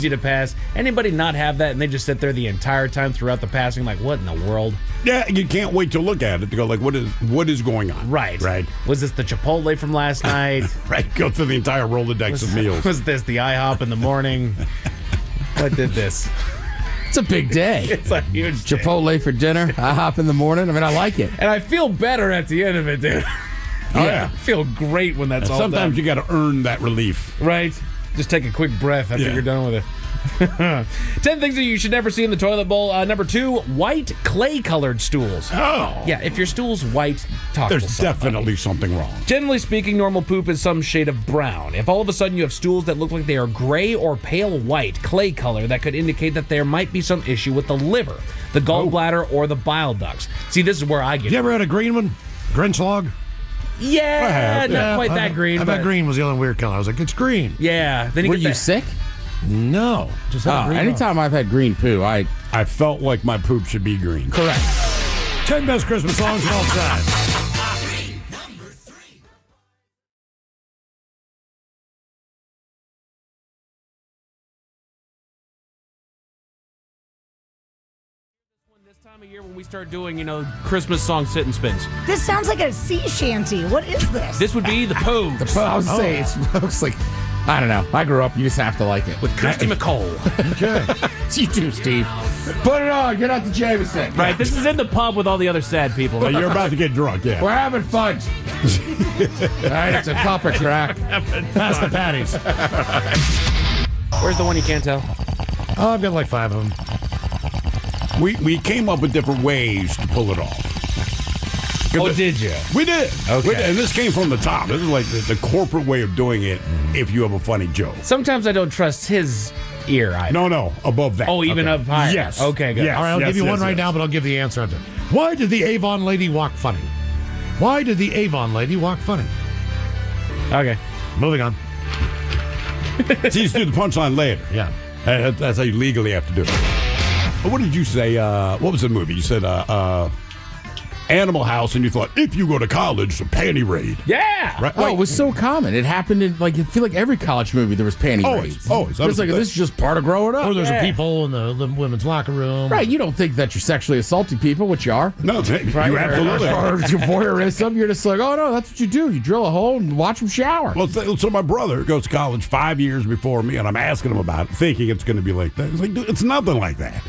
easy to pass. Anybody not have that and they just sit there the entire time throughout the passing like, what in the world? Yeah, you can't wait to look at it to go like, what is going on? Right. Right. Was this the Chipotle from last night? Right. Go through the entire Rolodex of meals. Was this the IHOP in the morning? What did this? It's a big day. It's a huge day. Chipotle for dinner, IHOP in the morning. I mean, I like it. And I feel better at the end of it, dude. Oh, yeah. I feel great when that's all Sometimes done. you got to earn that relief. Right? Just take a quick breath after you're done with it. 10 things that you should never see in the toilet bowl. Number 2, white clay-colored stools. Oh. Yeah, if your stool's white, talk to There's somebody. definitely something wrong. Generally speaking, normal poop is some shade of brown. If all of a sudden you have stools that look like they are gray or pale white, clay color, that could indicate that there might be some issue with the liver, the gallbladder, or the bile ducts. See, this is where I get You ever had a green one? Grinch log? Yeah, not quite that green. I but bet green was the only weird color. I was like, it's green. Yeah. Then Were get you that- sick? No. Just had a green Anytime I've had green poo, I felt like my poop should be green. correct. 10 best Christmas songs of all time. This time of year when we start doing, Christmas song sit and spins. This sounds like a sea shanty. What is this? This would be the Pogues I was saying, it looks like, I don't know. I grew up, you just have to like it. with Kirsty McCole. Okay. You too, Steve. Put it on. Get out the Jameson. Right, this is in the pub with all the other sad people. Well, you're about to get drunk, yeah. We're having fun. All right, it's a cup of crack. Pass the patties. Where's the one you can't tell? Oh, I've got like 5 of them. We came up with different ways to pull it off. Oh, did you? We did. Okay. We did. And this came from the top. This is like the corporate way of doing it if you have a funny joke. Sometimes I don't trust his ear either. No, above that. Oh, even up higher? Yes. Okay, good. Yes, All right, I'll yes, give you yes, one right yes. now, but I'll give the answer after. Why did the Avon lady walk funny? Why did the Avon lady walk funny? Okay. Moving on. So you just do the punchline later. Yeah. That's how you legally have to do it. What did you say? What was the movie? You said Animal House, and you thought, if you go to college, a panty raid. Yeah! Right? Oh, it was so common. It happened in, I feel like every college movie there was panty Always, raids. always. That was It's like, the this is just part of growing up. Or there's Yeah. a peephole in the women's locker room. Right, you don't think that you're sexually assaulting people, which you are. No, you absolutely are. Or you're voyeurism. You're just like, oh, no, that's what you do. You drill a hole and watch them shower. Well, so my brother goes to college 5 years before me, and I'm asking him about it, thinking it's going to be like that. He's like, dude, it's nothing like that.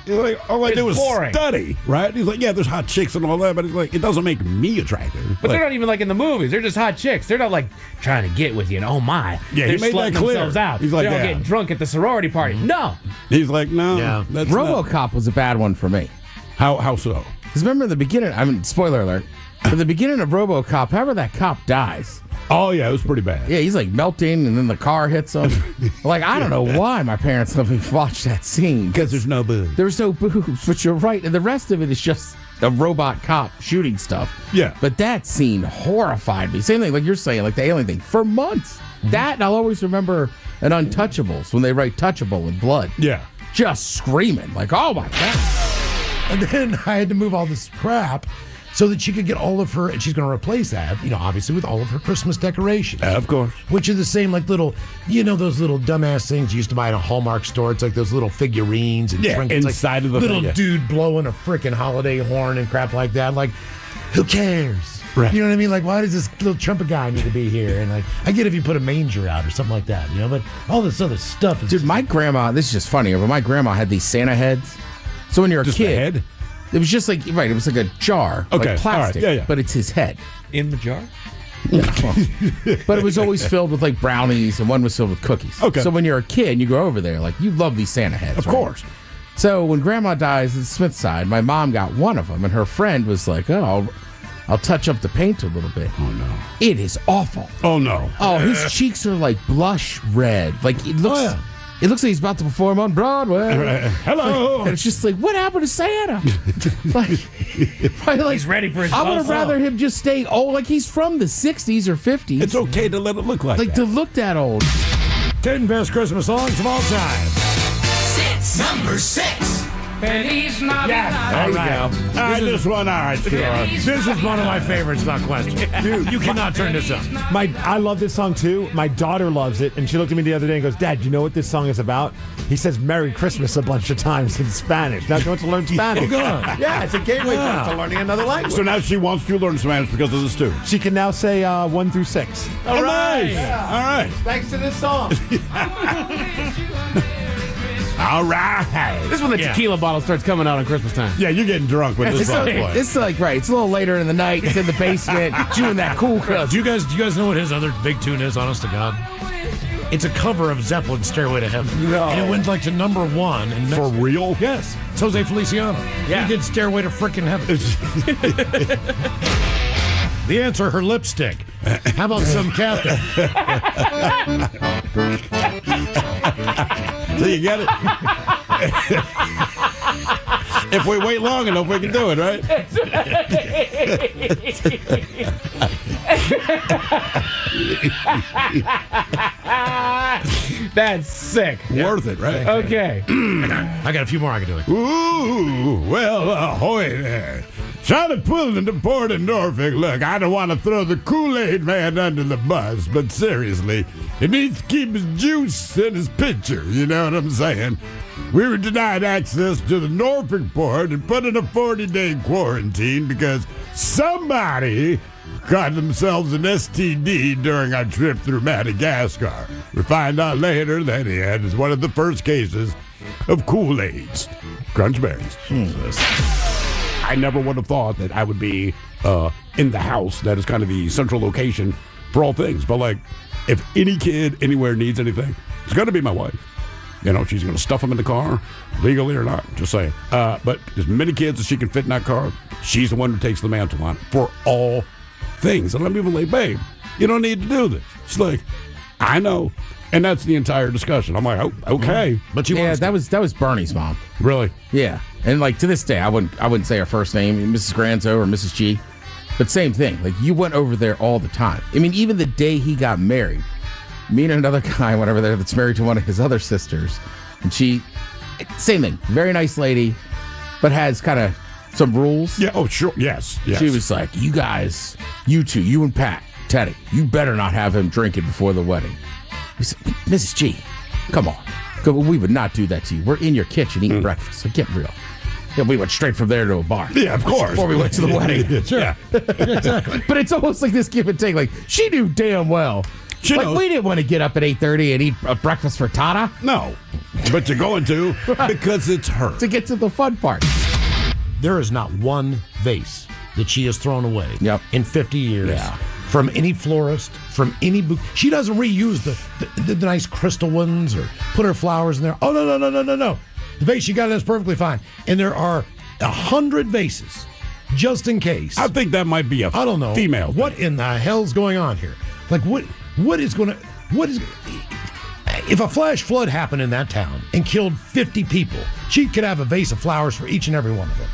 He's like, all I do is boring. study, right? He's like, yeah, there's hot chicks and all that, but he's like, it doesn't make me attractive. But Like, they're not even like in the movies. They're just hot chicks. They're not like trying to get with you. And oh my, Yeah, they're he made that slutting clear. themselves out. He's like, they're all yeah. getting drunk at the sorority party. No, he's like, no, Yeah. that's not. RoboCop was a bad one for me. How so? Because remember in the beginning, spoiler alert, in the beginning of RoboCop, however that cop dies, Oh, yeah, it was pretty bad. yeah, he's like melting and then the car hits him. Like, I don't know why my parents let me watch that scene. Because there's no booze. There's no boobs, but you're right. And the rest of it is just a robot cop shooting stuff. Yeah. But that scene horrified me. Same thing like you're saying, like the alien thing, for months. That, and I'll always remember in Untouchables when they write touchable in blood. Yeah. Just screaming, like, oh my God. And then I had to move all this crap so that she could get all of her, and she's going to replace that, obviously with all of her Christmas decorations. Of course. Which are the same, like little, those little dumbass things you used to buy in a Hallmark store. It's like those little figurines and Yeah, trinkets. inside like of the little thing, yeah. dude blowing a freaking holiday horn and crap like that. Like, who cares? Right. You know what I mean? Like, why does this little trumpet guy need to be here? And like, I get if you put a manger out or something like that, but all this other stuff is Dude, my grandma, this is just funny, but my grandma had these Santa heads. So when you're a Just kid, the head? it was just like, right, it was like a jar, Okay, all like right, plastic, yeah. but it's his head. in the jar. But it was always filled with like brownies, and one was filled with cookies. Okay. So when you're a kid and you go over there, like you love these Santa heads. Of right? course. So when Grandma dies at the Smith side, my mom got one of them, and her friend was like, "Oh, I'll touch up the paint a little bit." Oh, no. It is awful. Oh, no. Oh, his cheeks are like blush red. Like it looks. Oh, yeah. It looks like he's about to perform on Broadway. Hello. And it's just like, what happened to Santa? like, He's ready for his. I would have buzz rather off. him just stay old, like he's from the 60s or 50s. It's okay to let it look like like that. to look that old. 10 best Christmas songs of all time. Number 6. Feliz Navidad. Yes. There you All go. All right, this one, all right, sure. This is one of my favorites, not question. Dude, you cannot turn this up. I love this song too. My daughter loves it, and she looked at me the other day and goes, "Dad, you know what this song is about?" He says "Merry Christmas" a bunch of times in Spanish. Now she wants to learn Spanish. Yeah, it's a gateway drug to learning another language. So now she wants to learn Spanish because of this too. She can now say 1 through 6. All right. All right. Thanks to this song. All right. This is when the tequila bottle starts coming out on Christmas time. Yeah, you're getting drunk with this song. It's like, right, it's a little later in the night. It's in the basement, chewing that cool cup. Do you guys know what his other big tune is, honest to God? It's a cover of Zeppelin's Stairway to Heaven. No. And it went like to number 1. In For real? Yes. It's Jose Feliciano. Yeah. He did Stairway to frickin' Heaven. The answer, her lipstick. How about some Catherine? So you get it? If we wait long enough, we can do it, right? That's sick. Worth it, right? Okay. I got a few more I can do. Ooh, well, ahoy there. Trying to pull into Port of Norfolk. Look, I don't want to throw the Kool-Aid man under the bus, but seriously, he needs to keep his juice in his pitcher, you know what I'm saying? We were denied access to the Norfolk port and put in a 40-day quarantine because somebody got themselves an STD during our trip through Madagascar. We find out later that he had one of the first cases of Kool-Aids. Crunch berries. I never would have thought that I would be in the house that is kind of the central location for all things. But, like, if any kid anywhere needs anything, it's going to be my wife. You know, she's going to stuff them in the car, legally or not, just saying. But as many kids as she can fit in that car, she's the one who takes the mantle on it for all things. And I'm even like, babe, you don't need to do this. She's like, I know. And that's the entire discussion. I'm like, oh, okay. But you Yeah, that was Bernie's mom. Really? Yeah, and like to this day, I wouldn't say her first name, Mrs. Granzo or Mrs. G, but same thing. Like you went over there all the time. I mean, even the day he got married, me and another guy went over there that's married to one of his other sisters, and she, same thing, very nice lady, but has kind of some rules. Yeah. Oh, sure. Yes. Yes. She was like, "You guys, you two, you and Pat, Teddy, you better not have him drinking before the wedding." We said, "Mrs. G, come on. We would not do that to you. We're in your kitchen eating breakfast. So get real." Yeah, we went straight from there to a bar. Yeah, of course. Before we went to the wedding. Sure. Yeah. But it's almost like this give and take. Like, she knew damn well. She like, knows. we didn't want to get up at 8:30 and eat a breakfast for Tata No. But you're going to because it's her. to get to the fun part. There is not one vase that she has thrown away in 50 years. Yeah. From any florist, from any she doesn't reuse the nice crystal ones or put her flowers in there. Oh no. The vase she got is perfectly fine. And there are 100 vases just in case. I think that might be a I don't know. female. What in the hell's going on here? Like what is if a flash flood happened in that town and killed 50 people, she could have a vase of flowers for each and every one of them.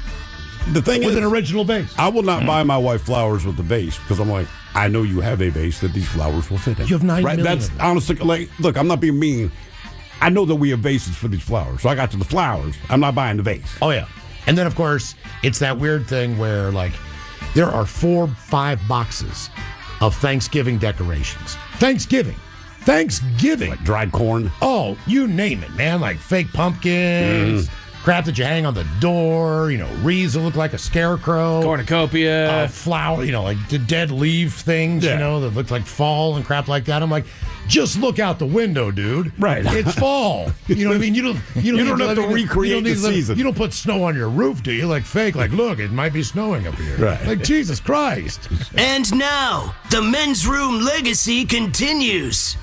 The thing With is, an original vase. I will not buy my wife flowers with the vase because I'm like, I know you have a vase that these flowers will fit in. You have 9 million That's of them. honestly, like, look, I'm not being mean. I know that we have vases for these flowers, so I got to the flowers. I'm not buying the vase. Oh, yeah. And then, of course, it's that weird thing where, like, there are 4-5 boxes of Thanksgiving decorations. Thanksgiving. Like dried corn. Oh, you name it, man. Like fake pumpkins, crap that you hang on the door, wreaths that look like a scarecrow. Cornucopia. Flower, like the dead leaf things, Yeah. that look like fall and crap like that. I'm like, just look out the window, dude. Right. It's fall. You know what I mean? You don't have to recreate the season. You don't put snow on your roof, do you? Like fake, like, look, it might be snowing up here. Right. Like, Jesus Christ. And now, the men's room legacy continues.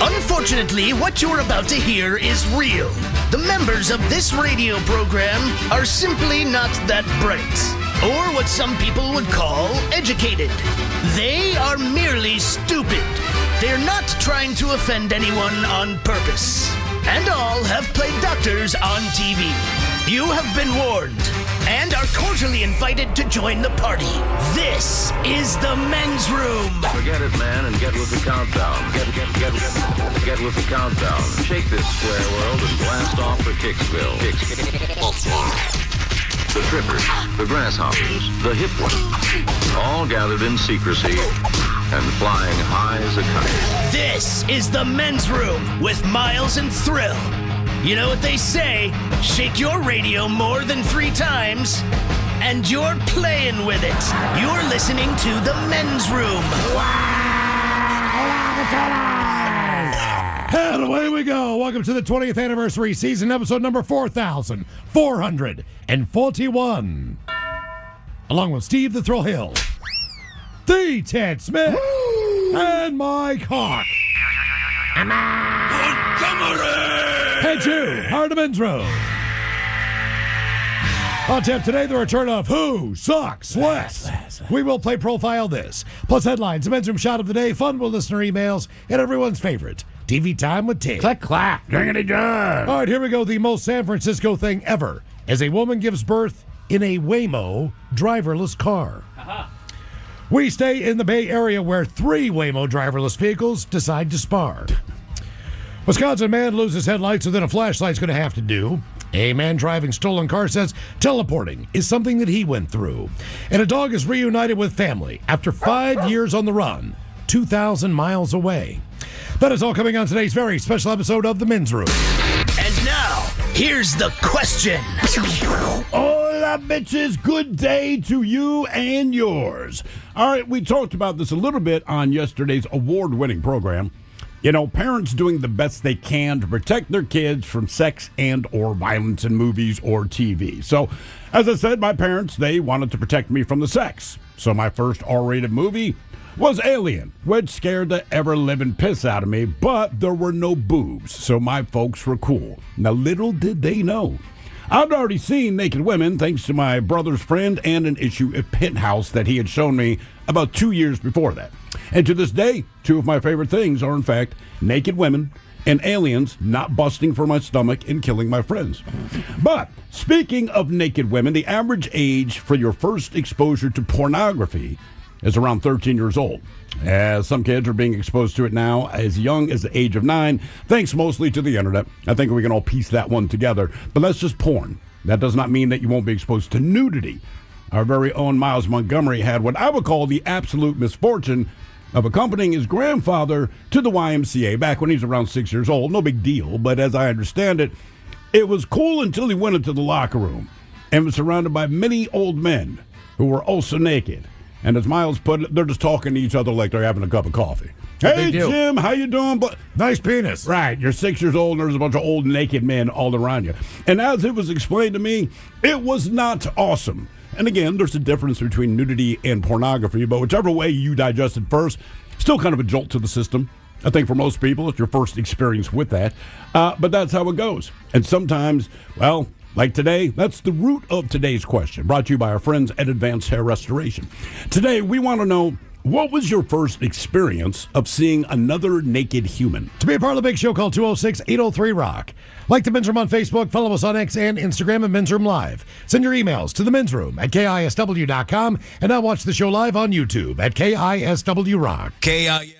Unfortunately, what you're about to hear is real. The members of this radio program are simply not that bright, or what some people would call educated. They are merely stupid. They're not trying to offend anyone on purpose. And all have played doctors on TV. You have been warned and are cordially invited to join the party. This is the men's room. Forget it, man, and get with the countdown. Get with the countdown. Shake this square world and blast stop for Kicksville. The trippers, the grasshoppers, the hip ones, all gathered in secrecy and flying high as a kite. This is the men's room with Miles and Thrill. You know what they say, shake your radio more than 3 times, and you're playing with it. You're listening to the men's room. And away we go. Welcome to the 20th anniversary season, episode number 4,441. Along with Steve the Thrill Hill, the Ted Smith, and Mike Hawk. Head to Heart of Men's Room. On tap today, the return of Who Sucks Less. We will play Profile This, plus headlines, the men's room shot of the day, fun with listener emails, and everyone's favorite, TV Time with Ted. Click, clack. Dingity done. All right, here we go. The most San Francisco thing ever as a woman gives birth in a Waymo driverless car. We stay in the Bay Area where 3 Waymo driverless vehicles decide to spar. Wisconsin man loses headlights, so then a flashlight's going to have to do. A man driving stolen car says teleporting is something that he went through. And a dog is reunited with family after 5 years on the run, 2,000 miles away. That is all coming on today's very special episode of The Men's Room. And now, here's the question. Hola, bitches. Good day to you and yours. All right, we talked about this a little bit on yesterday's award-winning program. You know, parents doing the best they can to protect their kids from sex and or violence in movies or TV. So, as I said, my parents, they wanted to protect me from the sex. So my first R-rated movie was Alien, which scared the ever-living piss out of me, but there were no boobs, so my folks were cool. Now, little did they know, I'd already seen naked women thanks to my brother's friend and an issue of Penthouse that he had shown me about 2 years before that. And to this day, 2 of my favorite things are, in fact, naked women and aliens not busting for my stomach and killing my friends. But speaking of naked women, the average age for your first exposure to pornography is around 13 years old. As some kids are being exposed to it now as young as the age of 9, thanks mostly to the internet. I think we can all piece that one together. But that's just porn. That does not mean that you won't be exposed to nudity. Our very own Miles Montgomery had what I would call the absolute misfortune of accompanying his grandfather to the YMCA back when he was around 6 years old. No big deal, but as I understand it, it was cool until he went into the locker room and was surrounded by many old men who were also naked. And as Miles put it, they're just talking to each other like they're having a cup of coffee. Hey, Jim, how you doing? Nice penis. Right, you're 6 years old and there's a bunch of old naked men all around you. And as it was explained to me, it was not awesome. And again, there's a difference between nudity and pornography, but whichever way you digest it first, still kind of a jolt to the system. I think for most people, it's your first experience with that. But that's how it goes. And sometimes, well, like today, that's the root of today's question, brought to you by our friends at Advanced Hair Restoration. Today, we want to know, what was your first experience of seeing another naked human? To be a part of the big show, call 206-803-ROCK. Like the Men's Room on Facebook, follow us on X and Instagram at Men's Room Live. Send your emails to the Men's Room at KISW.com, and now watch the show live on YouTube at KISW Rock. KISW.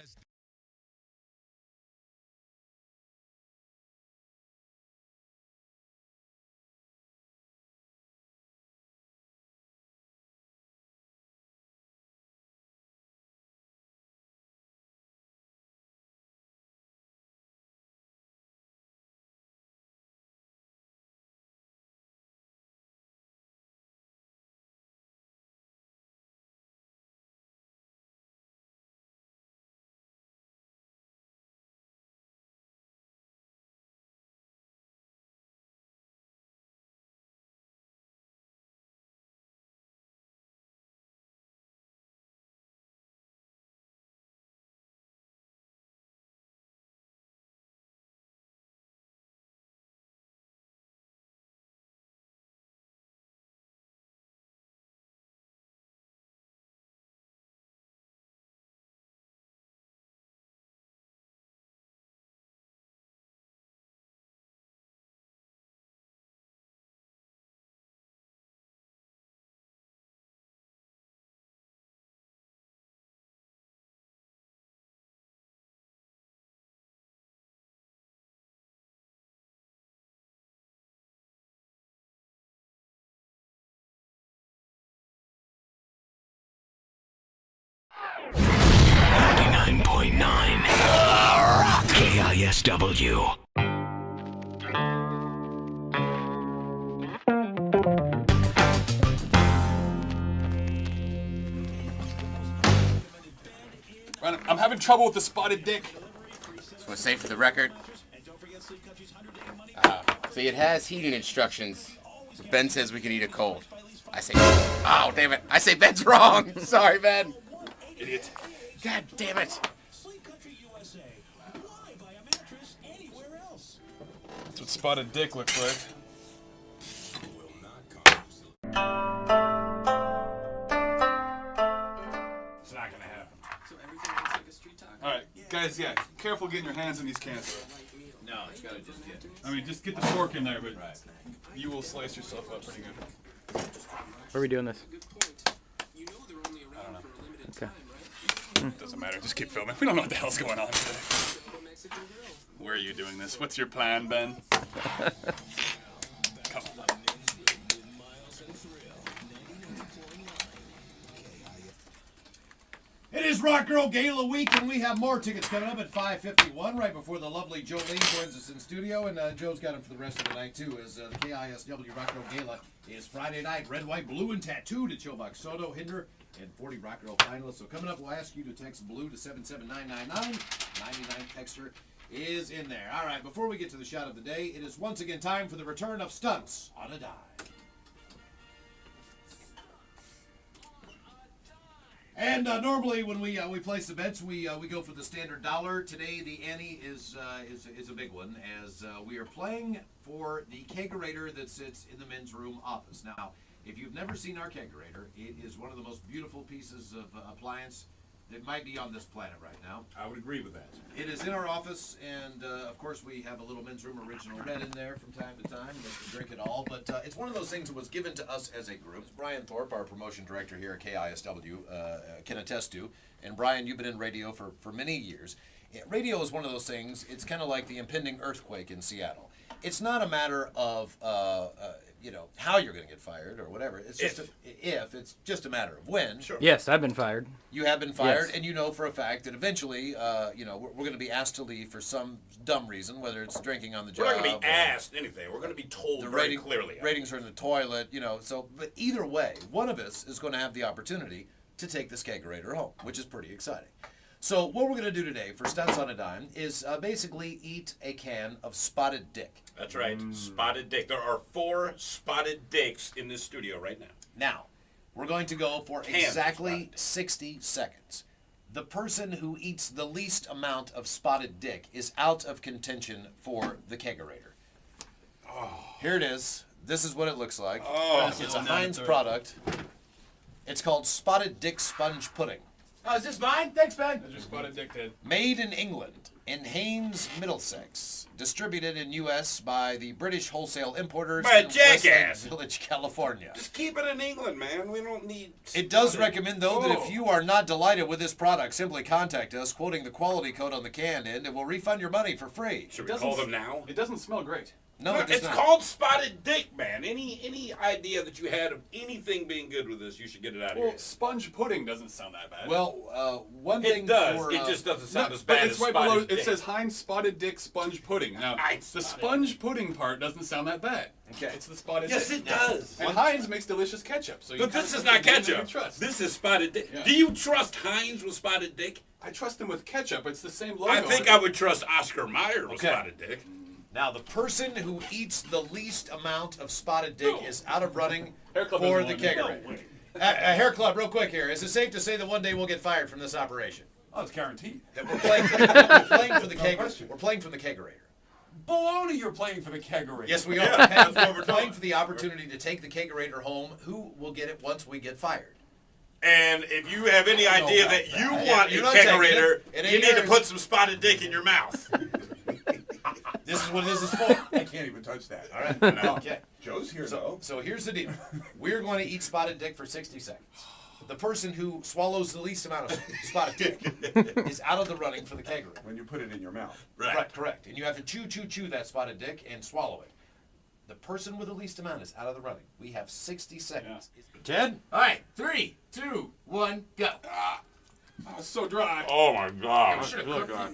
99.9 KISW. I'm having trouble with the spotted dick. Just want to say for the record. See, it has heating instructions. So Ben says we can eat it cold. I say, oh, damn it. I say Ben's wrong. Sorry, Ben. Idiot. God damn it. That's what spotted dick looks like. It's not gonna happen. Alright, guys, yeah, careful getting your hands in these cans. No, it's gotta just get. I mean, just get the fork in there, but you will slice yourself up pretty good. Where are we doing this? I don't know. Okay. Doesn't matter, just keep filming. We don't know what the hell's going on today. Where are you doing this? What's your plan, Ben? Come on. It is Rock Girl Gala week, and we have more tickets coming up at 5:51, right before the lovely Jolene joins us in studio, and Joe's got them for the rest of the night, too, as the KISW Rock Girl Gala is Friday night. Red, white, blue, and tattooed at Chilbuck, Soto, Hinder, and 40 Rock Girl finalists. So coming up, we'll ask you to text BLUE to 77999. 99 texter is in there. All right, before we get to the shot of the day, it is once again time for the return of Stunts on a Dime. And normally when we place the bets, we go for the standard dollar. Today the ante is a big one, as we are playing for the kegerator that sits in the men's room office. Now, if you've never seen our kegerator, it is one of the most beautiful pieces of appliance that might be on this planet right now. I would agree with that. It is in our office, and of course we have a little men's room original red in there from time to time. You can drink it all, but it's one of those things that was given to us as a group. Brian Thorpe, our promotion director here at KISW, can attest to. And Brian, you've been in radio for many years. Radio is one of those things, it's kind of like the impending earthquake in Seattle. It's not a matter of how you're going to get fired or whatever. It's just if. It's just a matter of when. Sure. Yes, I've been fired. You have been fired, Yes. and you know for a fact that eventually, we're going to be asked to leave for some dumb reason, whether it's drinking on the job. We're not going to be asked anything. We're going to be told very clearly. Ratings are in the toilet, but either way, one of us is going to have the opportunity to take this kegerator home, which is pretty exciting. So what we're going to do today for Stunts on a Dime is basically eat a can of Spotted Dick. That's right, Spotted Dick. There are 4 Spotted Dicks in this studio right now. Now, we're going to go for exactly 60 seconds. The person who eats the least amount of Spotted Dick is out of contention for the kegerator. Oh. Here it is. This is what it looks like. Oh. It's a Heinz product. It's called Spotted Dick Sponge Pudding. Oh, is this mine? Thanks, Ben. That's your spotted dick, Ted. Made in England, in Haynes, Middlesex. Distributed in U.S. by the British wholesale importers By a in Westlake jackass. Village, California. Just keep it in England, man. We don't need... It does recommend, though, that Oh. if you are not delighted with this product, simply contact us, quoting the quality code on the can end, and we'll refund your money for free. Should we call them now? It doesn't smell great. No, it does it's not. called Spotted Dick, man. Any idea that you had of anything being good with this, you should get it out of Well, here. sponge pudding doesn't sound that bad. Well, one thing It does. for, It just doesn't sound No, as but bad it's as right Spotted below. Dick. It says Heinz Spotted Dick Sponge Pudding. Now, the sponge pudding part doesn't sound that bad. Okay. It's the spotted Yes, dick. it does. And Heinz makes delicious ketchup. So you But kinda this is have not to know who you ketchup. trust. This is Spotted Dick. Yeah. Do you trust Heinz with Spotted Dick? I trust them with ketchup. It's the same logo. I think I would trust Oscar Mayer with Okay. Spotted Dick. Now, the person who eats the least amount of Spotted Dick is out of running Hair Club for doesn't the want kegerator. it. Hair Club, real quick here. Is it safe to say that one day we'll get fired from this operation? Oh, it's guaranteed. That we're playing for the kegerator. We're playing for the kegerator. Baloney, you're playing for the kegerator. Yes, we are. Yeah, that's what We're playing for the opportunity to take the kegerator home. Who will get it once we get fired? And if you have any I don't know idea about that you that. want You're a not taking kegerator, it. It you ain't need to yours. put some Spotted Dick in your mouth. This is what this is for. I can't even touch that. All right. Okay. Joe's here, though. So here's the deal. We're going to eat Spotted Dick for 60 seconds. The person who swallows the least amount of Spotted Dick is out of the running for the kegerator. When you put it in your mouth. Right, correct. And you have to chew that Spotted Dick and swallow it. The person with the least amount is out of the running. We have 60 seconds. Ted? All right, 3, 2, 1, go. Oh, it's so dry. Oh my God. I should've Look, cooked God.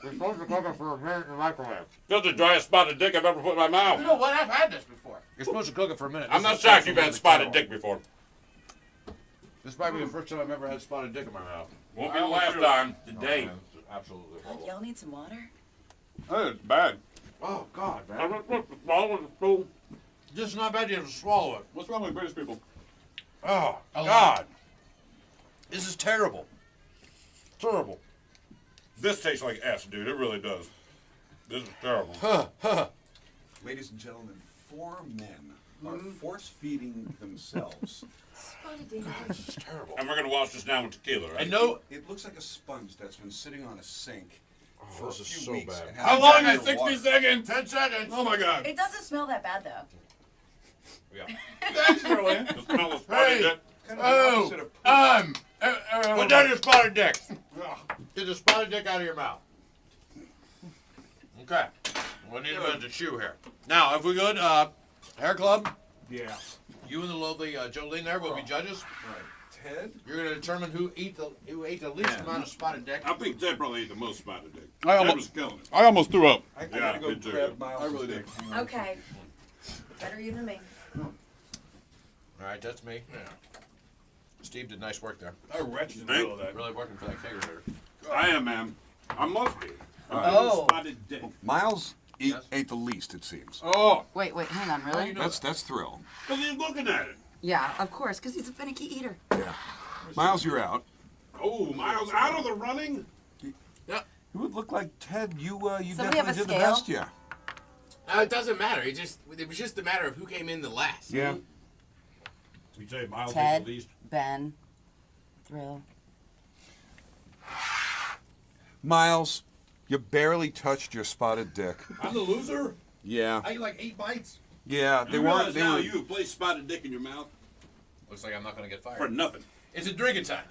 You're supposed to cook it for a minute in the microwave. That's the driest spotted dick I've ever put in my mouth. You know what? I've had this before. You're supposed to cook it for a minute. I'm This not is shocked you've had absolutely spotted terrible. dick before. This might be the first time I've ever had spotted dick in my mouth. Won't be the last time. Oh, Today. man, it's absolutely horrible. Y'all need some water? It's bad. Oh, God, I man. don't know the small of the spoon. This is not bad. You have to swallow it. What's wrong with British people? Oh, God. This is terrible. Terrible. This tastes like S, dude. It really does. This is terrible. Ladies and gentlemen, 4 men are force-feeding themselves. This is terrible. And we're going to wash this down with tequila, right? And no, It looks like a sponge that's been sitting on a sink for a this is few so weeks. bad. and How hasn't long gotten is to 60 water. seconds? 10 seconds. Oh my God. It doesn't smell that bad though. Yeah. Naturally. The smell of spotted Hey. dick. Kind of the opposite of poop. Put down your spotted dick. Get the spotted dick out of your mouth. Okay. We need a minute to chew here. Now, if we good, Hair Club, Yeah. you and the lovely Jolene there will be judges. Right. Ted? You're going to determine who ate the least amount of spotted dick. I think Ted probably ate the most spotted dick. I Ted almost- was killing it. I almost threw up. I Yeah, gotta go me too. grab Miles' I really dick. did. Okay. Better you than me. All right, that's me. Steve did nice work there. I retched in the middle of that. Really working for that kegerator. I am, man. I must be. Oh. Spotted dick. Miles Yes. ate the least, it seems. Oh, Wait, hang on, really? That's thrill. Because he's looking at it. Yeah, of course, because he's a finicky eater. Yeah. Miles, you're out. Oh, Miles out of the running? You would look like Ted. You Somebody have definitely a did the scale? best. Yeah. It doesn't matter. It was just a matter of who came in the last. Yeah. You say Miles Ted, ate the least? Ben, Thrill. Miles, you barely touched your spotted dick. I'm the loser? Yeah. I ate like 8 bites. Yeah. They You weren't. realize They now were. you have placed spotted dick in your mouth looks like I'm not going to get fired. for nothing. It's a drinking time.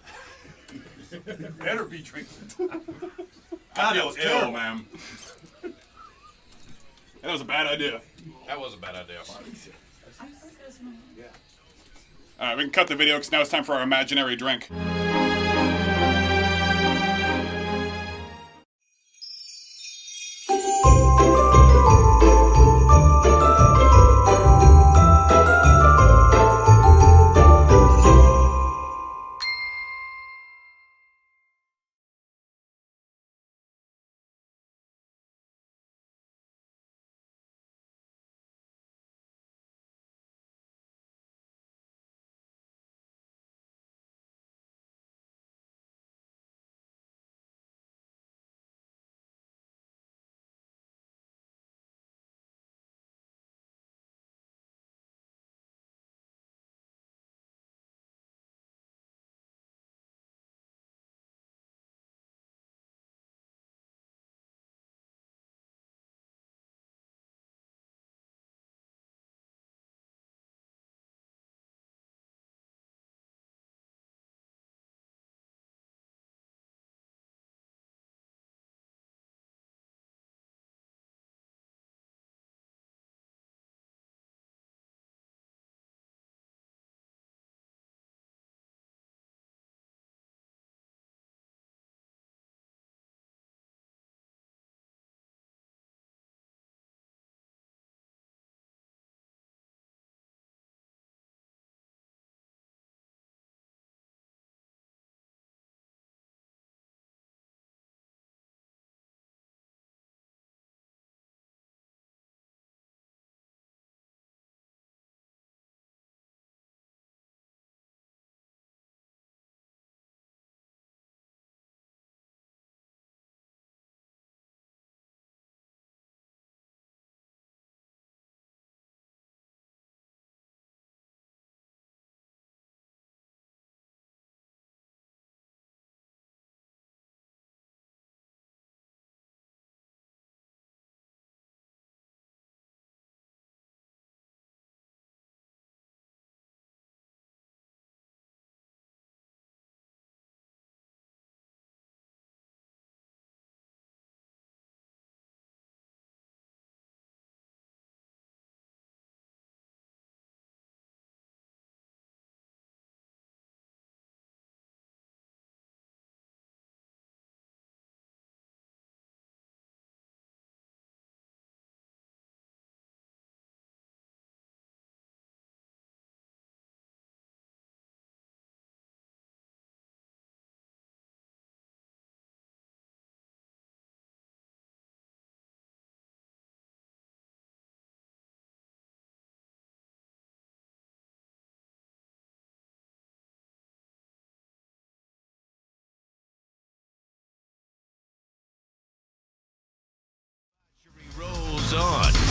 Better be drinking. God, I that feel was ill, terrible. man. That was a bad idea. That was a bad idea. All right, we can cut the video because now it's time for our imaginary drink.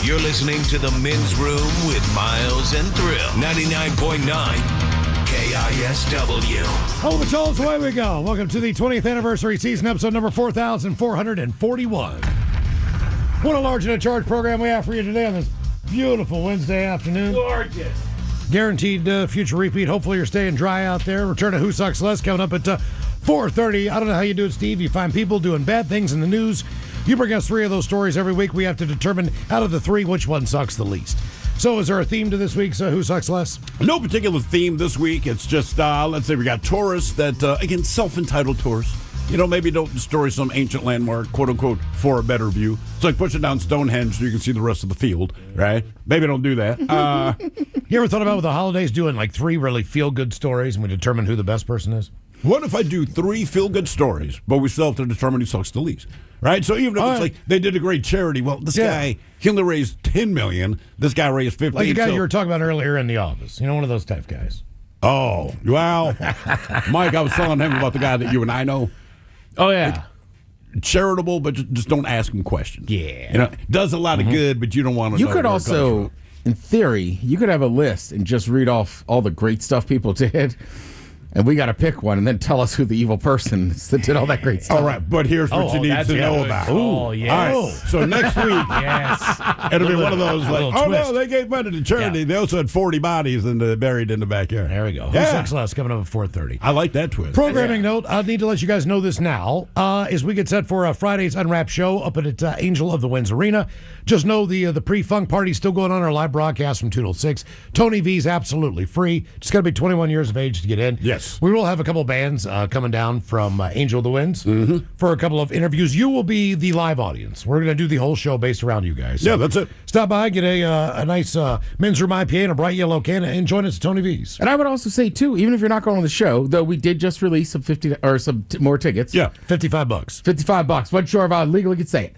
You're listening to The Men's Room with Miles and Thrill. 99.9 KISW. Hello, Patrols, away we go. Welcome to the 20th anniversary season, episode number 4,441. What a large and in charge program we have for you today on this beautiful Wednesday afternoon. Gorgeous. Guaranteed future repeat. Hopefully you're staying dry out there. Return to Who Sucks Less coming up at 4:30. I don't know how you do it, Steve. You find people doing bad things in the news. You bring us 3 of those stories every week. We have to determine out of the 3 which one sucks the least. So is there a theme to this week's Who Sucks Less? No particular theme this week. It's just, let's say we got tourists that, again, self-entitled tourists. You know, maybe don't destroy some ancient landmark, quote-unquote, for a better view. It's like pushing down Stonehenge so you can see the rest of the field, right? Maybe don't do that. You ever thought about with the holidays doing like 3 really feel-good stories and we determine who the best person is? What if I do 3 feel-good stories, but we still have to determine who sucks the least, right? So even if it's like they did a great charity, well, this guy, he only raised $10 million. This guy raised $15 million. Like the guy you were talking about earlier in the office. You know, one of those type guys. Oh, well, Mike, I was telling him about the guy that you and I know. Oh, yeah. Charitable, but just don't ask him questions. Yeah. You know, does a lot of good, but you don't want to know. You could also, in theory, you could have a list and just read off all the great stuff people did. And we got to pick one and then tell us who the evil person is that did all that great stuff. All right, but here's what you need to know about. Oh, yeah. All right, so next week, it'll be one of those like, no, they gave money to charity. They also had 40 bodies buried in the backyard. There we go. Who Sucks Less coming up at 4:30. I like that twist. Programming note, I need to let you guys know this now. As we get set for Friday's Unwrapped show up at Angel of the Winds Arena. Just know the pre-funk party still going on, our live broadcast from 2 till 6. Tony V's absolutely free. Just got to be 21 years of age to get in. Yes. We will have a couple bands coming down from Angel of the Winds for a couple of interviews. You will be the live audience. We're going to do the whole show based around you guys. So that's it. Stop by, get a nice Men's Room IPA and a bright yellow can, and join us at Tony V's. And I would also say, too, even if you're not going on the show, though we did just release some more tickets. Yeah. $55. $55. Wasn't sure if I legally could say it.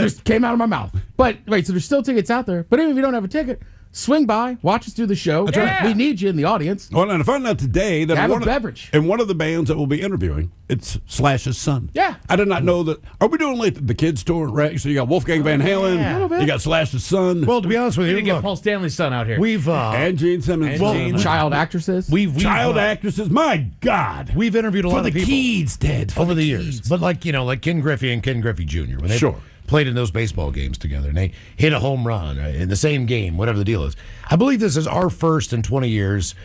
Just came out of my mouth. But wait, so there's still tickets out there. But even if you don't have a ticket, swing by, watch us do the show. That's right. We need you in the audience. Well, and I found out today that have a beverage. In one of the bands that we'll be interviewing, it's Slash's son. Yeah. I did not know that. Are we doing like the kids tour, right? So you got Wolfgang Van Halen. You got Slash's son. Well, to be honest with We you, need to get look, Paul Stanley's son out here. we've and Gene Simmons. Child actresses. we've Child actresses. My God. We've interviewed a lot For of the people kids, Ted. For over the the years, kids. but like Ken Griffey and Ken Griffey Jr. when they Sure. played in those baseball games together and they hit a home run in the same game, whatever the deal is. I believe this is our first in 20 years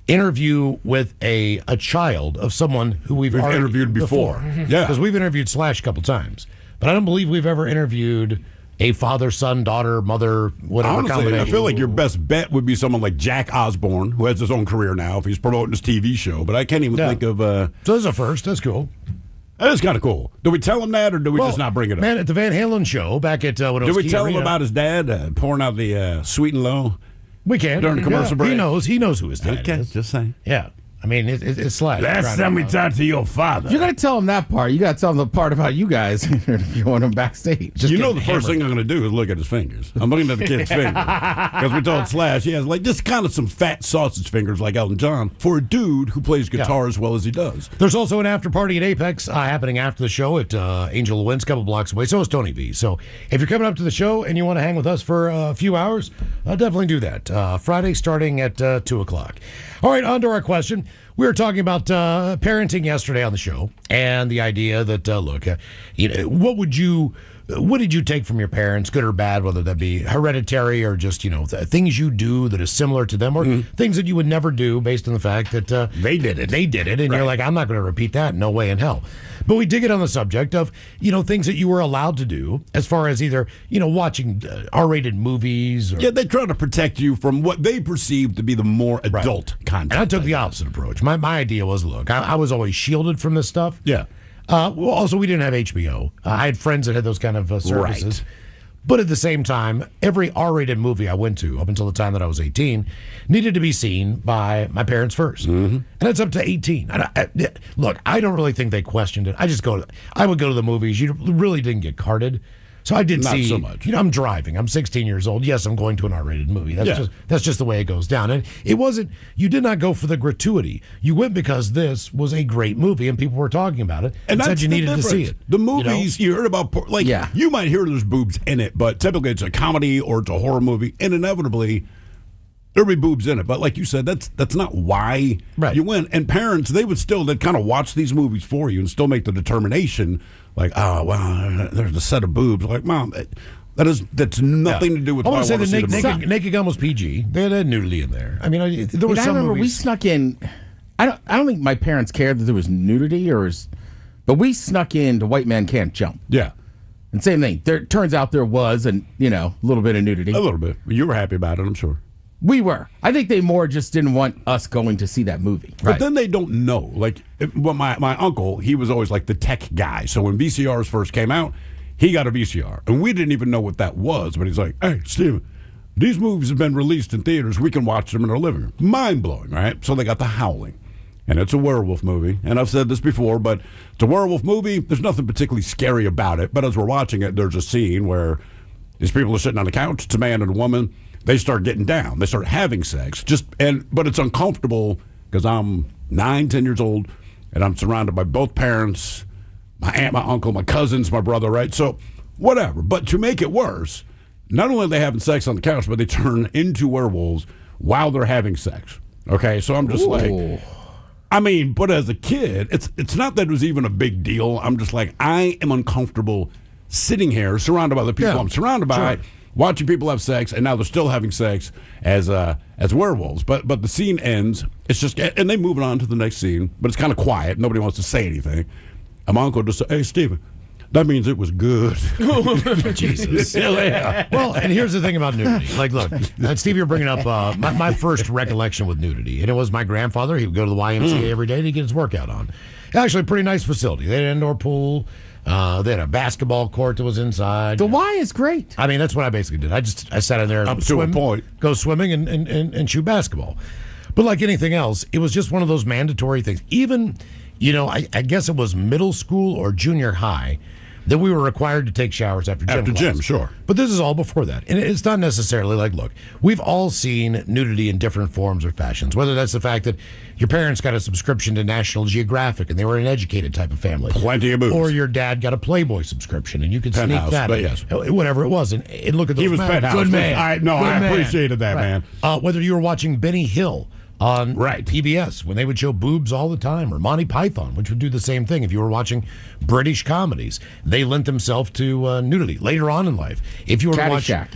interview with a child of someone who we've already interviewed before. Yeah. Because we've interviewed Slash a couple times, but I don't believe we've ever interviewed a father, son, daughter, mother, whatever Honestly, combination. I feel like your best bet would be someone like Jack Osborne, who has his own career now, if he's promoting his TV show. But I can't even think of. So this is a first. That's cool. That is kind of cool. Do we tell him that, or do we just not bring it up? Man, at the Van Halen show back at when it was Do we Key tell him Arena, about his dad pouring out the sweet and low? We can during the commercial break? He knows who his dad Okay, is. just saying. Yeah, I mean it's Slash. Last time we talked to your father. You got to tell them that part. You got to tell them the part about you guys if you want them backstage. Just You know getting the first hammered. thing I'm going to do is look at his fingers. I'm looking at the kid's fingers. Because we told Slash he has like just kind of some fat sausage fingers like Elton John for a dude who plays guitar as well as he does. There's also an after party at Apex happening after the show at Angel of the Winds, a couple blocks away. So is Tony V. So if you're coming up to the show and you want to hang with us for a few hours, definitely do that. Friday starting at 2 o'clock. All right, on to our question. We were talking about parenting yesterday on the show and the idea that, what did you take from your parents, good or bad, whether that be hereditary or just, things you do that is similar to them or things that you would never do based on the fact that they did it. They did it. And you're like, I'm not going to repeat that. No way in hell. But we did get on the subject of, things that you were allowed to do as far as either, watching R-rated movies. Or, Yeah, they try to protect you from what they perceive to be the more adult content. And I took the opposite approach. My idea was, look, I was always shielded from this stuff. Yeah. Well, also, we didn't have HBO. I had friends that had those kind of services. Right. But at the same time, every R-rated movie I went to up until the time that I was 18 needed to be seen by my parents first. And it's up to 18. Look, I don't really think they questioned it. I would go to the movies. You really didn't get carded. So I did Not see. so much. You know, I'm driving. I'm 16 years old. Yes, I'm going to an R-rated movie. That's just the way it goes down. And it wasn't. You did not go for the gratuity. You went because this was a great movie and people were talking about it and said you needed to see it. The movies you heard about, you might hear there's boobs in it, but typically it's a comedy or it's a horror movie, and inevitably there'll be boobs in it. But like you said, that's not why you went. And parents, they'd kind of watch these movies for you and still make the determination, like, oh, well, there's a set of boobs. Like, Mom, that's nothing to do with. I why want to say wanna see the movie. Naked Gun was PG. They had nudity in there. I mean, there were I some remember we movies. snuck in. I don't think my parents cared that there was nudity but we snuck into White Man Can't Jump. Yeah. And same thing. Turns out there was, a little bit of nudity. A little bit. You were happy about it, I'm sure. We were. I think they more just didn't want us going to see that movie. But then they don't know. Like, my uncle, he was always like the tech guy. So when VCRs first came out, he got a VCR. And we didn't even know what that was. But he's like, hey, Steven, these movies have been released in theaters. We can watch them in our living room. Mind-blowing, right? So they got The Howling. And it's a werewolf movie. And I've said this before, but it's a werewolf movie. There's nothing particularly scary about it. But as we're watching it, there's a scene where these people are sitting on the couch. It's a man and a woman. They start getting down. They start having sex. But it's uncomfortable because I'm 9, 10 years old, and I'm surrounded by both parents, my aunt, my uncle, my cousins, my brother, right? So whatever. But to make it worse, not only are they having sex on the couch, but they turn into werewolves while they're having sex. Okay, so I'm just like, I mean, but as a kid, it's not that it was even a big deal. I'm just like, I am uncomfortable sitting here surrounded by the people I'm surrounded by. Sure. Watching people have sex, and now they're still having sex as werewolves. But the scene ends. It's just, and they move on to the next scene. But it's kind of quiet. Nobody wants to say anything. And my uncle just said, "Hey, Steven, that means it was good." Jesus. Yeah. Well, and here's the thing about nudity. Like, look, Steve, you're bringing up my first recollection with nudity, and it was my grandfather. He would go to the YMCA every day to get his workout on. Actually, a pretty nice facility. They had an indoor pool. They had a basketball court that was inside. The Y is great. I mean, that's what I basically did. I sat in there up to a point, go swimming and shoot basketball. But like anything else, it was just one of those mandatory things. Even, I guess it was middle school or junior high that we were required to take showers after gym. After gym, sure. But this is all before that. And it's not necessarily like, look, we've all seen nudity in different forms or fashions, whether that's the fact that your parents got a subscription to National Geographic and they were an educated type of family. Plenty of boobs. Or your dad got a Playboy subscription and you could Penthouse, sneak that. but yes. Whatever it was. And look at those. He was Penthouse. Good man. I appreciated that, right. man. Whether you were watching Benny Hill on PBS when they would show boobs all the time, or Monty Python, which would do the same thing. If you were watching British comedies, they lent themselves to nudity later on in life. If you were watching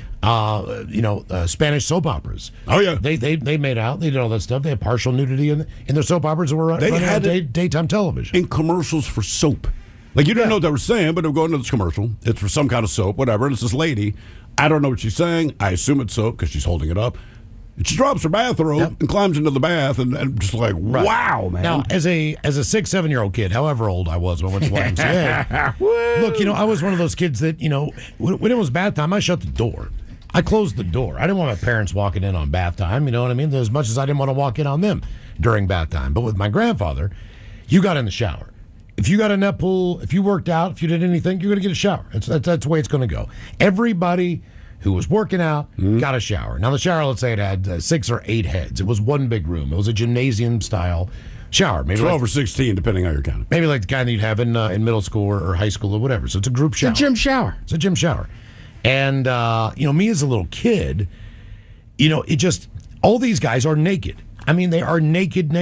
Spanish soap operas, they made out, they did all that stuff. They had partial nudity in their soap operas that were running on daytime television. In commercials for soap. Like, you didn't know what they were saying, but they were going to this commercial. It's for some kind of soap, whatever. And it's this lady. I don't know what she's saying. I assume it's soap because she's holding it up. And she drops her bathrobe and climbs into the bath, and just like, wow, man. Now, as a 6, 7-year-old kid, however old I was when I went to YMCA, look, I was one of those kids that, when it was bath time, I shut the door. I closed the door. I didn't want my parents walking in on bath time, you know what I mean? As much as I didn't want to walk in on them during bath time. But with my grandfather, you got in the shower. If you got in that pool, if you worked out, if you did anything, you're going to get a shower. That's the way it's going to go. Everybody who was working out got a shower. Now, the shower, let's say it had 6 or 8 heads. It was one big room. It was a gymnasium-style shower. Maybe 12 or 16, depending on your count. Maybe like the kind that you'd have in middle school or high school or whatever. So it's a group shower. It's a gym shower. It's a gym shower. And, me as a little kid, it just, all these guys are naked. I mean, they are naked.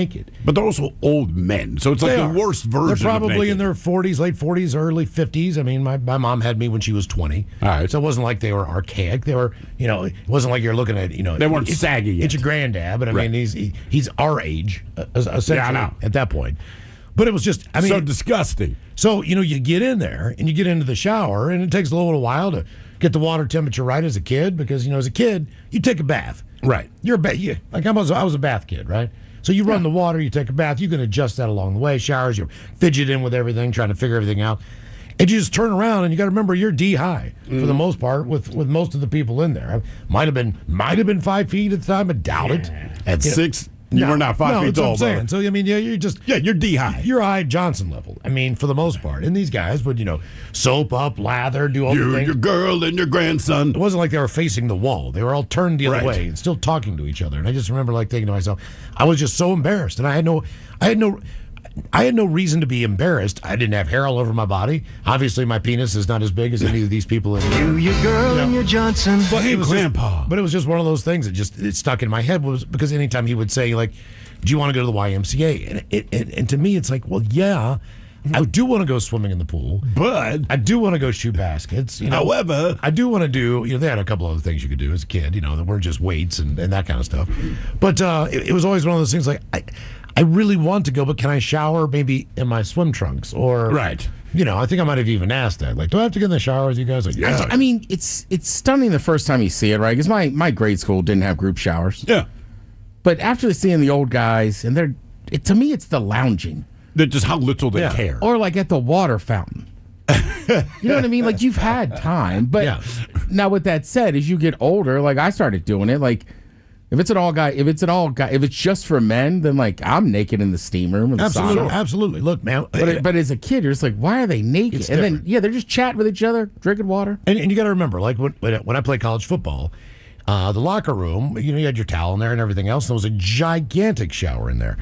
But they're also old men, so it's like the worst version. They're probably of naked. in their 40s, late 40s, early 50s. I mean, my mom had me when she was 20. All right. So it wasn't like they were archaic. They were, it wasn't like you're looking at, They weren't saggy yet. It's your granddad, but I mean, he's our age, essentially, I know. at that point. But it was just, I mean. So disgusting. So, you get in there, and you get into the shower, and it takes a little while to get the water temperature right as a kid, because, as a kid, you take a bath. Right. You're I was a bath kid, right? So you run the water, you take a bath, you can adjust that along the way. Showers, you're fidgeting with everything, trying to figure everything out. And you just turn around, and you got to remember you're D-high for the most part with most of the people in there. Might have been 5 feet at the time, but doubt it. At 6'8", You were not 5 feet that's what tall, I'm saying. brother. So I mean, you're D-high. You're Ide Johnson level. I mean, for the most part. And these guys would, soap up, lather, do all the things. Your girl and your grandson. It wasn't like they were facing the wall. They were all turned the other Right. way and still talking to each other. And I just remember thinking to myself, I was just so embarrassed, and I had no reason to be embarrassed. I didn't have hair all over my body. Obviously, my penis is not as big as any of these people in here. Your girl and your Johnson. But Hey, it was Grandpa. but it was just one of those things that it stuck in my head, was because anytime he would say, like, do you want to go to the YMCA? And to me, it's like, well, yeah, I do want to go swimming in the pool, but I do want to go shoot baskets. However, I do want to do, they had a couple other things you could do as a kid, that weren't just weights and that kind of stuff. But it was always one of those things like, I really want to go, but can I shower maybe in my swim trunks? Or, right. I think I might have even asked that. Like, do I have to get in the shower with you guys? Like, yeah. I mean, it's stunning the first time you see it, right? Because my grade school didn't have group showers. Yeah. But after seeing the old guys, and to me, it's the lounging. They're just how little they care. Or like at the water fountain. You know what I mean? Like, you've had time. But now with that said, as you get older, like I started doing it, like if it's just for men, then like I'm naked in the steam room. In the sauna. Absolutely. Look, man. But as a kid, you're just like, why are they naked? It's and different. then they're just chatting with each other, drinking water. And you got to remember, like when I played college football, the locker room, you had your towel in there and everything else. And there was a gigantic shower in there.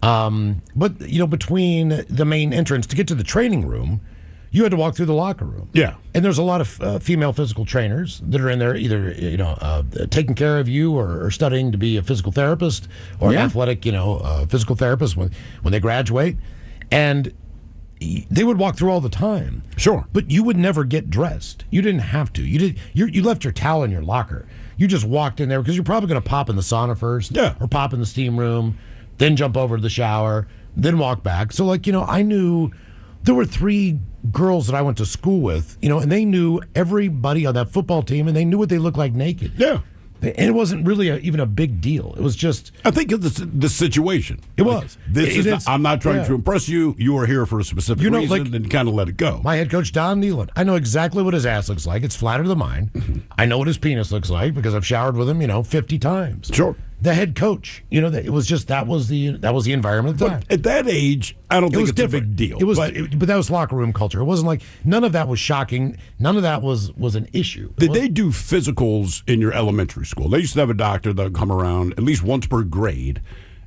But between the main entrance to get to the training room, you had to walk through the locker room. Yeah. And there's a lot of female physical trainers that are in there, either taking care of you or studying to be a physical therapist or an athletic, physical therapist when they graduate, and they would walk through all the time. Sure. But you would never get dressed. You didn't have to. You left your towel in your locker. You just walked in there because you're probably going to pop in the sauna first, or pop in the steam room, then jump over to the shower, then walk back. So I knew there were 3 girls that I went to school with, and they knew everybody on that football team, and they knew what they looked like naked. Yeah. And it wasn't really even a big deal. It was just... I think it's the situation. It was. I'm not trying to impress you. You are here for a specific reason, and kind of let it go. My head coach, Don Nealon, I know exactly what his ass looks like. It's flatter than mine. I know what his penis looks like because I've showered with him, 50 times. Sure. The head coach, it was just that was the environment at the time. At that age, I don't think it's a big deal. It was, but that was locker room culture. It wasn't like none of that was shocking. None of that was an issue. Did they do physicals in your elementary school? They used to have a doctor that would come around at least once per grade,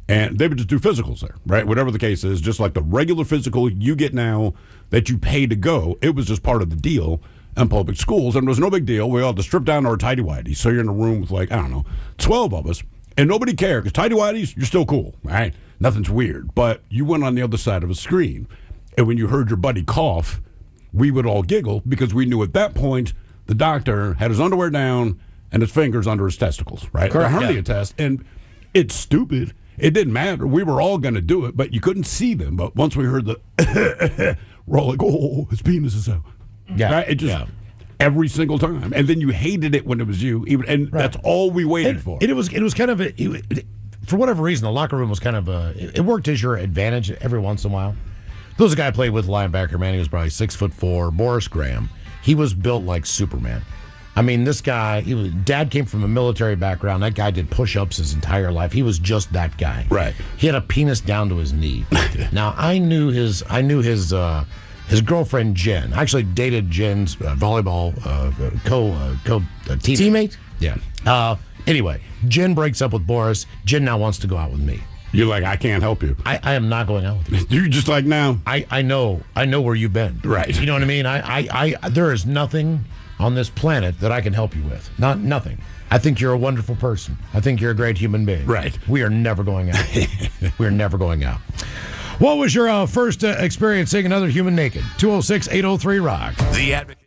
and they would just do physicals there, right? Whatever the case is, just like the regular physical you get now that you pay to go. It was just part of the deal in public schools, and it was no big deal. We all had to strip down our tighty-whities. So you're in a room with 12 of us. And nobody cared, because tighty-whities, you're still cool, right? Nothing's weird. But you went on the other side of a screen, and when you heard your buddy cough, we would all giggle, because we knew at that point the doctor had his underwear down and his fingers under his testicles, right? Correct. A hernia test. And it's stupid. It didn't matter. We were all going to do it, but you couldn't see them. But once we heard the we're all like, oh, his penis is out. Yeah. Right? It just... Every single time, and then you hated it when it was you, that's all we waited for. It was kind of for whatever reason, the locker room was kind of it worked as your advantage every once in a while. There was a guy I played with, linebacker, man. He was probably 6'4", Boris Graham. He was built like Superman. I mean, this guy, dad came from a military background. That guy did push-ups his entire life. He was just that guy. Right. He had a penis down to his knee. Now I knew his girlfriend Jen. I actually dated Jen's volleyball teammate. Yeah. Anyway, Jen breaks up with Boris. Jen now wants to go out with me. You're like, I can't help you. I am not going out with you. You're just like, now. I know where you've been. Right. You know what I mean? I there is nothing on this planet that I can help you with. Nothing. I think you're a wonderful person. I think you're a great human being. Right. We are never going out. We are never going out. What was your first experience seeing another human naked? 206-803-ROCK. The Advocate.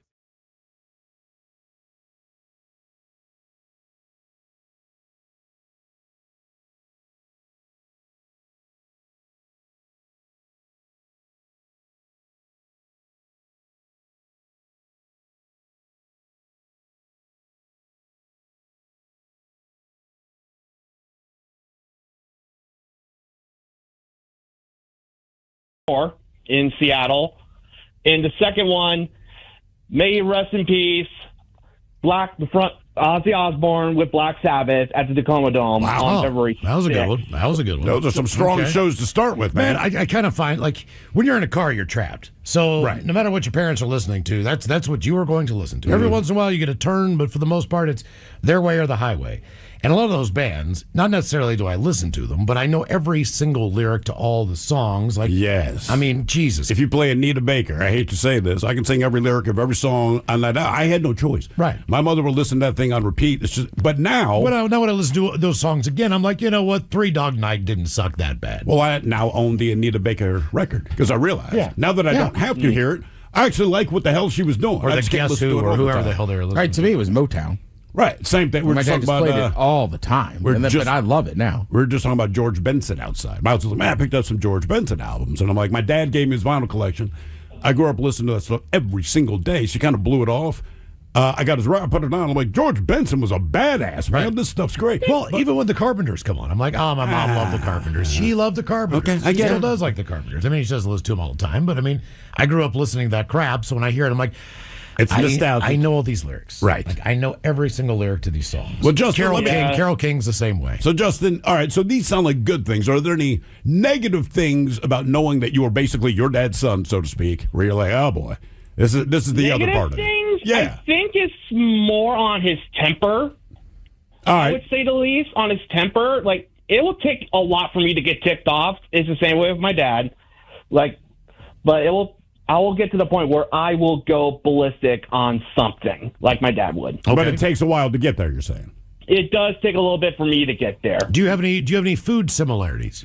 In Seattle. And the second one, may he rest in peace, the front Ozzy Osbourne with Black Sabbath at the Tacoma Dome on February 6th. That was a good one. That was a good one. Those are some strong shows to start with, man. I kind of find, like, when you're in a car, you're trapped. So no matter what your parents are listening to, that's what you are going to listen to. Every once in a while, you get a turn, but for the most part, it's their way or the highway. And a lot of those bands, not necessarily do I listen to them, but I know every single lyric to all the songs. Like, yes. I mean, Jesus. If you play Anita Baker, I hate to say this, I can sing every lyric of every song on that. I had no choice. Right. My mother would listen to that thing on repeat. It's just, but now when I listen to those songs again, I'm like, you know what? Three Dog Night didn't suck that bad. Well, I now own the Anita Baker record because I realized now that I don't have to hear it, I actually like what the hell she was doing. Or the Guess Who, or whoever the hell they were listening to. Right, to me, it was Motown. Right, same thing. We're My just dad talking just played about it all the time, but I love it now. We're just talking about George Benson outside. Miles was like, man, I picked up some George Benson albums, and I'm like, my dad gave me his vinyl collection. I grew up listening to that stuff every single day. She kind of blew it off. I got his I put it on. I'm like, George Benson was a badass, man. This stuff's great. Well, even when the Carpenters come on, I'm like, oh, my mom loved the Carpenters. She loved the Carpenters. Okay, I get She still it. does like the Carpenters. I mean, she doesn't listen to them all the time, but I mean, I grew up listening to that crap, so when I hear it, I'm like, it's nostalgic. I know all these lyrics. Right. Like, I know every single lyric to these songs. Well, Justin, Carole King's the same way. So, Justin, all right, so these sound like good things. Are there any negative things about knowing that you are basically your dad's son, so to speak, where you're like, oh, boy, this is the other part of it? Things, Yeah. I think it's more on his temper. All right. I would say the least, on his temper. Like, it will take a lot for me to get ticked off. It's the same way with my dad. Like, but I will get to the point where I will go ballistic on something, like my dad would. Okay. But it takes a while to get there, you're saying? It does take a little bit for me to get there. Do you have any food similarities?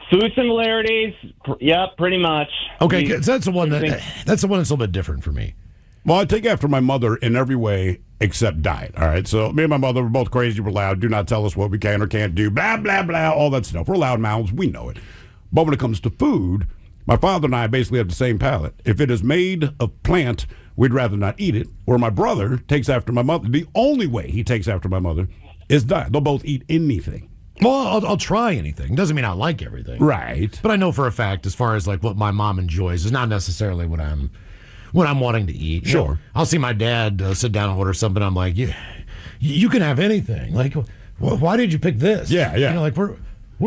Food similarities? Yep, pretty much. Okay, 'cause that's the one that's a little bit different for me. Well, I take after my mother in every way except diet. All right, so me and my mother were both crazy. We're loud. Do not tell us what we can or can't do. Blah, blah, blah, all that stuff. We're loud mouths. We know it. But when it comes to food, my father and I basically have the same palate. If it is made of plant, we'd rather not eat it. Or my brother takes after my mother. The only way he takes after my mother is diet. They'll both eat anything. Well, I'll try anything. Doesn't mean I like everything. Right. But I know for a fact, as far as like what my mom enjoys, is not necessarily what I'm wanting to eat. You Sure. know, I'll see my dad sit down and order something. I'm like, you can have anything. Like, why did you pick this? Yeah. You know, like we're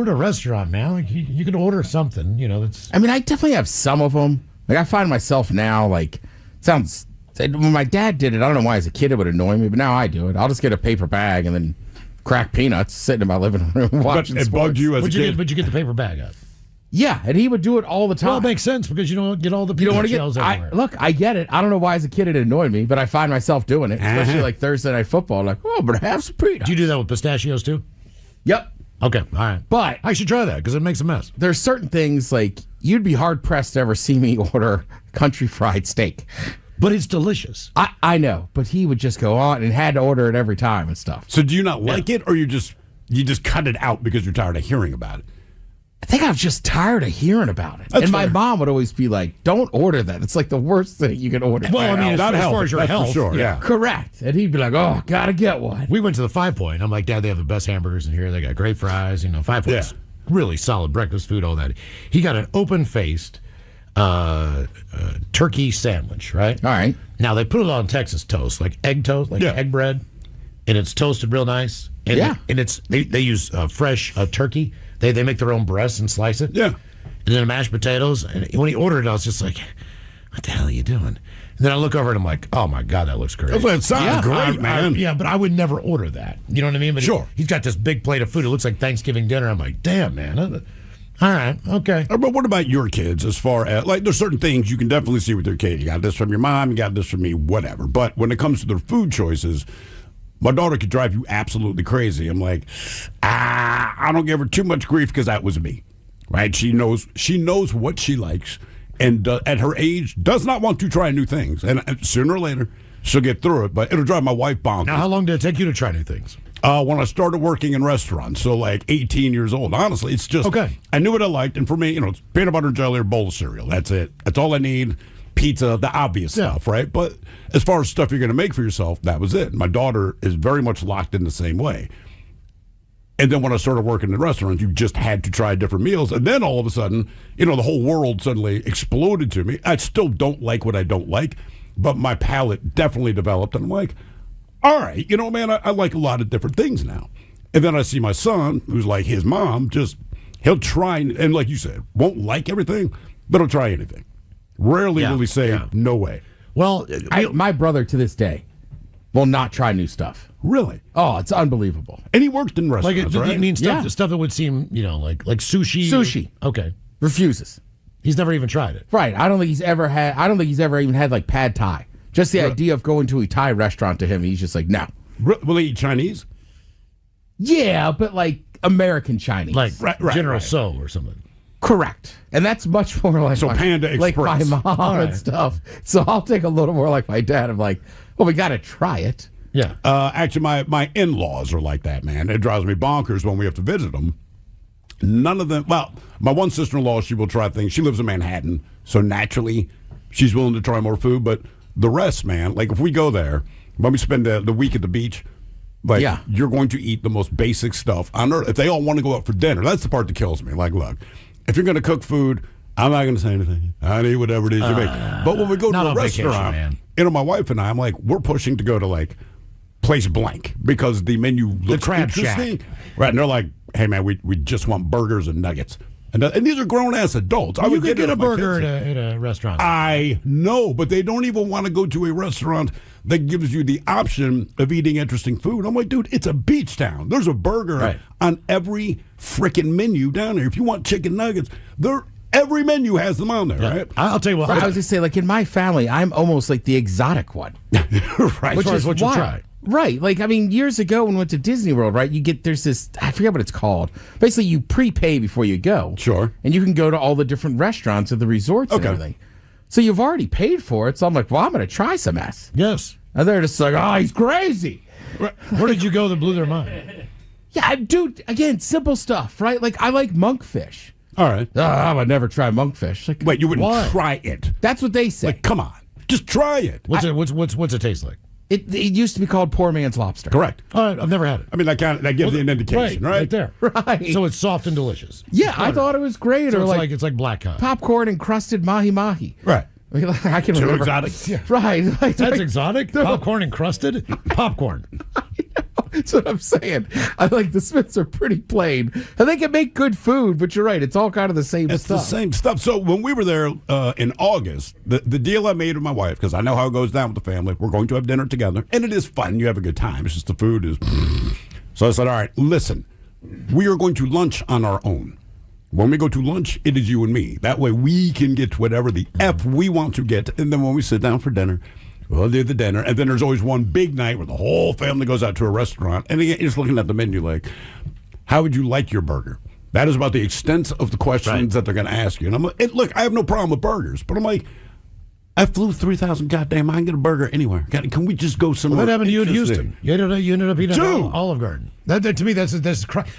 at a restaurant now. Like you can order something. You know, that's. I mean, I definitely have some of them. Like, I find myself now, like, when my dad did it, I don't know why as a kid it would annoy me, but now I do it. I'll just get a paper bag and then crack peanuts sitting in my living room watching But it bugged you as a kid. But you get the paper bag up. Yeah, and he would do it all the time. Well, it makes sense because you don't get all the You don't peanut want to shells get. everywhere. Look, I get it. I don't know why as a kid it annoyed me, but I find myself doing it, especially like Thursday night football. Like, oh, but have some peanuts. Do you do that with pistachios too? Yep. Okay, all right. But I should try that because it makes a mess. There's certain things like you'd be hard pressed to ever see me order country fried steak. But it's delicious. I know, but he would just go on and had to order it every time and stuff. So do you not like it, or you just cut it out because you're tired of hearing about it? I think I was just tired of hearing about it. That's and my fair. mom would always be like, don't order that. It's like the worst thing you can order. Well, I mean, as Not far healthy, as your that's for health, sure, yeah. Correct. And he'd be like, oh, gotta get one. We went to the 5 Point. I'm like, Dad, they have the best hamburgers in here. They got great fries. You know, 5 Point's really solid breakfast food, all that. He got an open-faced turkey sandwich, right? All right. Now, they put it on Texas toast, like egg toast, like egg bread, and it's toasted real nice. And and it's they use fresh turkey. They make their own breasts and slice it. Yeah. And then mashed potatoes. And when he ordered it, I was just like, what the hell are you doing? And then I look over and I'm like, oh my God, that looks great. It sounds great, man. Yeah, but I would never order that. You know what I mean? But Sure. He's got this big plate of food. It looks like Thanksgiving dinner. I'm like, damn, man. All right, okay. But what about your kids as far as, like, there's certain things you can definitely see with your kid. You got this from your mom, you got this from me, whatever. But when it comes to their food choices, my daughter could drive you absolutely crazy. I'm like, I don't give her too much grief because that was me, right? She knows what she likes, and at her age, does not want to try new things. And sooner or later, she'll get through it, but it'll drive my wife bonkers. Now, how long did it take you to try new things? When I started working in restaurants, so like 18 years old. Honestly, it's just, I knew what I liked, and for me, it's peanut butter and jelly or bowl of cereal. That's it. That's all I need. Pizza, the obvious stuff, right? But as far as stuff you're going to make for yourself, that was it. My daughter is very much locked in the same way. And then when I started working in restaurants, you just had to try different meals. And then all of a sudden, the whole world suddenly exploded to me. I still don't like what I don't like, but my palate definitely developed. And I'm like, all right, you know, man, I like a lot of different things now. And then I see my son, who's like his mom, he'll try, and like you said, won't like everything, but he'll try anything. Rarely will he say, no way. Well, my brother to this day will not try new stuff. Really? Oh, it's unbelievable. And he worked in restaurants, like, right? You mean stuff that would seem, like sushi? Sushi. Okay. Refuses. He's never even tried it. Right. I don't think he's ever even had like pad thai. Just the idea of going to a Thai restaurant to him, he's just like, no. Will he eat Chinese? Yeah, but like American Chinese. Like General Tso or something. Correct. And that's much more like Panda like my Express. mom and stuff. So I'll take a little more like my dad. I'm like, well, we got to try it. Yeah. Actually, my in-laws are like that, man. It drives me bonkers when we have to visit them. None of them. Well, my one sister-in-law, she will try things. She lives in Manhattan, so naturally, she's willing to try more food. But the rest, man, like if we go there, when we spend the week at the beach, like you're going to eat the most basic stuff on earth. If they all want to go out for dinner, that's the part that kills me. Like, look, if you're going to cook food, I'm not going to say anything. I need whatever it is you make. But when we go to a restaurant, my wife and I, I'm like, we're pushing to go to like place blank because the menu looks Crab interesting. Shack. Right, and they're like, hey, man, we just want burgers and nuggets. And these are grown-ass adults. I You would could get a it with my burger kids. at a restaurant. I know, but they don't even want to go to a restaurant that gives you the option of eating interesting food. I'm like, dude, it's a beach town. There's a burger on every freaking menu down there. If you want chicken nuggets, every menu has them on there, right? I'll tell you what. I was going to say, like in my family, I'm almost like the exotic one. Right. Which is what you try. Right. Like, I mean, years ago when we went to Disney World, right, there's this, I forget what it's called. Basically, you prepay before you go. Sure. And you can go to all the different restaurants at the resorts and everything. So you've already paid for it. So I'm like, well, I'm going to try some mess. Yes. And they're just like, oh, he's crazy. Where did you go that blew their mind? Yeah, dude, again, simple stuff, right? Like, I like monkfish. All right. I would never try monkfish. Like, wait, you wouldn't why? try it? That's what they say. Like, come on. Just try it. What's it taste like? It used to be called poor man's lobster. Correct. All right, I've never had it. I mean, that gives you an indication, right? Right there. Right. So it's soft and delicious. Yeah, I thought it was great. So or it's like black cod. popcorn encrusted mahi-mahi. Right. I can Too remember. exotic. Yeah. Right. Like, That's exotic? Popcorn encrusted? Popcorn. That's what I'm saying. I like the Smiths are pretty plain. And they can make good food, but you're right. It's all kind of the same It's stuff. the same stuff. So when we were there in August, the deal I made with my wife, because I know how it goes down with the family, we're going to have dinner together, and it is fun. You have a good time. It's just the food is... So I said, all right, listen, we are going to lunch on our own. When we go to lunch, it is you and me. That way we can get whatever the F we want to get, and then when we sit down for dinner... We'll do the dinner, and then there's always one big night where the whole family goes out to a restaurant, and you're just looking at the menu like, how would you like your burger? That is about the extent of the questions that they're going to ask you. And I'm like, look, I have no problem with burgers, but I'm like, I flew 3,000 goddamn, I can get a burger anywhere. Can we just go somewhere? What happened to you in interesting? Houston? You ended up eating Dude. at Olive Garden. That to me, that's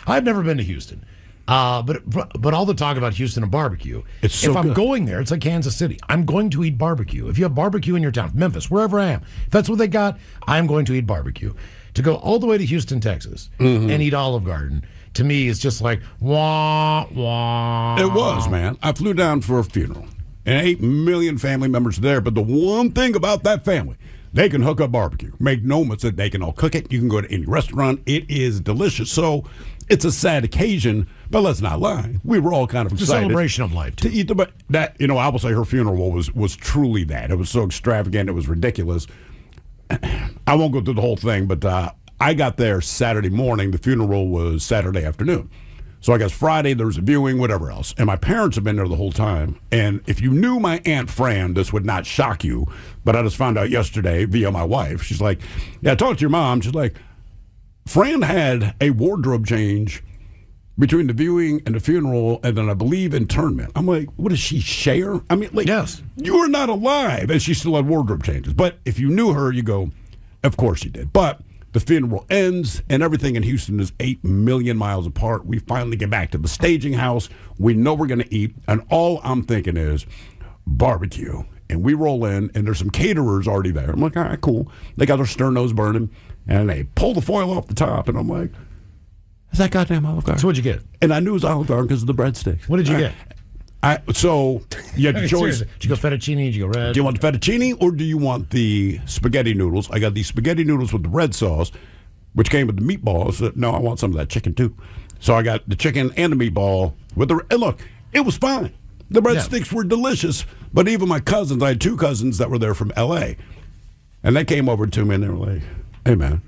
I've never been to Houston. But all the talk about Houston and barbecue. It's so if I'm good. going there, it's like Kansas City. I'm going to eat barbecue. If you have barbecue in your town, Memphis, wherever I am, if that's what they got, I'm going to eat barbecue. To go all the way to Houston, Texas, and eat Olive Garden, to me, is just like, wah, wah. It was, man. I flew down for a funeral, and 8 million family members there, but the one thing about that family, they can hook up barbecue. Make no mistake, they can all cook it. You can go to any restaurant. It is delicious. So it's a sad occasion, but let's not lie. We were all kind of It's a excited. celebration of life, too. To eat the that, I will say her funeral was truly that. It was so extravagant. It was ridiculous. I won't go through the whole thing, but I got there Saturday morning. The funeral was Saturday afternoon. So I guess Friday there was a viewing, whatever else. And my parents have been there the whole time. And if you knew my Aunt Fran, this would not shock you. But I just found out yesterday via my wife. She's like, yeah, I talked to your mom. She's like, Fran had a wardrobe change between the viewing and the funeral, and then I believe internment. I'm like, what does she share? I mean, like, Yes. you were not alive, and she still had wardrobe changes. But if you knew her, you go, of course she did. But the funeral ends, and everything in Houston is 8 million miles apart. We finally get back to the staging house. We know we're going to eat, and all I'm thinking is barbecue. And we roll in, and there's some caterers already there. I'm like, all right, cool. They got their stern nose burning, and they pull the foil off the top, and I'm like, is that goddamn Olive Garden? So what'd you get? And I knew it was Olive Garden because of the breadsticks. What did you All get? So you had the choice. Seriously. Did you go fettuccine? Did you go red? Do you want the fettuccine or do you want the spaghetti noodles? I got these spaghetti noodles with the red sauce, which came with the meatballs. No, I want some of that chicken too. So I got the chicken and the meatball with the. And look, it was fine. The breadsticks were delicious. But even my cousins, I had 2 cousins that were there from L.A., and they came over to me and they were like, "Hey man,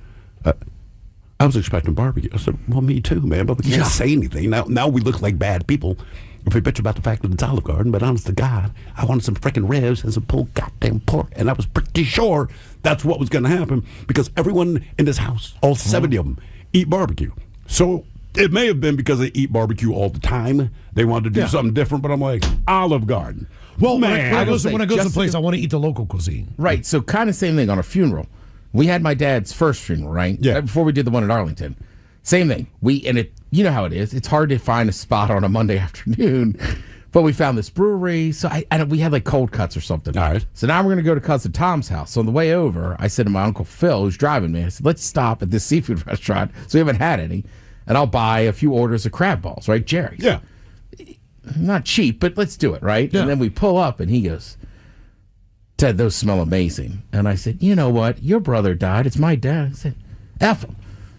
I was expecting barbecue." I said, "Well, me too, man, but we can't say anything. Now we look like bad people if we bitch about the fact that it's Olive Garden, but honest to God, I wanted some freaking ribs and some pulled goddamn pork, and I was pretty sure that's what was going to happen because everyone in this house, all 70 of them, eat barbecue. So it may have been because they eat barbecue all the time. They wanted to do something different, but I'm like, Olive Garden. Well, man, when I go to the place, I want to eat the local cuisine. Right, so kind of same thing on a funeral. We had my dad's first funeral, right? Yeah. Before we did the one in Arlington. Same thing. You know how it is. It's hard to find a spot on a Monday afternoon, but we found this brewery. So we had like cold cuts or something. All right. So now we're going to go to cousin Tom's house. So on the way over, I said to my Uncle Phil, who's driving me, I said, let's stop at this seafood restaurant. So we haven't had any. And I'll buy a few orders of crab balls, right, Jerry? Yeah. Not cheap, but let's do it, right? Yeah. And then we pull up and he goes, Ted, those smell amazing. And I said, you know what? Your brother died. It's my dad. I said, F him.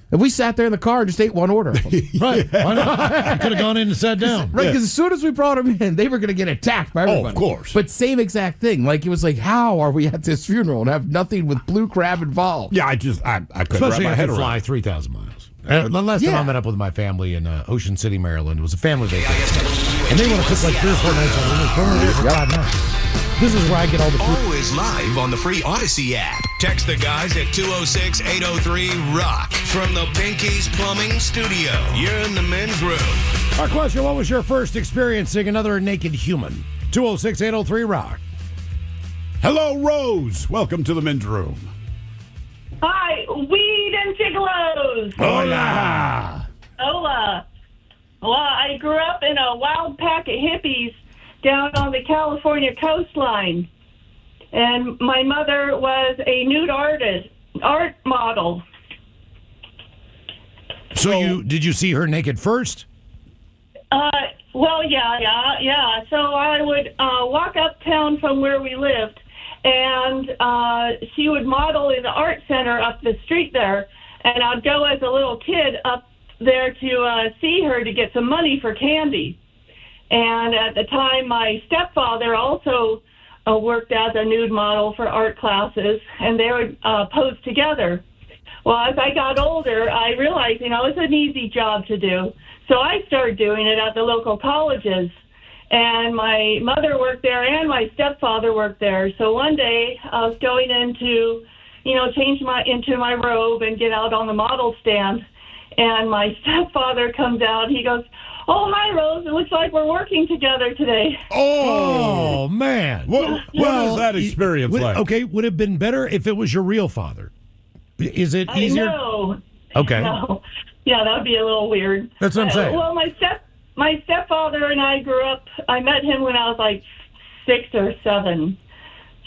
If we sat there in the car and just ate one order of them. Right. Why not? You could have gone in and sat down. Right, because as soon as we brought them in, they were going to get attacked by everybody. Oh, of course. But same exact thing. Like, it was like, how are we at this funeral and have nothing with blue crab involved? Yeah, I couldn't wrap Especially my head around. fly 3,000 miles. The last time I met up with my family in Ocean City, Maryland, it was a family vacation. And they want to cook like 3 or 4 nights on the week. For 5 nights. This is where I get all the food. Always live on the free Odyssey app. Text the guys at 206-803-ROCK from the Pinky's Plumbing Studio. You're in the men's room. Our question, what was your first experience seeing another naked human? 206-803-ROCK. Hello, Rose. Welcome to the men's room. Hi, weed and gigolos. Hola. Hola. Well, I grew up in a wild pack of hippies down on the California coastline. And my mother was a nude art model. So did you see her naked first? Well, yeah. So I would walk uptown from where we lived, and she would model in the art center up the street there, and I'd go as a little kid up there to see her to get some money for candy. And at the time, my stepfather also worked as a nude model for art classes, and they would pose together. Well, as I got older, I realized, it's an easy job to do. So I started doing it at the local colleges. And my mother worked there and my stepfather worked there. So one day I was going in to, change into my robe and get out on the model stand. And my stepfather comes out. He goes, "Oh, hi, Rose. It looks like we're working together today." Oh, man. What is that experience like? Okay, would it have been better if it was your real father? Is it easier? No. Okay. No. Yeah, that would be a little weird. That's what I'm saying. Well, my stepfather and I grew up. I met him when I was like 6 or 7.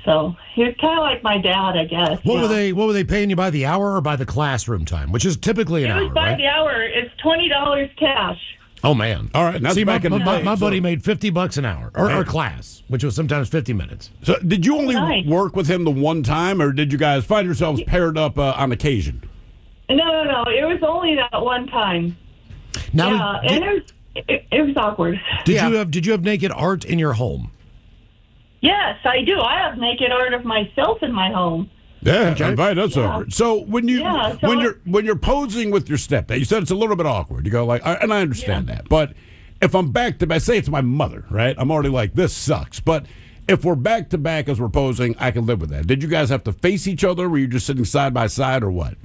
So he was kind of like my dad, I guess. What were they paying you by the hour or by the classroom time, which is typically an hour, It was by the hour. It's $20 cash. Oh, man. All right. See, my buddy made $50 an hour, or class, which was sometimes 50 minutes. So did you only work with him the one time, or did you guys find yourselves paired up on occasion? No. It was only that one time. Now, and it was awkward. Did you have naked art in your home? Yes, I do. I have naked art of myself in my home. Yeah, invite us over. So when you're posing with your stepdad, you said it's a little bit awkward. You go like, and I understand that, but if I'm back to back, say it's my mother, right? I'm already like, this sucks. But if we're back to back as we're posing, I can live with that. Did you guys have to face each other? Were you just sitting side by side, or what?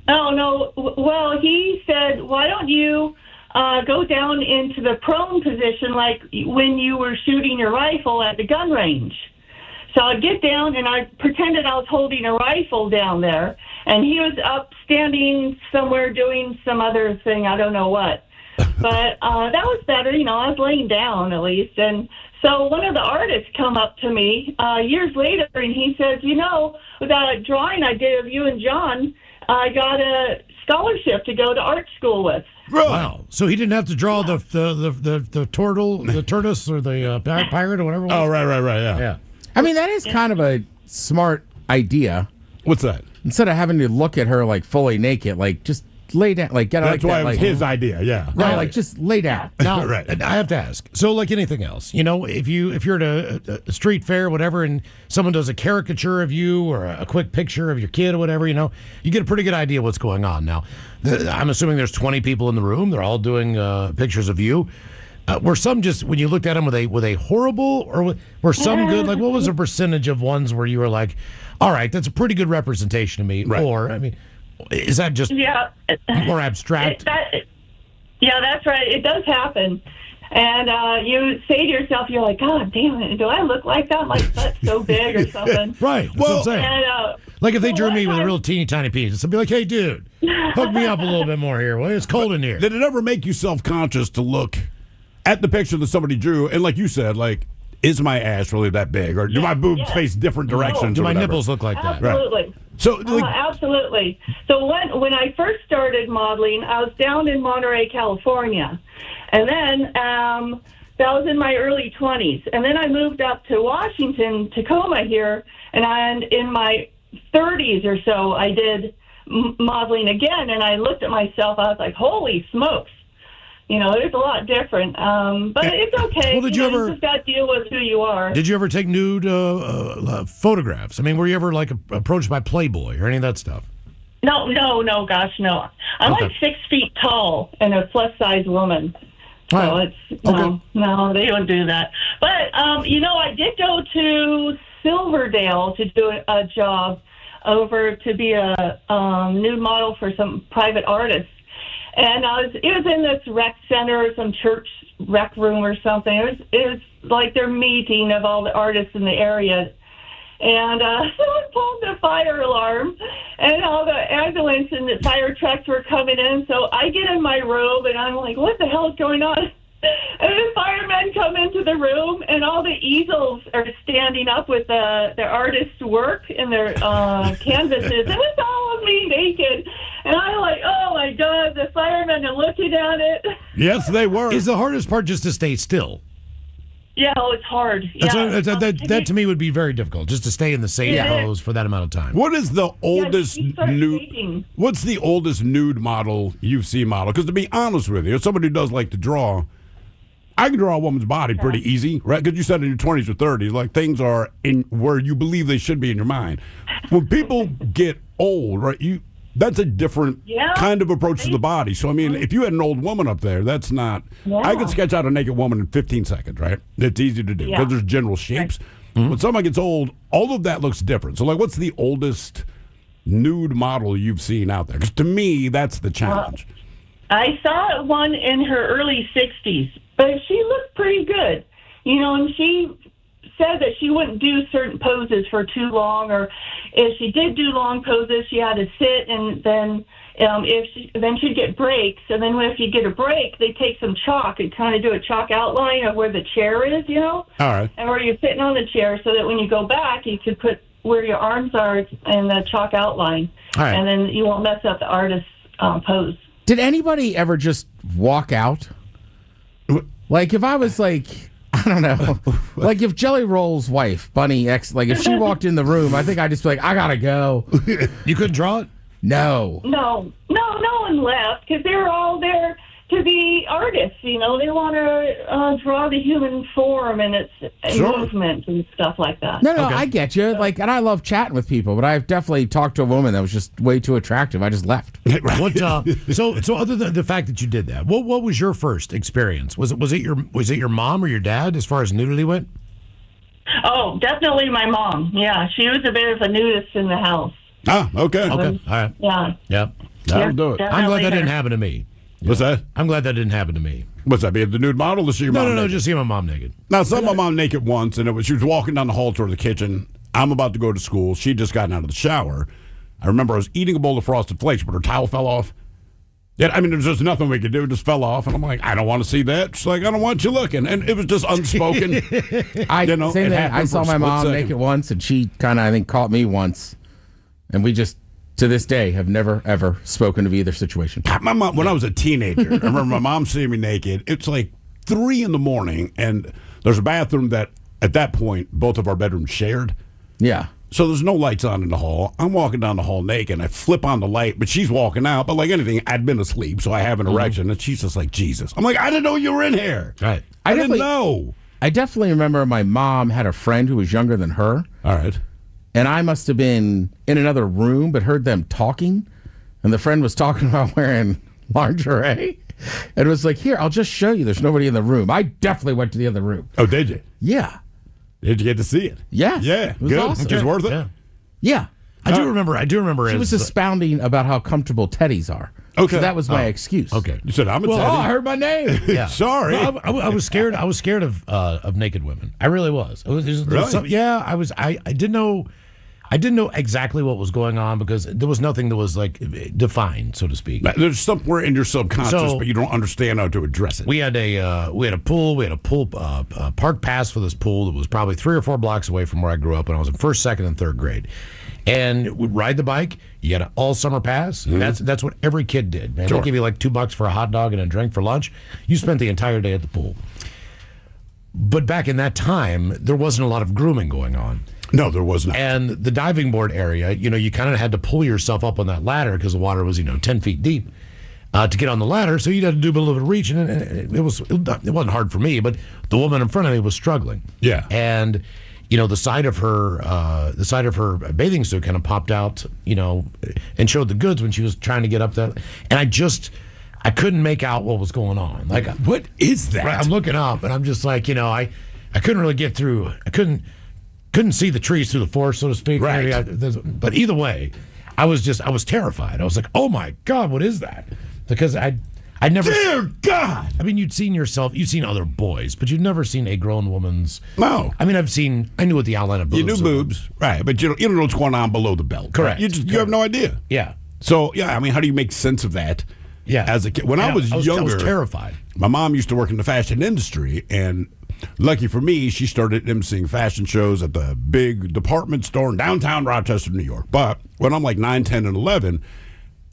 Oh no. Well, he said, "Why don't you go down into the prone position like when you were shooting your rifle at the gun range?" So I'd get down and I pretended I was holding a rifle down there, and he was up standing somewhere doing some other thing, I don't know what. But that was better, I was laying down at least. And so one of the artists come up to me years later, and he says, "That drawing I did of you and John, I got a scholarship to go to art school with. Wow. So he didn't have to draw the turtle, the tortoise, or the pirate, or whatever it was? Oh, right, yeah. Yeah. I mean, that is kind of a smart idea. What's that? Instead of having to look at her like fully naked, like just lay down, like get That's like why that, it was like, his idea, yeah. Right, like just lay down. Now, Right. I have to ask. So, like anything else, if you're at a street fair, or whatever, and someone does a caricature of you or a quick picture of your kid or whatever, you get a pretty good idea what's going on. Now, I'm assuming there's 20 people in the room. They're all doing pictures of you. Were some just, when you looked at them, were they horrible, or were some good? Like, what was the percentage of ones where you were like, all right, that's a pretty good representation of me? Right. Or, I mean, is that just more abstract? Yeah, that's right. It does happen. And you say to yourself, you're like, God damn it, do I look like that? My butt's so big or something. Right. That's what I'm saying. And, like if they drew me with a real teeny tiny penis, I'd be like, hey, dude, hook me up a little bit more here. Well, it's cold in here. Did it ever make you self-conscious to look at the picture that somebody drew, and like you said, like, is my ass really that big, or do my boobs face different directions? Do or my whatever? nipples look like that? Absolutely. Right. So, like, absolutely. So when I first started modeling, I was down in Monterey, California, and then that was in my early 20s, and then I moved up to Washington, Tacoma here, and in my 30s or so, I did modeling again, and I looked at myself. I was like, holy smokes. There's a lot different, but it's okay. Well, did you ever? You just got to deal with who you are. Did you ever take nude photographs? I mean, were you ever like approached by Playboy or any of that stuff? No, gosh, no. I'm like 6 feet tall and a plus size woman. So it's no, they don't do that. But I did go to Silverdale to do a job over to be a nude model for some private artists. And it was in this rec center, some church rec room or something. It was like their meeting of all the artists in the area. And someone pulled the fire alarm, and all the ambulance and the fire trucks were coming in. So I get in my robe, and I'm like, what the hell is going on? And the firemen come into the room, and all the easels are standing up with the artists' work and their canvases, and it's all of me naked. And I'm like, oh my God, the firemen are looking at it. Yes, they were. Is the hardest part just to stay still? Yeah, it's hard. That to me would be very difficult, just to stay in the same pose for that amount of time. What is the oldest nude? What's the oldest nude model you've seen model? Because to be honest with you, as somebody who does like to draw, I can draw a woman's body pretty easy, right? Because you said in your 20s or 30s, like things are in where you believe they should be in your mind. When people get old, right? That's a different kind of approach to the body. So, I mean, if you had an old woman up there, that's not... I could sketch out a naked woman in 15 seconds, right? It's easy to do because there's general shapes. Right. When someone gets old, all of that looks different. So, like, what's the oldest nude model you've seen out there? Because to me, that's the challenge. I saw one in her early 60s, but she looked pretty good. And she said that she wouldn't do certain poses for too long, or if she did do long poses, she had to sit, and then then she'd get breaks. And then if you get a break, they take some chalk and kind of do a chalk outline of where the chair is, All right. and where you're sitting on the chair, so that when you go back, you could put where your arms are in the chalk outline, All right. and then you won't mess up the artist's pose. Did anybody ever just walk out? Like if I was like, I don't know, like if Jelly Roll's wife, Bunny X, like if she walked in the room, I think I'd just be like, I gotta go. You couldn't draw it? No. No one left because they were all there to be artists. They want to draw the human form and its movement and stuff like that. No, I get you. Like, and I love chatting with people, but I've definitely talked to a woman that was just way too attractive. I just left. What? So other than the fact that you did that, what was your first experience? Was it your mom or your dad as far as nudity went? Oh, definitely my mom. Yeah, she was a bit of a nudist in the house. Ah, okay. Okay. All right. Yeah. Yep. That'll do it. I'm glad that didn't happen to me. What's that? I'm glad that didn't happen to me. What's that? Be the nude model to see your mom naked? No, just see my mom naked. Now, I saw my mom naked once, and she was walking down the hall toward the kitchen. I'm about to go to school. She'd just gotten out of the shower. I remember I was eating a bowl of Frosted Flakes, but her towel fell off. Yeah, I mean, there's just nothing we could do. It just fell off. And I'm like, I don't want to see that. She's like, I don't want you looking. And it was just unspoken. Same thing. I saw my mom naked once, and she kind of, I think, caught me once. And we just To this day, have never, ever spoken of either situation. My mom, when I was a teenager, I remember my mom seeing me naked. It's like 3 a.m, and there's a bathroom that, at that point, both of our bedrooms shared. Yeah. So there's no lights on in the hall. I'm walking down the hall naked. I flip on the light, but she's walking out. But like anything, I'd been asleep, so I have an erection. And she's just like, Jesus. I'm like, I didn't know you were in here. Right. I didn't know. I definitely remember my mom had a friend who was younger than her. All right. And I must have been in another room, but heard them talking. And the friend was talking about wearing lingerie. And it was like, here, I'll just show you. There's nobody in the room. I definitely went to the other room. Oh, did you? Yeah. Did you get to see it? Yeah. Yeah. It was Good. awesome. Just worth it? Yeah. Yeah. I do remember. She was expounding about how comfortable teddies are. Okay. So that was my excuse. Okay. You said, I'm a Well, teddy. oh, I heard my name. Yeah. Sorry. Well, I was scared. I was scared of naked women. I really was. Really? Yeah. I was. I didn't know. I didn't know exactly what was going on because there was nothing that was like defined, so to speak. There's somewhere in your subconscious, So- but you don't understand how to address it. We had a pool. We had a pool park pass for this pool that was probably 3 or 4 blocks away from where I grew up when I was in first, second, and third grade. And we'd ride the bike. You had an all summer pass. That's what every kid did. Man, Sure. they give you like $2 for a hot dog and a drink for lunch. You spent the entire day at the pool. But back in that time, there wasn't a lot of grooming going on. No, there was not. And the diving board area, you kind of had to pull yourself up on that ladder because the water was, 10 feet deep to get on the ladder. So you'd have to do a little bit of reaching. And it wasn't hard for me, but the woman in front of me was struggling. Yeah. And, the side of her bathing suit kind of popped out, and showed the goods when she was trying to get up that. And I couldn't make out what was going on. Like, what is that? Right, I'm looking up and I'm just like, I couldn't really get through. I couldn't see the trees through the forest, so to speak. Right. But either way, I was terrified. I was like, oh my God, what is that? Because I never. Dear God! I mean, you've seen other boys, but you've never seen a grown woman's. No. I mean, I knew what the outline of boobs You knew were. boobs, right? But you don't know what's going on below the belt. Correct. You have no idea. Yeah. So yeah, I mean, how do you make sense of that? Yeah. As a kid, when I was younger, I was terrified. My mom used to work in the fashion industry, and lucky for me, she started emceeing fashion shows at the big department store in downtown Rochester, New York. But when I'm like 9, 10, and 11,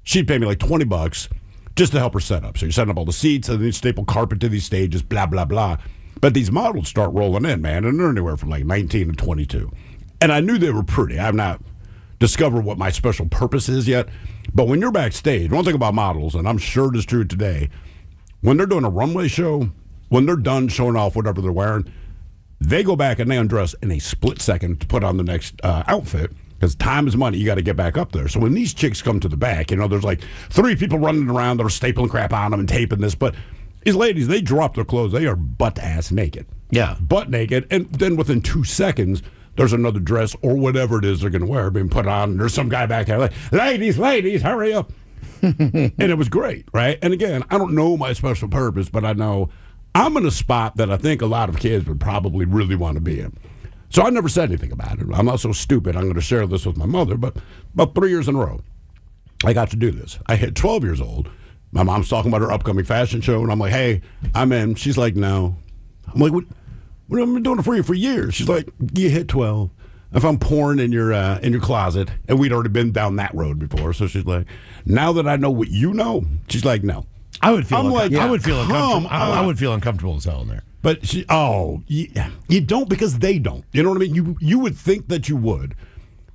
she'd pay me like $20 just to help her set up. So you're setting up all the seats, and then you staple carpet to these stages, blah, blah, blah. But these models start rolling in, man, and they're anywhere from like 19 to 22. And I knew they were pretty. I've not discovered what my special purpose is yet. But when you're backstage, one thing about models, and I'm sure it is true today, when they're doing a runway show, when they're done showing off whatever they're wearing, they go back and they undress in a split second to put on the next outfit, because time is money. You got to get back up there. So when these chicks come to the back, there's like 3 people running around that are stapling crap on them and taping this. But these ladies, they drop their clothes. They are butt-ass naked. Yeah. Butt naked. And then within 2 seconds, there's another dress or whatever it is they're going to wear being put on. And there's some guy back there like, ladies, hurry up. And it was great, right? And again, I don't know my special purpose, but I know I'm in a spot that I think a lot of kids would probably really want to be in. So I never said anything about it. I'm not so stupid. I'm going to share this with my mother, but about 3 years in a row, I got to do this. I hit 12 years old. My mom's talking about her upcoming fashion show, and I'm like, hey, I'm in. She's like, no. I'm like, what? I've been doing it for you for years. She's like, you hit 12. If I'm pouring in your closet, and we'd already been down that road before, so she's like, now that I know what you know, she's like, no. I would feel. I would feel uncomfortable. I would feel uncomfortable as hell in there. But you don't, because they don't. You know what I mean? You would think that you would,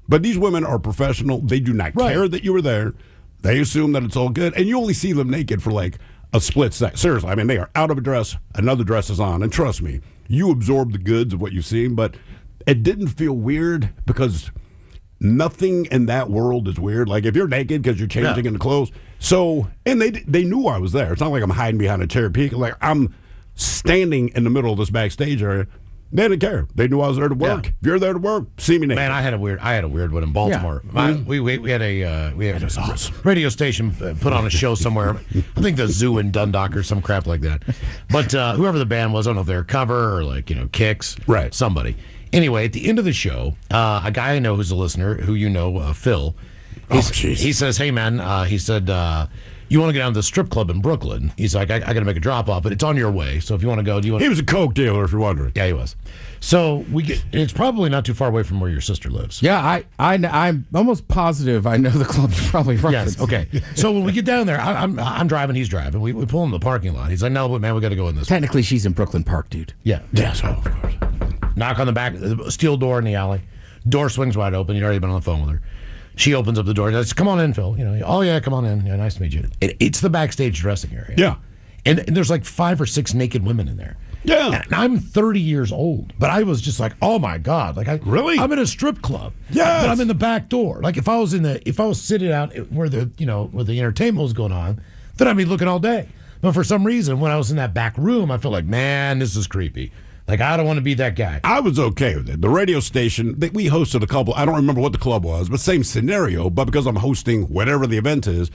but these women are professional. They do not care that you were there. They assume that it's all good, and you only see them naked for like a split second. Seriously, I mean, they are out of a dress, another dress is on, and trust me, you absorb the goods of what you've seen. But it didn't feel weird because nothing in that world is weird. Like if you're naked because you're changing into clothes. So, and they knew I was there. It's not like I'm hiding behind a chair peeking. Like I'm standing in the middle of this backstage area. They didn't care. They knew I was there to work. Yeah. If you're there to work, see me naked. Man, I had a weird one in Baltimore. Yeah. We had a radio station put on a show somewhere. I think the Zoo in Dundalk or some crap like that. But whoever the band was, I don't know if they were Cover or like Kicks, right? Somebody. Anyway, at the end of the show, a guy I know who's a listener, who Phil. He says, "Hey man," he said, you want to get down to the strip club in Brooklyn. He's like, I got to make a drop off, but it's on your way. So if you want to go, do you want? He was a coke dealer, if you're wondering. Yeah, he was. So we get. It's probably not too far away from where your sister lives. Yeah, I'm almost positive I know the club you probably referenced. Yes. Okay. So when we get down there, I'm driving. He's driving. We pull in the parking lot. He's like, no, but man, we got to go in this. Technically, she's in Brooklyn Park, dude. Yeah. Yeah. So of course. Knock on the back, steel door in the alley. Door swings wide open. You'd already been on the phone with her. She opens up the door. Says, come on in, Phil. Oh yeah, come on in. Yeah, nice to meet you. It's the backstage dressing area. Yeah. And there's like 5 or 6 naked women in there. Yeah. And I'm 30 years old, but I was just like, oh my God. Like really? I'm in a strip club. Yeah. But I'm in the back door. Like if I was sitting out where the entertainment was going on, then I'd be looking all day. But for some reason, when I was in that back room, I felt like, man, this is creepy. Like, I don't want to be that guy. I was okay with it. The radio station, we hosted a couple, I don't remember what the club was, but same scenario, but because I'm hosting whatever the event is,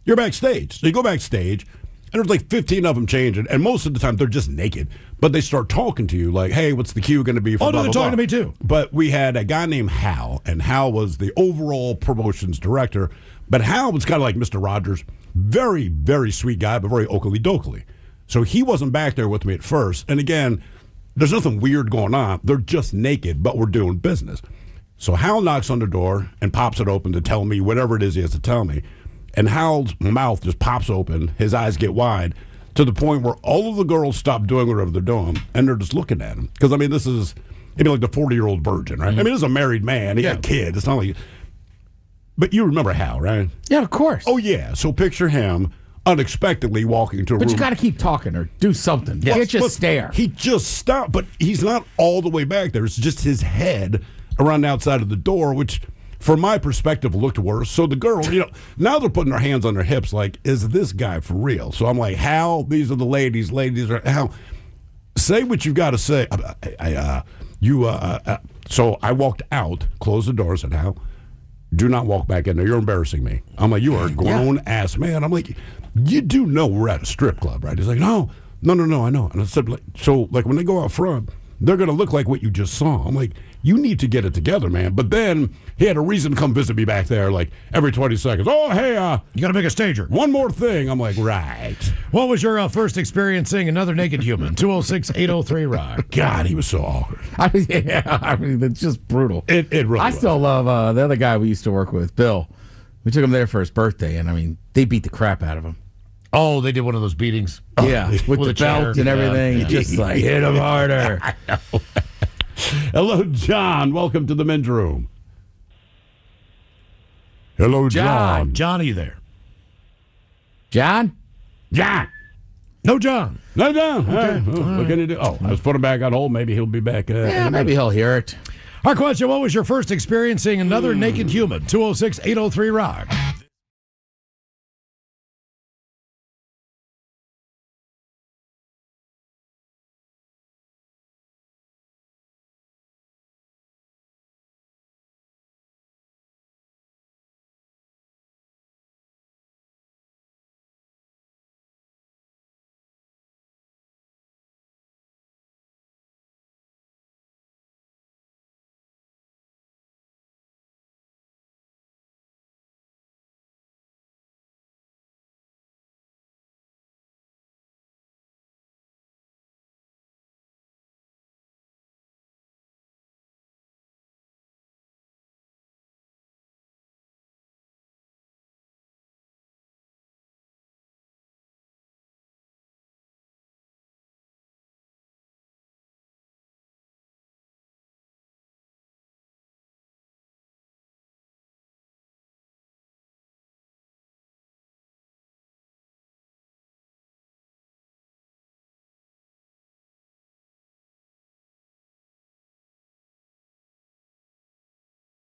you're backstage. So you go backstage, and there's like 15 of them changing, and most of the time they're just naked, but they start talking to you like, hey, what's the cue going to be for blah, they're blah, talking blah. to me too. But we had a guy named Hal, and Hal was the overall promotions director, but Hal was kind of like Mr. Rogers, very, very sweet guy, but very oakley-dokley. So he wasn't back there with me at first, and again, there's nothing weird going on. They're just naked, but we're doing business. So Hal knocks on the door and pops it open to tell me whatever it is he has to tell me. And Hal's mouth just pops open. His eyes get wide to the point where all of the girls stop doing whatever they're doing, and they're just looking at him. Because, I mean, this is maybe like the 40-year-old virgin, right? I mean, this is a married man. He got kids. It's not like... But you remember Hal, right? Yeah, of course. Oh, yeah. So picture him unexpectedly walking into a room. But you got to keep talking or do something. You can't just stare. He just stopped, but he's not all the way back there. It's just his head around the outside of the door, which, from my perspective, looked worse. So the girl, now they're putting their hands on their hips like, is this guy for real? So I'm like, Hal, these are the ladies. Ladies are, Hal, say what you've got to say. So I walked out, closed the door, said, Hal, do not walk back in there. You're embarrassing me. I'm like, you are a grown-ass man. I'm like, you do know we're at a strip club, right? He's like, no, I know. And I said, when they go out front, they're going to look like what you just saw. I'm like, you need to get it together, man. But then he had a reason to come visit me back there, like every 20 seconds. Oh, hey, you got to make a stager. One more thing. I'm like, right. What was your first experience seeing another naked human? 206-803-ROCK. God, he was so awkward. I mean, it's just brutal. It really I was. still love the other guy we used to work with, Bill. We took him there for his birthday, and I mean, they beat the crap out of him. Oh, they did one of those beatings. Yeah, with the belt and everything. Yeah. Just like, hit him harder. I know. Hello, John. Welcome to the men's room. Hello, John. John, are you there? John? John. No, John. No, John. Okay. What can you do? Oh, I was putting him back on hold. Maybe he'll be back. Maybe he'll hear it. Our question, what was your first experience seeing another naked human? 206-803-ROCK.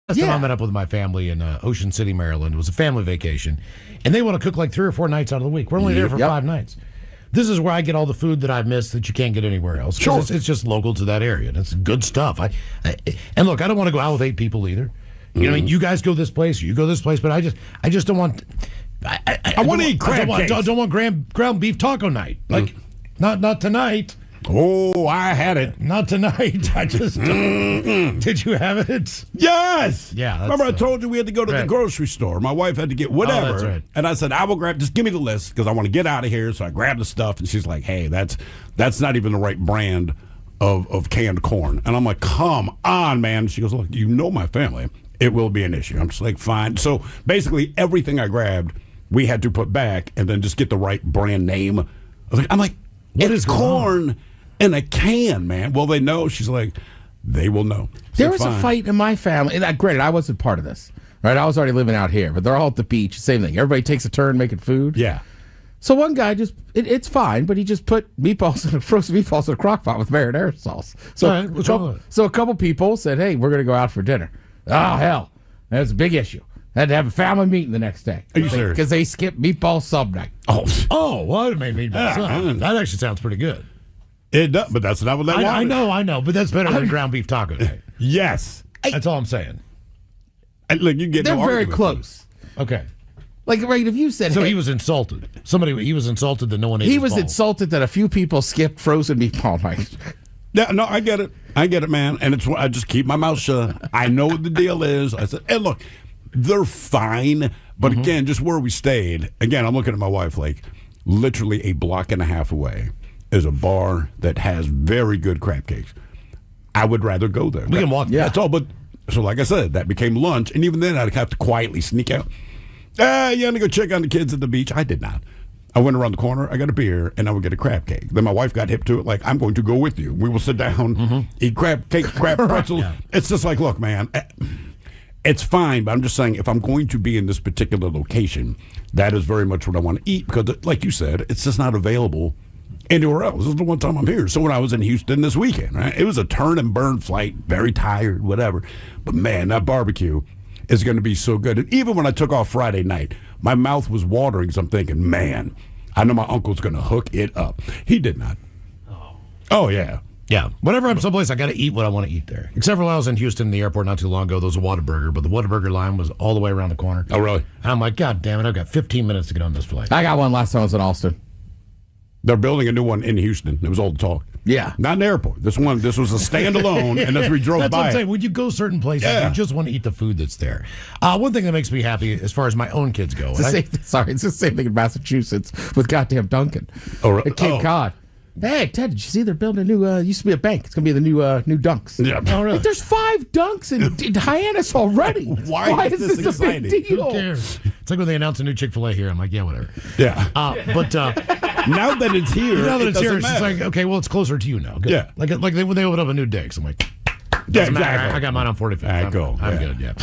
Last time I met up with my family in Ocean City, Maryland. It was a family vacation, and they want to cook like 3 or 4 nights out of the week. We're only there for 5 nights. This is where I get all the food that I've missed that you can't get anywhere else. Sure. It's just local to that area, and it's good stuff. And look, I don't want to go out with 8 people either. You know what I mean? You guys go this place, you go this place, but I just don't want... I want to eat crab cakes. I don't want ground beef taco night. Like, not tonight. Oh, I had it. Not tonight. I just Did you have it? Yes. Yeah. Remember I told you we had to go to the grocery store. My wife had to get whatever. that's right. And I said, I will grab, just give me the list because I want to get out of here. So I grabbed the stuff and she's like, hey, that's not even the right brand of canned corn. And I'm like, come on, man. She goes, look, you know my family. It will be an issue. I'm just like, fine. So basically everything I grabbed, we had to put back and then just get the right brand name. I'm like, what is corn in a can, man? Well, they know. She's like, they will know. There was a fight in my family. And granted, I wasn't part of this. Right? I was already living out here, but they're all at the beach. Same thing. Everybody takes a turn making food. Yeah. So one guy it's fine, but he just put frozen meatballs in a crock pot with marinara sauce. So, All right, what's wrong with it? So a couple people said, hey, we're going to go out for dinner. Oh, hell. That's a big issue. Had to have a family meeting the next day. Are you serious? Because they skipped meatball sub night. Oh, well, it made meatball sub. That actually sounds pretty good. It does, but that's not what they wanted. I know, but that's better than ground beef taco night. Yes. That's all I'm saying. And look, you get They're no very argument. close. Okay. Like, right, if you said... So hey, he was insulted. He was insulted that no one ate He his was balls. insulted that a few people skipped frozen meatball night. Yeah, no, I get it, man. And I just keep my mouth shut. I know what the deal is. I said, hey, look, they're fine. But again, just where we stayed, again, I'm looking at my wife like literally a block and a half away is a bar that has very good crab cakes. I would rather go there. We can walk. Yeah. That's all. But so like I said, that became lunch. And even then, I'd have to quietly sneak out. You want to go check on the kids at the beach? I did not. I went around the corner, I got a beer, and I would get a crab cake. Then my wife got hip to it, like, I'm going to go with you. We will sit down, eat crab cake, crab pretzels. Yeah. It's just like, look, man, it's fine, but I'm just saying if I'm going to be in this particular location, that is very much what I want to eat because, like you said, it's just not available anywhere else. This is the one time I'm here. So when I was in Houston this weekend, right, it was a turn and burn flight, very tired, whatever. But, man, that barbecue is going to be so good. And even when I took off Friday night, my mouth was watering, so I'm thinking, man, I know my uncle's going to hook it up. He did not. Oh, yeah. Yeah. Whenever I'm someplace, I got to eat what I want to eat there. Except for when I was in Houston, the airport not too long ago, there was a Whataburger, but the Whataburger line was all the way around the corner. Oh, really? And I'm like, God damn it, I've got 15 minutes to get on this flight. I got one last time I was in Austin. They're building a new one in Houston. It was all the talk. Yeah. Not an airport. This was a standalone, and as we drove That's by what I'm it. saying. When you go certain places, you just want to eat the food that's there. One thing that makes me happy as far as my own kids go. It's the same thing in Massachusetts with goddamn Duncan. At Cape Cod. Hey, Ted, did you see they're building a new, used to be a bank. It's going to be the new Dunks. Yeah. Oh, really? Like, there's 5 Dunks in Hyannis already. Why is this a big exciting? deal? Who cares? It's like when they announce a new Chick-fil-A here. I'm like, yeah, whatever. Yeah. But now that it's here, now that it it's here, doesn't it's just matter. like, okay, well, it's closer to you now. Good. Yeah. Like when they open up a new Dick's, I'm like, Yeah, doesn't matter. exactly. I got mine on 45th. I'm good, yeah.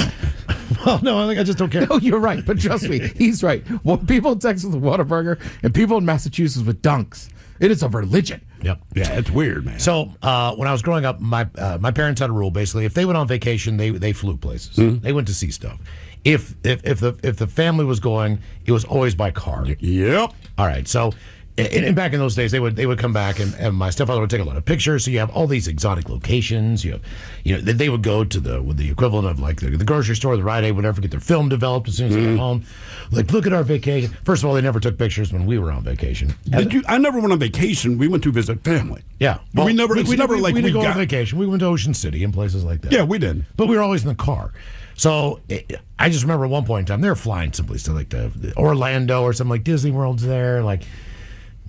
Well, no, I just don't care. No, you're right, but trust me, he's right. Well, people in Texas with Whataburger and people in Massachusetts with Dunks, it is a religion. Yep. Yeah, it's weird, man. So when I was growing up, my parents had a rule. Basically, if they went on vacation, they flew places. They went to see stuff. If the family was going, it was always by car. Yep. All right. So, and back in those days, they would come back and my stepfather would take a lot of pictures. So you have all these exotic locations. They would go to the equivalent of like the grocery store, the Rite Aid, whatever, get their film developed as soon as they got home. Like, look at our vacation. First of all, they never took pictures when we were on vacation. I never went on vacation. We went to visit family. Yeah, But we never. It's never like we didn't go got on vacation. We went to Ocean City and places like that. Yeah, we did. But we were always in the car. So I just remember at one point in time, they were flying someplace to like the Orlando or something, like Disney World's there. Like,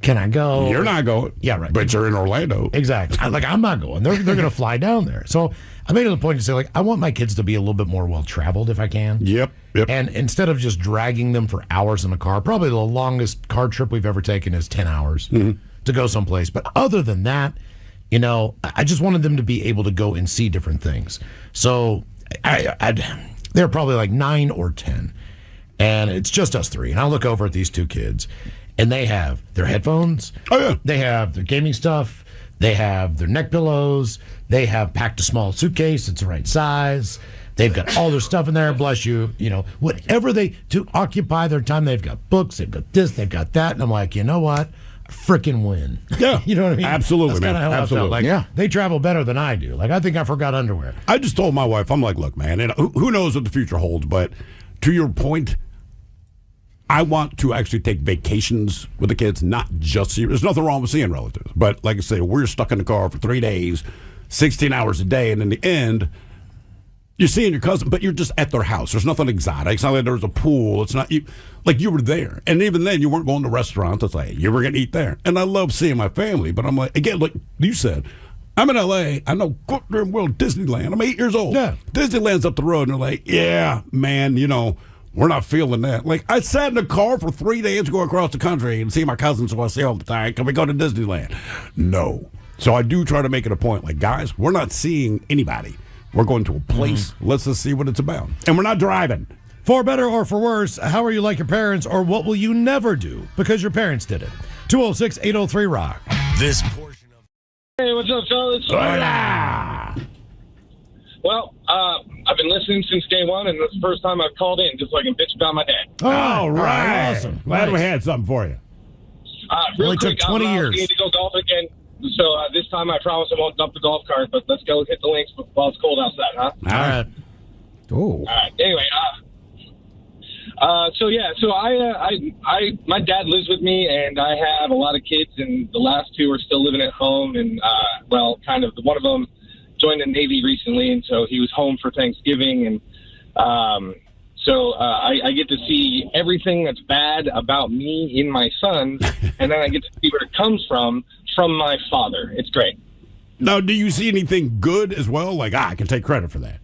can I go? You're not going. Yeah, right. But you're in Orlando. Exactly. I'm not going. They're going to fly down there. So I made it a point to say, like, I want my kids to be a little bit more well-traveled if I can. Yep. And instead of just dragging them for hours in a car, probably the longest car trip we've ever taken is 10 hours to go someplace. But other than that, I just wanted them to be able to go and see different things. So they're probably like 9 or 10. And it's just us 3. And I look over at these 2 kids, and they have their headphones. Oh, yeah. They have their gaming stuff. They have their neck pillows. They have packed a small suitcase. It's the right size. They've got all their stuff in there. Bless you. Whatever to occupy their time. They've got books. They've got this. They've got that. And I'm like, you know what? I freaking win. Yeah. You know what I mean? Absolutely, That's man. kinda how I felt. Absolutely. Like, Yeah. they travel better than I do. Like, I think I forgot underwear. I just told my wife, I'm like, look, man, and who knows what the future holds, but to your point, I want to actually take vacations with the kids, not just see. There's nothing wrong with seeing relatives. But like I say, we're stuck in the car for 3 days, 16 hours a day. And in the end, you're seeing your cousin, but you're just at their house. There's nothing exotic. It's not like there's a pool. It's not like you were there. And even then, you weren't going to restaurants. It's like, you were going to eat there. And I love seeing my family. But I'm like, again, like you said, I'm in L.A. I know Darn well Disneyland. I'm 8 years old. Yeah. Disneyland's up the road. And they're like, yeah, man, we're not feeling that. Like, I sat in the car for 3 days to go across the country and see my cousins who I see all the time. Can we go to Disneyland? No. So I do try to make it a point. Like, guys, we're not seeing anybody. We're going to a place. Let's just see what it's about. And we're not driving. For better or for worse, how are you like your parents, or what will you never do because your parents did it? 206-803-ROCK. This portion of... Hey, what's up, fellas? Hola! Well, I've been listening since day one, and it's the first time I've called in just so I can bitch about my dad. All right. Awesome. Glad we Nice. had something for you. Real Only quick, took 20 years. We need to go golf again. So this time I promise I won't dump the golf cart, but let's go hit the links while it's cold outside, huh? All right. Oh. All right. Anyway, my dad lives with me, and I have a lot of kids, and the last two are still living at home, and kind of one of them joined the Navy recently, and so he was home for Thanksgiving, and I get to see everything that's bad about me in my sons, and then I get to see where it comes from my father. It's great. Now, do you see anything good as well? Like, I can take credit for that.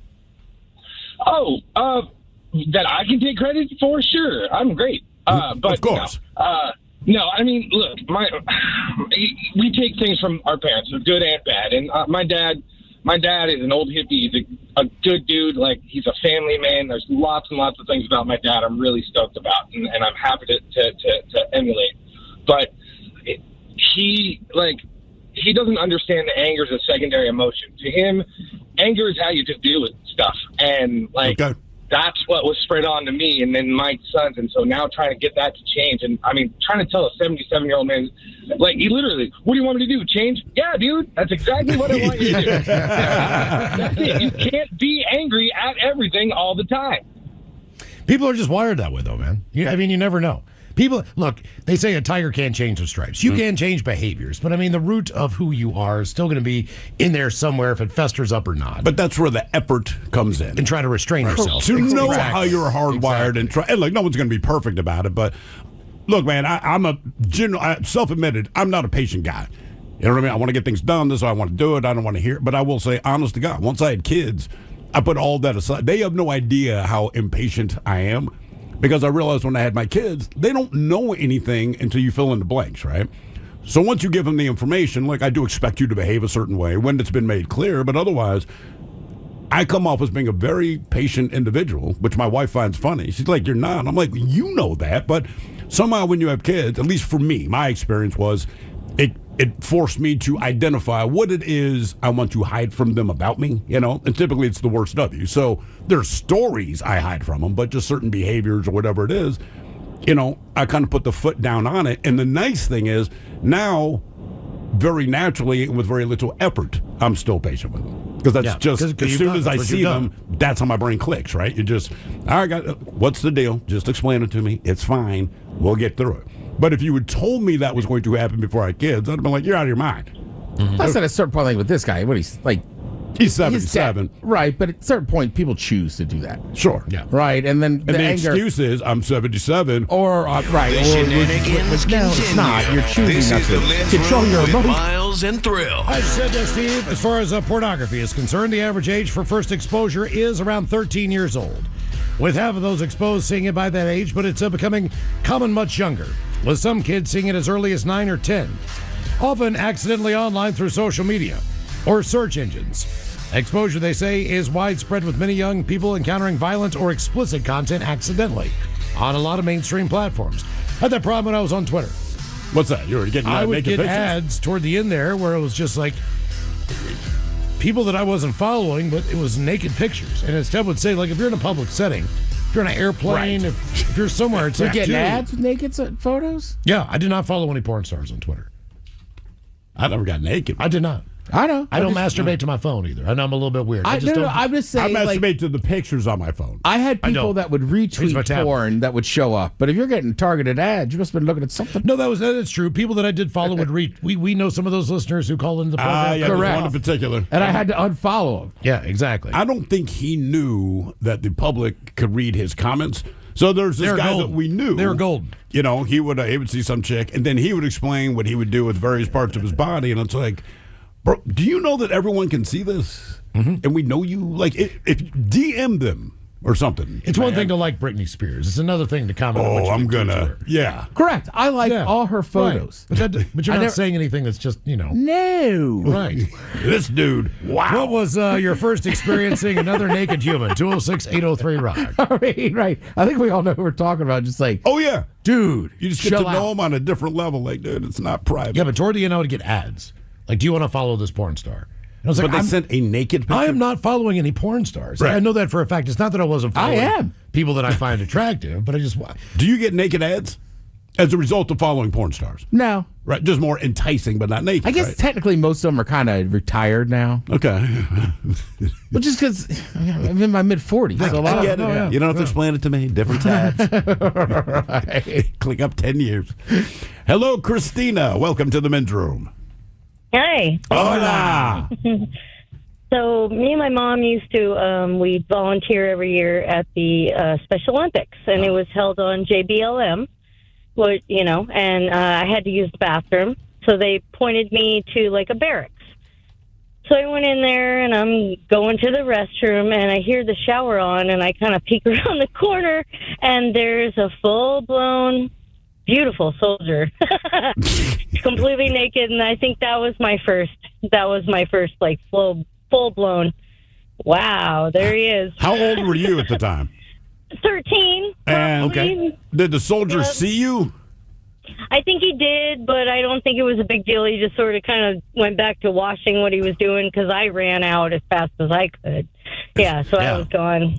That I can take credit for? Sure. I'm great. But of course. No, I mean, look, we take things from our parents, good and bad. And my dad is an old hippie. He's a good dude. Like, he's a family man. There's lots and lots of things about my dad I'm really stoked about, and I'm happy to emulate. But he doesn't understand that anger is a secondary emotion. To him, anger is how you just deal with stuff. And, that's what was spread on to me and then my sons. And so now trying to get that to change. And, I mean, trying to tell a 77-year-old man, like, he literally, what do you want me to do, change? Yeah, dude, that's exactly what I want you to do. That's it. You can't be angry at everything all the time. People are just wired that way, though, man. You never know. People, look, they say a tiger can't change the stripes. You can change behaviors, but I mean, the root of who you are is still going to be in there somewhere if it festers up or not. But that's where the effort comes in. And try to restrain yourself. To know how you're hardwired and try. And look, no one's going to be perfect about it, but look, man, I'm self-admitted, I'm not a patient guy. You know what I mean? I want to get things done. This is how I want to do it. I don't want to hear it. But I will say, honest to God, once I had kids, I put all that aside. They have no idea how impatient I am. Because I realized when I had my kids, they don't know anything until you fill in the blanks, right? So once you give them the information, like, I do expect you to behave a certain way when it's been made clear, but otherwise, I come off as being a very patient individual, which my wife finds funny. She's like, you're not. I'm like, you know that, but somehow when you have kids, at least for me, my experience was it forced me to identify what it is I want to hide from them about me, and typically it's the worst of you. So there's stories I hide from them, but just certain behaviors or whatever it is, I kind of put the foot down on it. And the nice thing is now, very naturally and with very little effort, I'm still patient with them. Because that's just, as soon as I see them, that's how my brain clicks, right? You just, all right, what's the deal? Just explain it to me. It's fine. We'll get through it. But if you had told me that was going to happen before I had kids, I'd have been like, you're out of your mind. That's at a certain point, like with this guy, he's 77. Right, but at a certain point, people choose to do that. Sure. Yeah. Right, and then the anger, excuse is, I'm 77. Or, right. The shenanigans No, it's not. You're choosing This not is to the Men's control Room your with emotions. Miles and Thrill. I said that, Steve. As far as pornography is concerned, the average age for first exposure is around 13 years old. With half of those exposed seeing it by that age, but it's becoming common much younger, with some kids seeing it as early as 9 or 10, often accidentally online through social media or search engines. Exposure, they say, is widespread, with many young people encountering violent or explicit content accidentally on a lot of mainstream platforms. I had that problem when I was on Twitter. What's that? You were getting I would naked get pictures? ads toward the end there where it was just like people that I wasn't following, but it was naked pictures. And instead would say, like, if you're in a public setting, if you're on an airplane, Right. if you're somewhere, it's like, You're getting dude. ads with naked photos? Yeah, I did not follow any porn stars on Twitter. I never got naked. I did not. I know. I don't masturbate to my phone either. I know I'm a little bit weird. I just don't. I'm just saying. I like, masturbate to the pictures on my phone. I had people know. that would Here's my retweet tablet. porn that would show up. But if you're getting targeted ads, you must have been looking at something. No, that's true. People that I did follow would read. We know some of those listeners who call into the program. Yeah, Correct. one in particular. And I had to unfollow him. Yeah, exactly. I don't think he knew that the public could read his comments. So there's this They're guy golden. that we knew. They were golden. You know, he would see some chick, and then he would explain what he would do with various parts of his body, and it's like, bro, do you know that everyone can see this? Mm-hmm. And we know you. Like, if DM them or something. It's one thing to like Britney Spears. It's another thing to comment on what you I'm do to gonna. her. Yeah. Correct. I like Yeah. all her photos. Right. But you're I not never- saying anything that's just, No. Right. This dude. Wow. What was your first experiencing another naked human? 206-803-ROCK. Right. I think we all know who we're talking about. Just like, Oh, yeah. dude, You just get chill to know out. him on a different level. Like, dude, it's not private. Yeah, but toward the end, I would get ads. Like, do you want to follow this porn star? And I was like, But they sent a naked picture. I am not following any porn stars. Right. I know that for a fact. It's not that I wasn't following I am. people that I find attractive, but I just... Do you get naked ads as a result of following porn stars? No. Right, just more enticing, but not naked. I guess right? technically most of them are kind of retired now. Okay. Well, just because I'm in my mid-40s. So a lot I of get it. them, You don't have to explain it to me. Different tabs. Right. Click up 10 years. Hello, Christina. Welcome to the men's room. Hi. Hola. So me and my mom used to, we volunteer every year at the Special Olympics, and it was held on JBLM, and I had to use the bathroom. So they pointed me to like a barracks. So I went in there, and I'm going to the restroom, and I hear the shower on, and I kind of peek around the corner, and there's a full-blown, beautiful soldier, completely naked, and I think that was my first, like, full-blown, wow, there he is. How old were you at the time? 13. And probably. did the soldier Yeah. see you? I think he did, but I don't think it was a big deal. He just sort of kind of went back to washing what he was doing because I ran out as fast as I could. Yeah, so I was gone.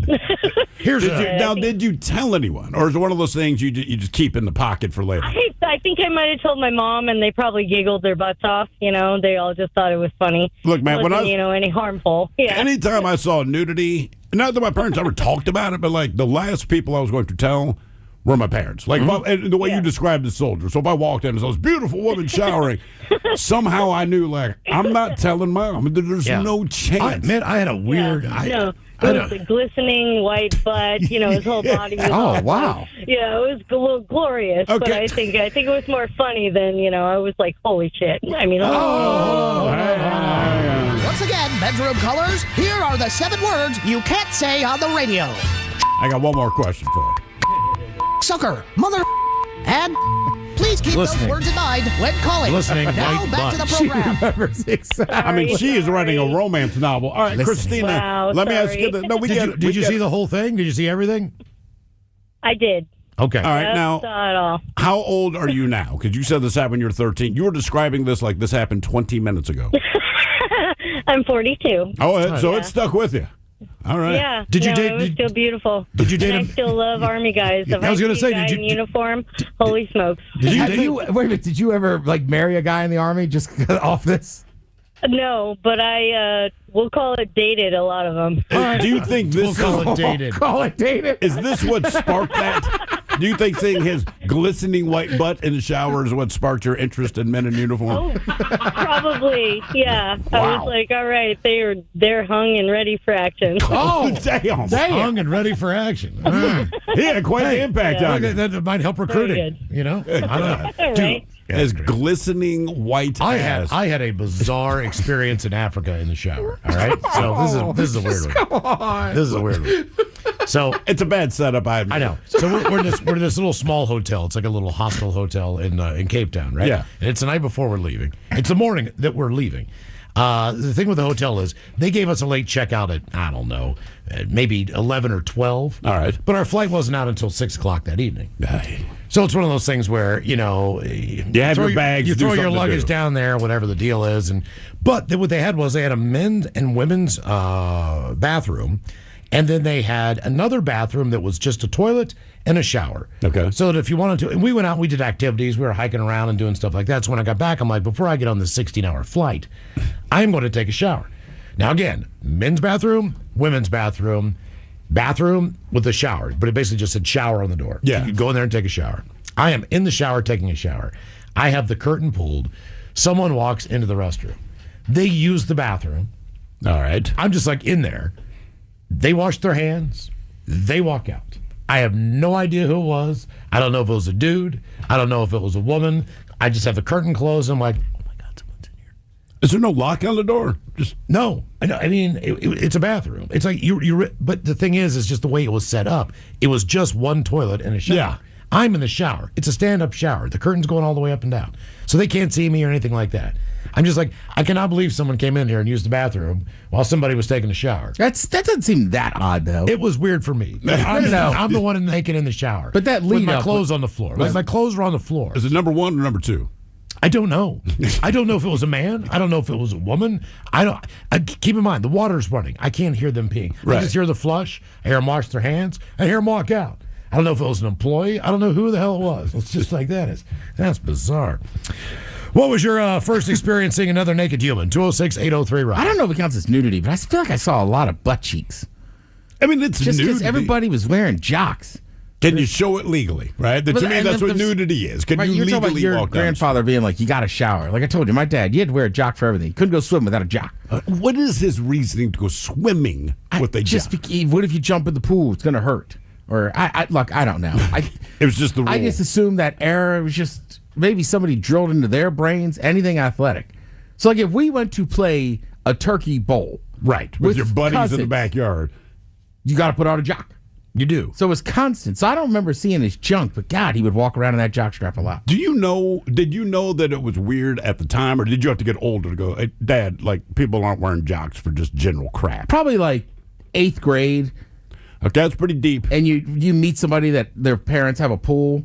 Did you tell anyone? Or is it one of those things you just keep in the pocket for later? I think I might have told my mom, and they probably giggled their butts off. They all just thought it was funny. Look, man, when I Wasn't, was- any harmful. Yeah. Anytime I saw nudity, not that my parents ever talked about it, but like the last people I was going to tell were my parents. Like and the way you described the soldier. So if I walked in and saw this beautiful woman showering, somehow I knew, like, I'm not telling mom. There's no chance. I had a weird... No, it was a glistening white butt. His whole body was Oh, all wow. Yeah, it was glorious. But Okay. I think it was more funny than, I was like, holy shit. I mean, Once again, bedroom callers, here are the 7 words you can't say on the radio. I got one more question for her. Sucker, mother, and please keep those Listening. words in mind when calling. Listening, Now white back to the butt. She program. remembers exactly. I mean, she is writing a romance novel. All right, Listening. Christina, Wow, let me ask you sorry. this. No, we get it. Did you see the whole thing? Did you see everything? I did. Okay. All right, Yep, now, saw it all. how old are you now? Because you said this happened when you were 13. You were describing this like this happened 20 minutes ago. I'm 42. Oh, so Yeah. it stuck with you. All right. Yeah. Did you no, date- It was did- still beautiful. did you date and him- I still love Army guys. If I was gonna see say, a guy did you- in uniform? Holy smokes! Wait a minute. Did you ever marry a guy in the army just off this? No, but we'll call it dated. A lot of them. Do you think this We'll call it dated. Call it dated. is this what sparked that? Do you think seeing his glistening white butt in the shower is what sparked your interest in men in uniform? Probably, yeah. I Wow. was like, all right, they're hung and ready for action. Oh, damn. Hung and ready for action. He had quite an impact on you. That might help recruiting. good. I don't know. All right. His glistening white ass. I had a bizarre experience in Africa in the shower. All right, so this is a weird one. This is a weird one. So It's a bad setup, I admit. I know. So we're in this little small hotel. It's like a little hostel hotel in Cape Town, right? Yeah. And it's the night before we're leaving. It's the morning that we're leaving. The thing with the hotel is they gave us a late checkout at, I don't know, maybe 11 or 12. All right. But our flight wasn't out until 6 o'clock that evening. So it's one of those things where, you have throw your bags, you do throw your something to luggage do. down there, whatever the deal is. But what they had was they had a men's and women's bathroom. And then they had another bathroom that was just a toilet and a shower. Okay. So that if you wanted to, and we went out, we did activities, we were hiking around and doing stuff like that. So when I got back, I'm like, before I get on this 16-hour flight, I'm going to take a shower. Now, again, men's bathroom, women's bathroom with a shower. But it basically just said shower on the door. Yeah. You could go in there and take a shower. I am in the shower taking a shower. I have the curtain pulled. Someone walks into the restroom. They use the bathroom. All right. I'm just like in there. They wash their hands. They walk out. I have no idea who it was. I don't know if it was a dude. I don't know if it was a woman. I just have the curtain closed. I'm like, oh my God, someone's in here. Is there no lock on the door? Just no. I mean, it's a bathroom. It's like but the thing is, it's just the way it was set up. It was just one toilet and a shower. Yeah. I'm in the shower. It's a stand-up shower. The curtain's going all the way up and down. So they can't see me or anything like that. I'm just like, I cannot believe someone came in here and used the bathroom while somebody was taking a shower. That doesn't seem that odd, though. It was weird for me. I'm the one naked in the shower. But that lead with my up clothes on the floor. My clothes were on the floor. Is it number 1 or number 2? I don't know. I don't know if it was a man. I don't know if it was a woman. Keep in mind, the water's running. I can't hear them peeing. Right. I just hear the flush. I hear them wash their hands. I hear them walk out. I don't know if it was an employee. I don't know who the hell it was. It's just like that. That's bizarre. What was your first experience seeing another naked human? 206-803-ROCK. I don't know if it counts as nudity, but I feel like I saw a lot of butt cheeks. I mean, it's just because nudity. everybody was wearing jocks. Can you show it legally, right? To me, that's what nudity is. Can you you're talking about legally your walk down? grandfather being like, you got to shower. Like I told you, my dad, you had to wear a jock for everything. You couldn't go swim without a jock. What is his reasoning to go swimming with a jock? What if you jump in the pool? It's going to hurt. Or, look, I don't know. It was just the rule. I just assumed that era was just maybe somebody drilled into their brains anything athletic. So, like, if we went to play a turkey bowl. Right, with your buddies cousins, in the backyard. You got to put on a jock. You do. So it was constant. So I don't remember seeing his junk, but God, he would walk around in that jockstrap a lot. Did you know that it was weird at the time, or did you have to get older to go, hey, Dad, like, people aren't wearing jocks for just general crap? Probably like 8th grade. Okay, that's pretty deep. And you meet somebody that their parents have a pool.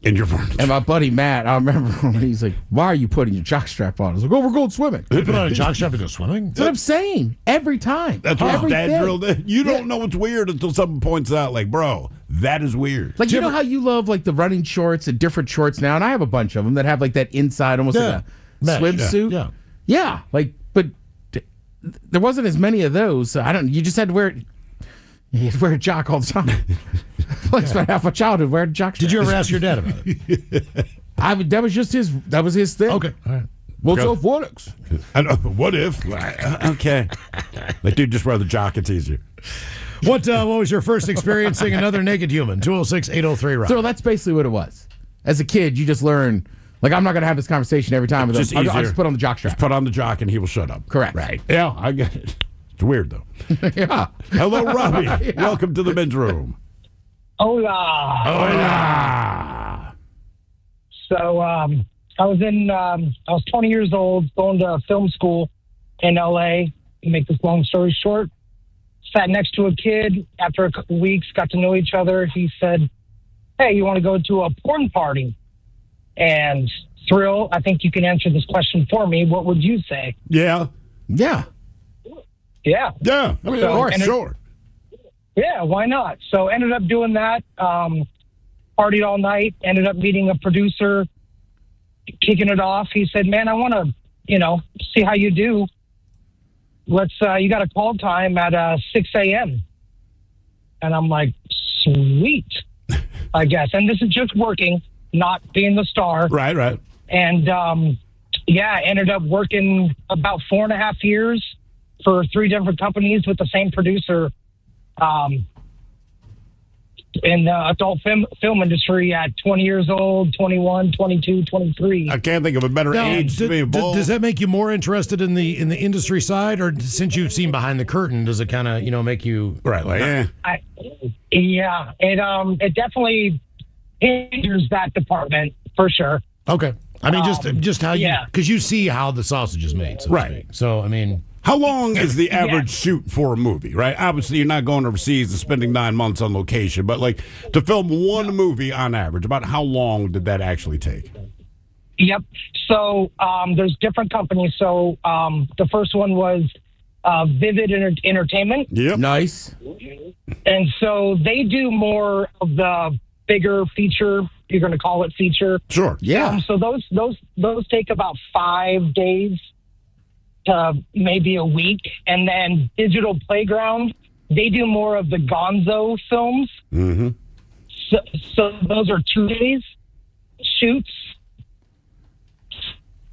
And my buddy Matt, I remember when he's like, why are you putting your jockstrap on? I was like, oh, we're going swimming. You put on a jockstrap to go swimming? That's what I'm saying. Every time. That's what Dad drilled in. You don't know it's weird until someone points out, like, bro, that is weird. Like, you know how you love, like, the running shorts and different shorts now? And I have a bunch of them that have, like, that inside, almost like a swimsuit. Yeah. Like, but there wasn't as many of those. So you just had to wear it. You had to wear a jock all the time. I spent half my childhood wearing a jock. Did you ever ask your dad about it? That was just his. That was his thing. Okay, all right. What's up, Vortex? I know. What if? Okay. Like, dude, just wear the jock. It's easier. What was your first experience seeing another naked human? 206-803-ROCK. So that's basically what it was. As a kid, you just learn. Like, I'm not going to have this conversation every time with him. I'll just put on the jock strap. Just put on the jock and he will shut up. Correct. Right. Yeah, I get it. It's weird, though. Yeah. Hello, Robbie. Yeah. Welcome to the men's room. Hola. Hola. So I was 20 years old, going to film school in L.A. To make this long story short, sat next to a kid. After a couple weeks, got to know each other. He said, hey, you want to go to a porn party? And Thrill, I think you can answer this question for me. What would you say? Yeah. Yeah. Yeah. Yeah. I mean, of course, sure. Yeah, why not? So ended up doing that, partied all night, ended up meeting a producer, kicking it off. He said, man, I want to, see how you do. You got a call time at 6 a.m. And I'm like, sweet, I guess. And this is just working, not being the star. Right. And, I ended up working about 4.5 years for 3 different companies with the same producer in the adult film industry at 20 years old, 21, 22, 23. I can't think of a better age to be involved. Does that make you more interested in the industry side, or since you've seen behind the curtain, does it kind of make you right? Like, it definitely hinders that department for sure. Okay, I mean just how because you see how the sausage is made, so to speak. So I mean. How long is the average shoot for a movie, right? Obviously, you're not going overseas and spending 9 months on location, but like to film one movie on average, about how long did that actually take? Yep. So there's different companies. So the first one was Vivid Entertainment. Yep. Nice. And so they do more of the bigger feature. You're going to call it feature. Sure. Yeah. So those take about 5 days to maybe a week. And then Digital Playground, they do more of the Gonzo films. Mm-hmm. So those are 2 days shoots.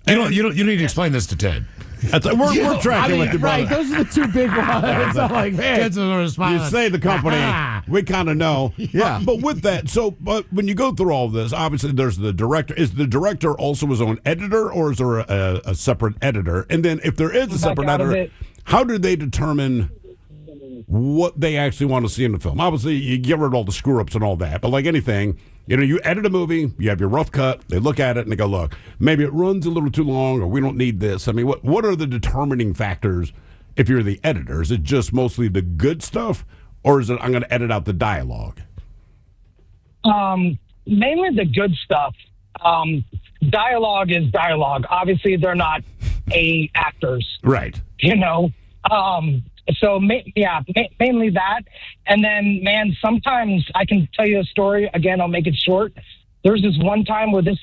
You don't need to explain this to Ted. We're tracking with you, brother. Right, those are the two big ones. I'm like, man. Ted's sort of You smiling. say the company, we kind of know. Yeah. But with that, but when you go through all of this, obviously there's the director. Is the director also his own editor, or is there a separate editor? And then if there is a separate out of editor, it. how do they determine what they actually want to see in the film? Obviously, you get rid of all the screw-ups and all that, but like anything, you edit a movie, you have your rough cut, they look at it and they go, look, maybe it runs a little too long, or we don't need this. I mean, what are the determining factors if you're the editor? Is it just mostly the good stuff, or is it I'm going to edit out the dialogue? Mainly the good stuff. Dialogue is dialogue. Obviously, they're not actors. Right. So mainly that. And then, man, sometimes I can tell you a story. Again, I'll make it short. There's this one time where this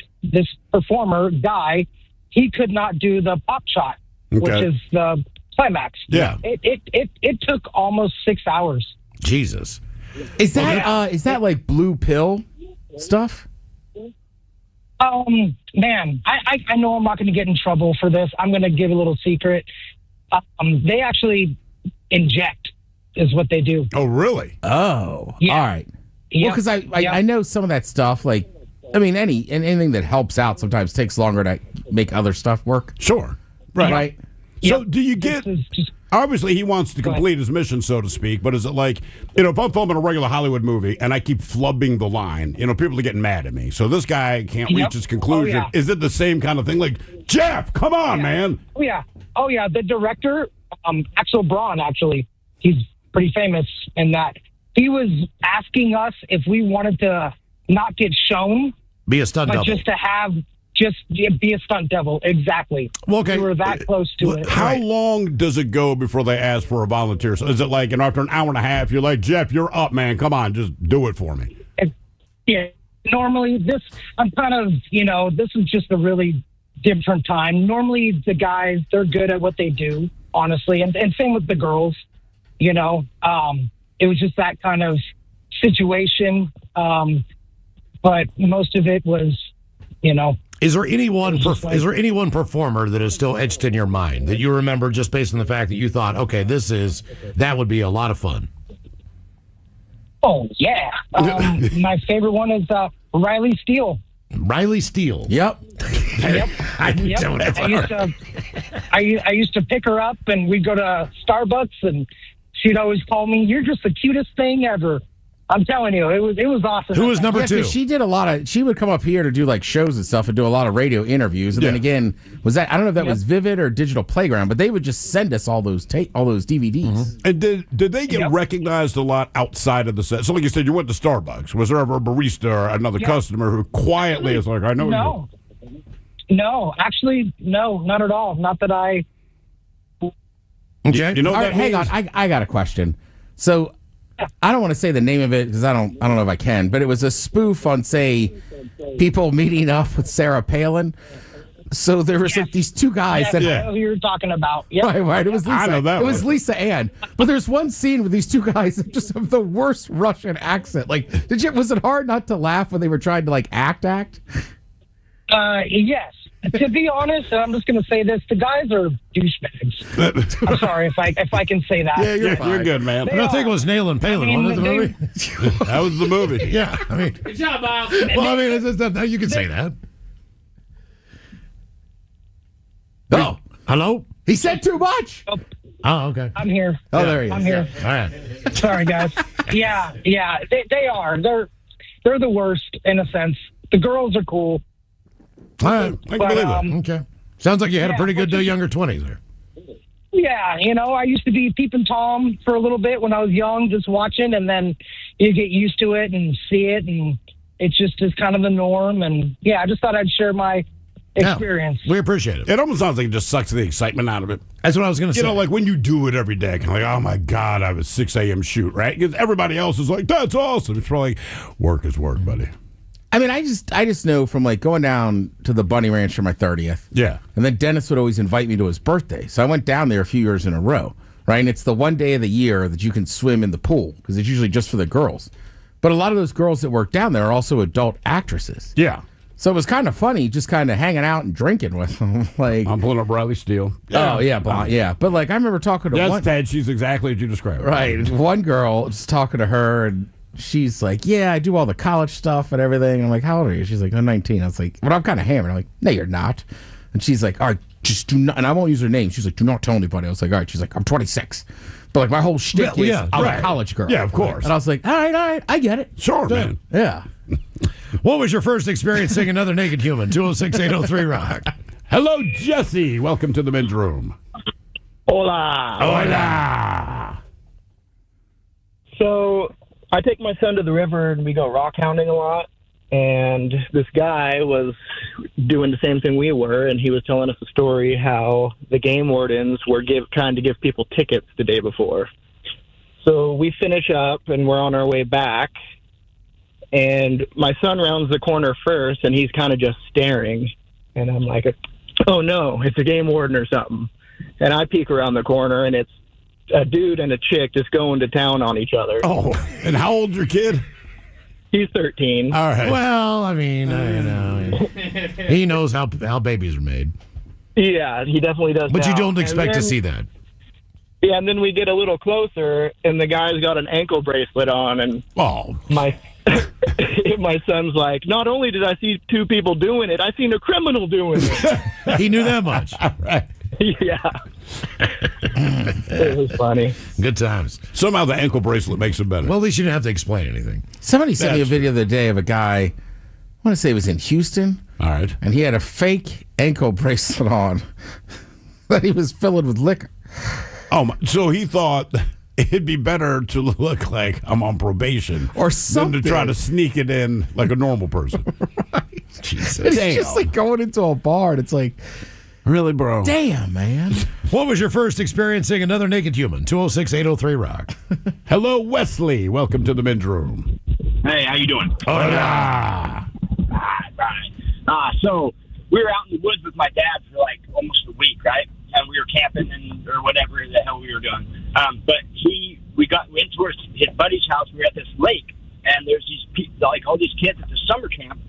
performer, guy, he could not do the pop shot, which is the climax. Yeah. It took almost 6 hours. Jesus. Is that like blue pill stuff? Man, I know I'm not going to get in trouble for this. I'm going to give a little secret. They actually inject is what they do. Oh, really? Oh, Yeah. all right. Yeah. Well, because I know some of that stuff. Like, I mean, anything that helps out sometimes takes longer to make other stuff work. Sure. Right. Right. So do you get... Obviously, he wants to complete his mission, so to speak, but is it like, if I'm filming a regular Hollywood movie and I keep flubbing the line, people are getting mad at me. So this guy can't reach his conclusion. Oh, yeah. Is it the same kind of thing? Like, Jeff, come on, man. Oh, yeah. The director, Axel Braun, actually, he's pretty famous in that. He was asking us if we wanted to not get shown, Be a stunt but double. just to be a stunt devil. Exactly. Well, okay. We were that close to it. How long does it go before they ask for a volunteer? So is it like, after an hour and a half, you're like, Jeff, you're up, man. Come on, just do it for me. Yeah. Normally, I'm kind of, this is just a really different time. Normally, the guys, they're good at what they do, honestly. And same with the girls, It was just that kind of situation. But most of it was, Is there any one performer that is still etched in your mind that you remember just based on the fact that you thought, okay, that would be a lot of fun? Oh, yeah. My favorite one is Riley Steele. Riley Steele. Yep. Yep. I used to pick her up, and we'd go to Starbucks, and she'd always call me, "You're just the cutest thing ever." I'm telling you, it was awesome. Who was number Yeah, 'cause two? she did a lot of. She would come up here to do like shows and stuff and do a lot of radio interviews. And then again, I don't know if that was Vivid or Digital Playground, but they would just send us all those DVDs. And did they get recognized a lot outside of the set? So like you said, you went to Starbucks. Was there ever a barista or another customer who quietly is like, I know No. No, actually, no, not at all. Not that I... Okay. You know All what right, hang on. I got a question. So I don't want to say the name of it because I don't know if I can, but it was a spoof on, say, people meeting up with Sarah Palin. So there was like these two guys that I know who you're talking about. Yep. Right. It was Lisa. I know that it was one. Lisa Ann. But there's one scene with these two guys that just have the worst Russian accent. Like, was it hard not to laugh when they were trying to like act? Yes. To be honest, and I'm just going to say this: the guys are douchebags. I'm sorry if I can say that. Yeah, you're fine. You're good, man. I think it was Nail and Palin, wasn't it, the movie? That was the movie. Yeah, I mean, Good job, Miles. well, I mean, you can say that. Oh, hello? He said too much. Oh, okay. I'm here. Oh, there he is. I'm here. All right. Sorry, guys. Yeah. They are. They're the worst in a sense. The girls are cool. All right. I can believe it. Okay. Sounds like you had a pretty good but younger 20s there. Yeah, I used to be peeping Tom for a little bit when I was young, just watching, and then you get used to it and see it, and it just is kind of the norm. And yeah, I just thought I'd share my experience. We appreciate it. It almost sounds like it just sucks the excitement out of it. That's what I was going to say. Like when you do it every day, kind of like, oh my God, I have a 6 a.m. shoot, right? Because everybody else is like, that's awesome. It's probably work is work, buddy. I mean, I just know from like going down to the Bunny Ranch for my 30th. Yeah. And then Dennis would always invite me to his birthday. So I went down there a few years in a row, right? And it's the one day of the year that you can swim in the pool because it's usually just for the girls. But a lot of those girls that work down there are also adult actresses. Yeah. So it was kind of funny just kind of hanging out and drinking with them. Like, I'm pulling up Riley Steele. Oh, yeah. Yeah. But like, I remember talking to Yes, Ted, she's exactly what you described. Right. One girl, just talking to her, and she's like, yeah, I do all the college stuff and everything. And I'm like, how old are you? She's like, I'm 19. I was like, well, I'm kind of hammered. I'm like, no, you're not. And she's like, all right, just do not, and I won't use her name. She's like, do not tell anybody. I was like, all right. She's like, I'm 26. But like, my whole shtick is I'm a college girl. Yeah, of course. And I was like, all right, I get it. Sure, man. Yeah. What was your first experience seeing another naked human? 206-803-ROCK. Hello, Jesse. Welcome to the men's room. Hola. Hola. So I take my son to the river and we go rock hounding a lot. And this guy was doing the same thing we were, and he was telling us a story how the game wardens were trying to give people tickets the day before. So we finish up and we're on our way back, and my son rounds the corner first, and he's kind of just staring. And I'm like, oh no, it's a game warden or something. And I peek around the corner, and it's a dude and a chick just going to town on each other. Oh, and how old's your kid? He's 13. All right. Well, I mean, he knows how babies are made. Yeah, he definitely does. But you now. don't expect And to then- see that. Yeah, and then we get a little closer, and the guy's got an ankle bracelet on, and my my son's like, not only did I see two people doing it, I seen a criminal doing it. He knew that much. Right. Yeah. It was funny. Good times. Somehow the ankle bracelet makes it better. Well, at least you didn't have to explain anything. Somebody sent me a video the other day of a guy, I want to say it was in Houston. All right. And he had a fake ankle bracelet on that he was filling with liquor. Oh, so he thought it'd be better to look like I'm on probation or something than to try to sneak it in like a normal person. Jesus. It's Damn. just like going into a bar and it's like, really, bro? Damn, man. What was your first experience seeing another naked human? 206-803-ROCK. Hello, Wesley. Welcome to the men's room. Hey, how you doing? Hola. Right. So we were out in the woods with my dad for like almost a week, right? And we were camping or whatever the hell we were doing. But we went towards his buddy's house. We were at this lake, and there's these people, like all these kids at the summer camp,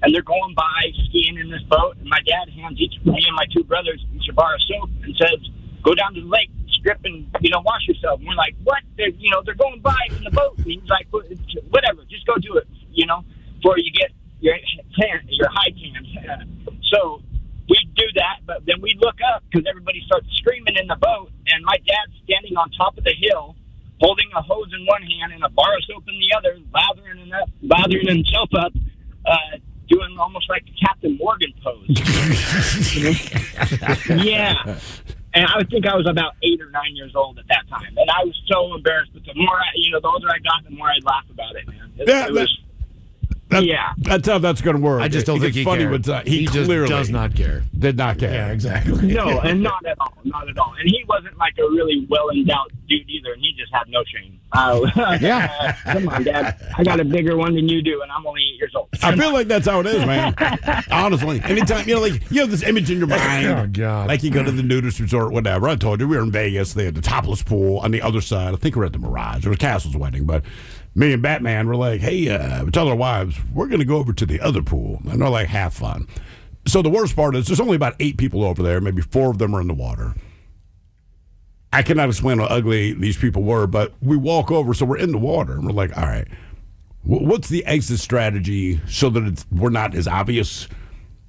and they're going by skiing in this boat. And my dad hands me and my two brothers each a bar of soap and says, "Go down to the lake, strip, and wash yourself." And we're like, "What? They're going by in the boat." And he's like, "Whatever, just go do it, before you get your high tan." So we do that, but then we look up because everybody starts screaming in the boat, and my dad's standing on top of the hill, holding a hose in one hand and a bar of soap in the other, lathering himself up, doing almost like the Captain Morgan pose. Yeah. And I think I was about 8 or 9 years old at that time, and I was so embarrassed. But the more the older I got, the more I laughed about it, man. That's how that's going to work. I just don't think he funny cared. With, He just clearly does not care. Did not care. Yeah, exactly. No, and not at all. And he wasn't like a really well-endowed dude either, and he just had no shame. Yeah. Come on, Dad. I got a bigger one than you do, and I'm only 8 years old. I feel like that's how it is, man. Honestly. Anytime, you have this image in your mind. Oh, God. Like you go to the nudist resort, whatever. I told you, we were in Vegas. They had the topless pool on the other side. I think we're at the Mirage. It was Castle's wedding, but me and Batman were like, hey, we tell our wives, we're going to go over to the other pool. And they're like, have fun. So the worst part is there's only about 8 people over there. Maybe 4 of them are in the water. I cannot explain how ugly these people were, but we walk over, so we're in the water, and we're like, all right, what's the exit strategy so that we're not as obvious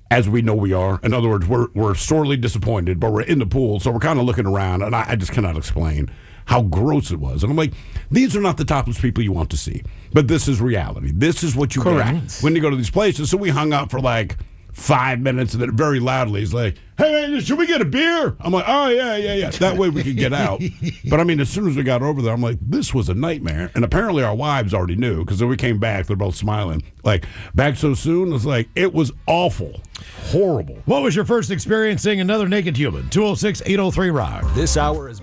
as we know we are? In other words, we're sorely disappointed, but we're in the pool, so we're kind of looking around, and I just cannot explain how gross it was. And I'm like, these are not the topless people you want to see, but this is reality. This is what you get when you go to these places. So we hung out for like 5 minutes, and then very loudly he's like, hey, should we get a beer? I'm like, oh, yeah. That way we could get out. But I mean, as soon as we got over there, I'm like, this was a nightmare. And apparently our wives already knew, because when we came back, they're both smiling. Like, back so soon? It's like, it was awful. Horrible. What was your first experience seeing another naked human? 206-803-ROCK. This hour is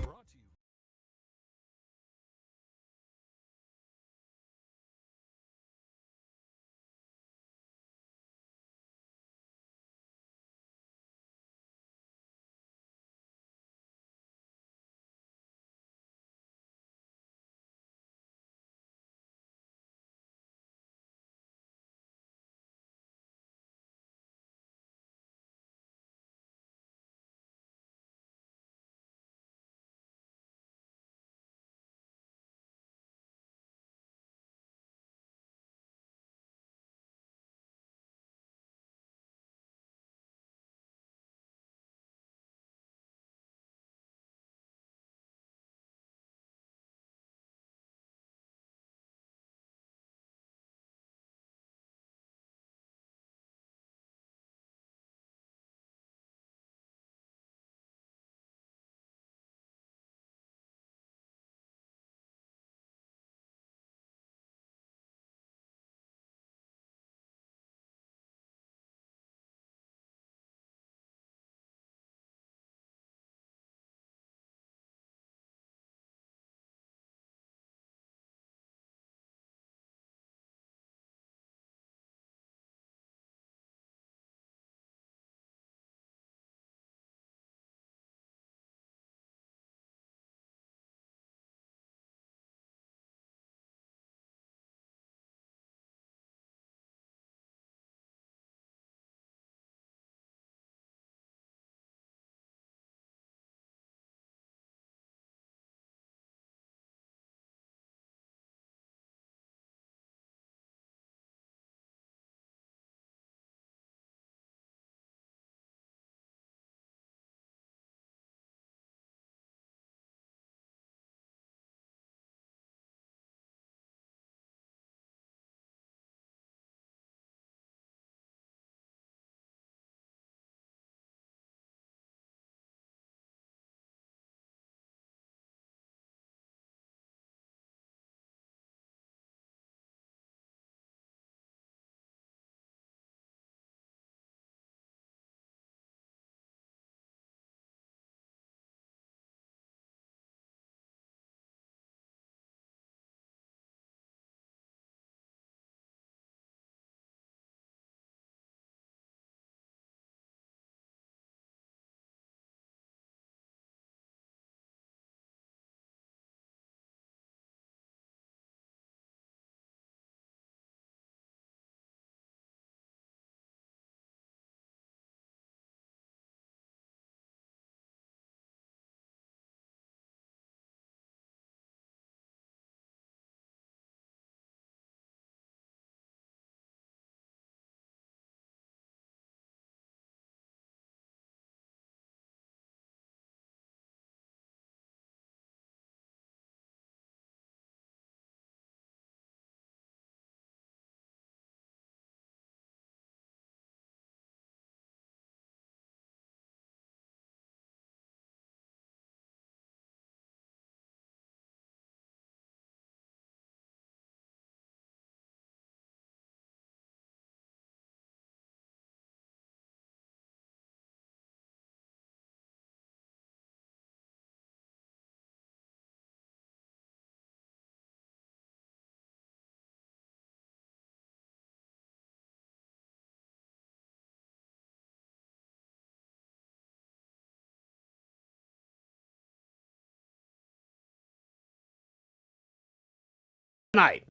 Night.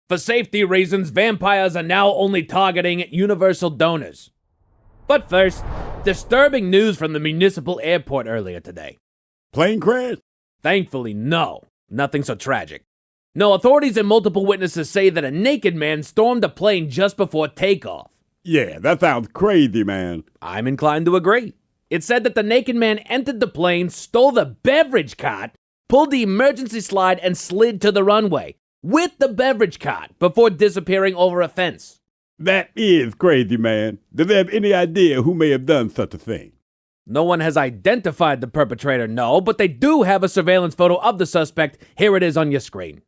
For safety reasons, vampires are now only targeting universal donors. But first, disturbing news from the municipal airport earlier today. Plane crash? Thankfully, no. Nothing so tragic. No, authorities and multiple witnesses say that a naked man stormed a plane just before takeoff. Yeah, that sounds crazy, man. I'm inclined to agree. It said that the naked man entered the plane, stole the beverage cart, pulled the emergency slide, and slid to the runway with the beverage cart before disappearing over a fence. That is crazy, man. Do they have any idea who may have done such a thing? No one has identified the perpetrator, no, but they do have a surveillance photo of the suspect. Here it is on your screen.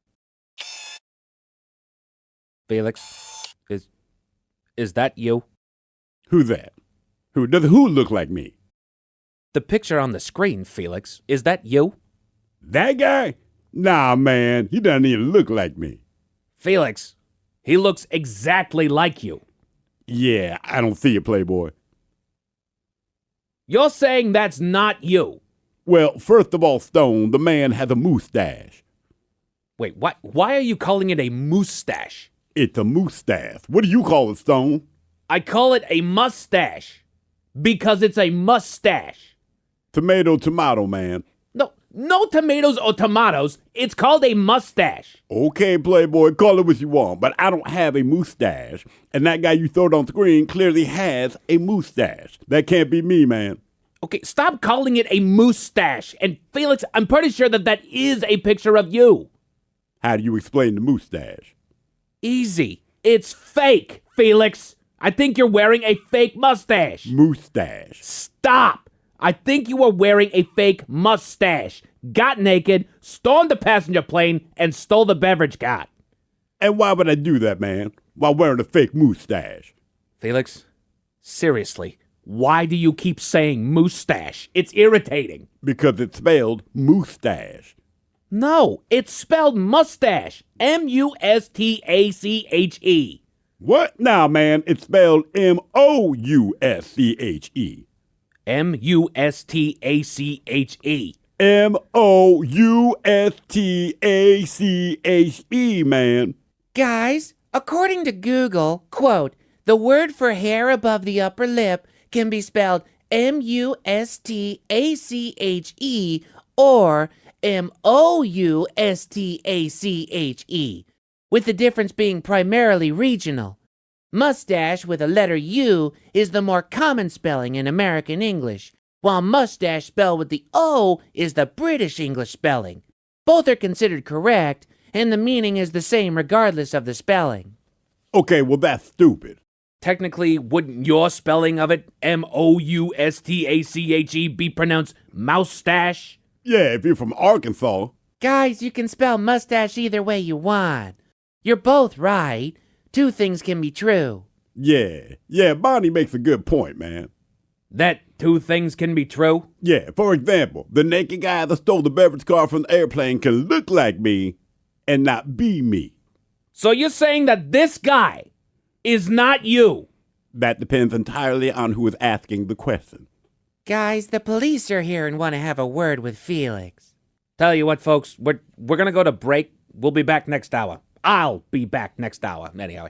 Felix, is that you? Who's that? Who look like me? The picture on the screen, Felix, is that you? That guy? Nah, man, he doesn't even look like me. Felix, he looks exactly like you. Yeah, I don't see it, Playboy. You're saying that's not you? Well, first of all, Stone, the man has a mustache. Wait, what? Why are you calling it a mustache? It's a mustache. What do you call it, Stone? I call it a mustache because it's a mustache. Tomato, man. No tomatoes or tomatoes. It's called a mustache. Okay, Playboy, call it what you want, but I don't have a mustache. And that guy you showed on screen clearly has a mustache. That can't be me, man. Okay, stop calling it a mustache. And Felix, I'm pretty sure that is a picture of you. How do you explain the mustache? Easy. It's fake, Felix. I think you're wearing a fake mustache. Mustache. Stop. I think you were wearing a fake mustache, got naked, stormed the passenger plane, and stole the beverage cart. And why would I do that, man? While wearing a fake mustache? Felix, seriously, why do you keep saying mustache? It's irritating. Because it's spelled mustache. No, it's spelled mustache. M-U-S-T-A-C-H-E. What? Nah, man, it's spelled M-O-U-S-C-H-E. M-U-S-T-A-C-H-E. M-O-U-S-T-A-C-H-E, man. Guys, according to Google, quote, the word for hair above the upper lip can be spelled M-U-S-T-A-C-H-E or M-O-U-S-T-A-C-H-E, with the difference being primarily regional. Mustache with a letter U is the more common spelling in American English, while mustache spelled with the O is the British English spelling. Both are considered correct, and the meaning is the same regardless of the spelling. Okay, well, that's stupid. Technically, wouldn't your spelling of it, M-O-U-S-T-A-C-H-E, be pronounced moustache? Yeah, if you're from Arkansas. Guys, you can spell mustache either way you want. You're both right. Two things can be true. Yeah, Bonnie makes a good point, man. That two things can be true? Yeah, for example, the naked guy that stole the beverage car from the airplane can look like me and not be me. So you're saying that this guy is not you? That depends entirely on who is asking the question. Guys, the police are here and want to have a word with Felix. Tell you what, folks, we're going to go to break. We'll be back next hour. I'll be back next hour, anyhow.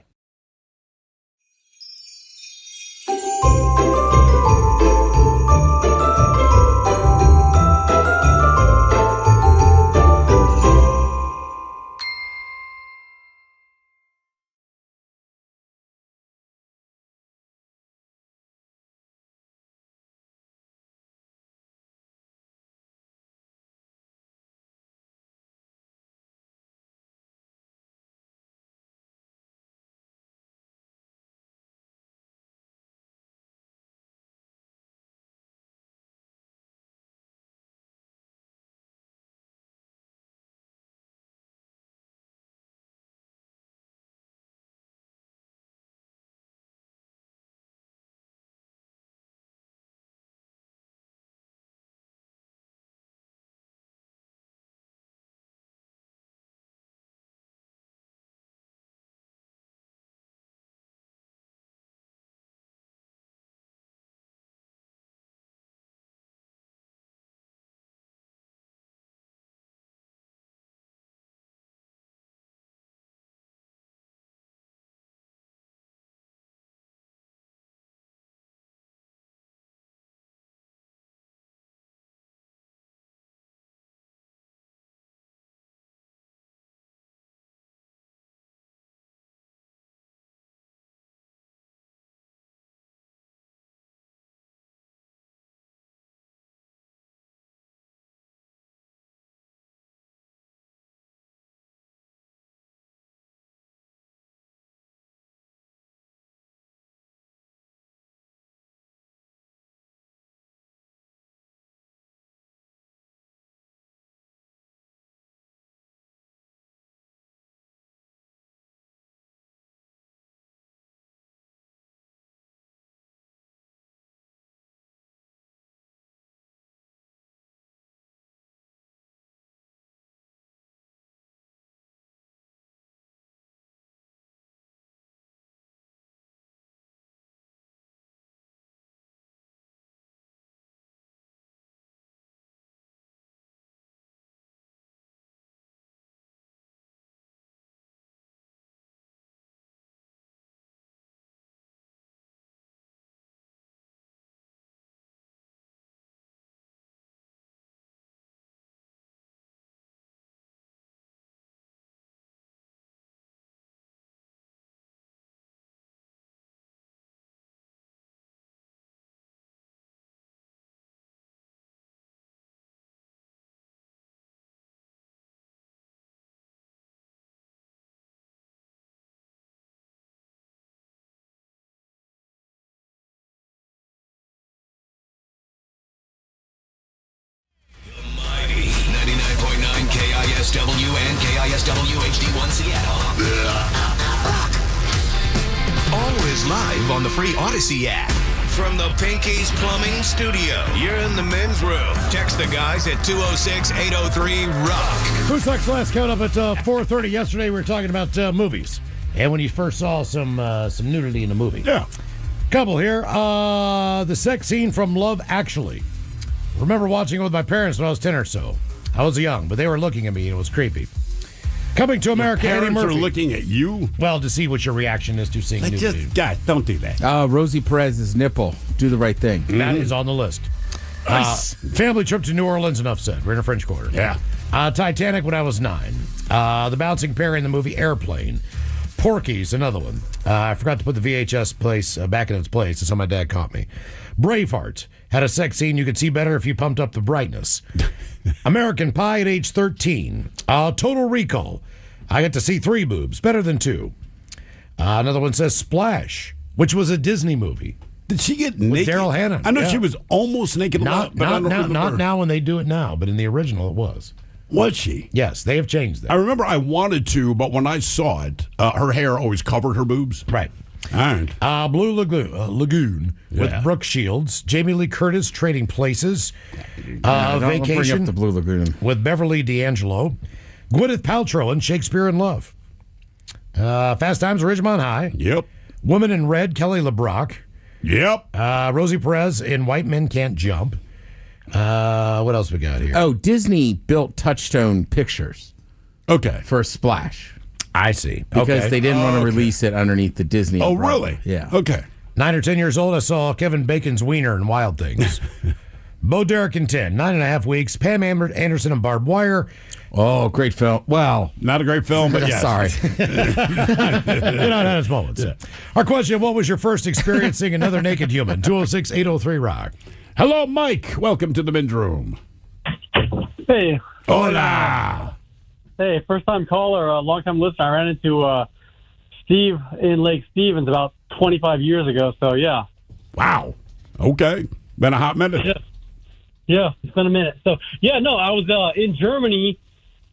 and KISW HD1 Seattle. Always live on the free Odyssey app. From the Pinky's Plumbing Studio, you're in the men's room. Text the guys at 206-803-ROCK. Who's Next Last count up at 4:30. Yesterday we were talking about movies. And when you first saw some nudity in a movie. Yeah. Couple here. The sex scene from Love Actually. Remember watching it with my parents when I was 10 or so. I was young, but they were looking at me and it was creepy. Coming to America, Eddie Parents Murphy. are looking at you? Well, to see what your reaction is to seeing nudity. God, don't do that. Rosie Perez's nipple. Do the right thing. That is on the list. Nice. Family trip to New Orleans, enough said. We're in a French Quarter. Yeah. Titanic when I was 9. The bouncing pair in the movie Airplane. Porky's, another one. I forgot to put the VHS place back in its place. That's how my dad caught me. Braveheart had a sex scene you could see better if you pumped up the brightness. American Pie at age 13. Total Recall. I got to see 3 boobs, better than 2. Another one says Splash, which was a Disney movie. Did she get with naked? Daryl Hannah. I know Yeah. she was almost naked. Not now when they do it now, but in the original it was. Was she? Yes, they have changed that. I remember I wanted to, but when I saw it, her hair always covered her boobs. Right. All right. Blue Lagoon with Yeah. Brooke Shields, Jamie Lee Curtis, Trading Places, Don't bring Vacation up the Blue Lagoon. with Beverly D'Angelo, Gwyneth Paltrow and Shakespeare in Love, Fast Times at Ridgemont High. Yep. Woman in Red, Kelly LeBrock. Yep. Rosie Perez in White Men Can't Jump. What else we got here? Oh, Disney built Touchstone Pictures. Okay. For Splash. I see. Because they didn't want to release it underneath the Disney. Oh, umbrella. really? Yeah. Okay. 9 or 10 years old, I saw Kevin Bacon's Wiener in Wild Things. Bo Derek in 10, 9.5 weeks. Pam Anderson and Barbed Wire. Oh, great film. Well, not a great film, but yes. Sorry. It had its moments. Yeah. Our question, what was your first experience seeing another naked human? 206-803-ROCK. Hello, Mike. Welcome to the men's room. Hey. Hola. Hey, first time caller, long time listener. I ran into Steve in Lake Stevens about 25 years ago, so yeah. Wow. Okay. Been a hot minute. Yeah, it's been a minute. So, yeah, no, I was in Germany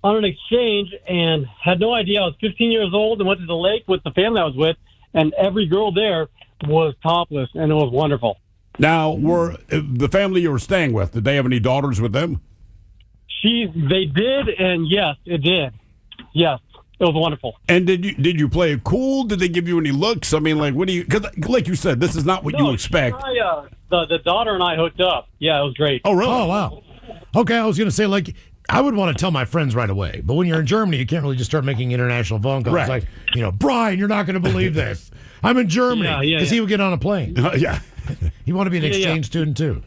on an exchange and had no idea. I was 15 years old and went to the lake with the family I was with, and every girl there was topless, and it was wonderful. Now, were the family you were staying with, did they have any daughters with them? They did, and yes, it did. Yes, it was wonderful. And did you play it cool? Did they give you any looks? I mean, like, what do you? Because, like you said, this is not what you expect. The daughter and I hooked up. Yeah, it was great. Oh, really? Oh, wow. Okay, I was going to say, like, I would want to tell my friends right away. But when you're in Germany, you can't really just start making international phone calls. Right. Like, Brian, you're not going to believe this. I'm in Germany. Because he would get on a plane. Yeah. He wanted to be an exchange student, too.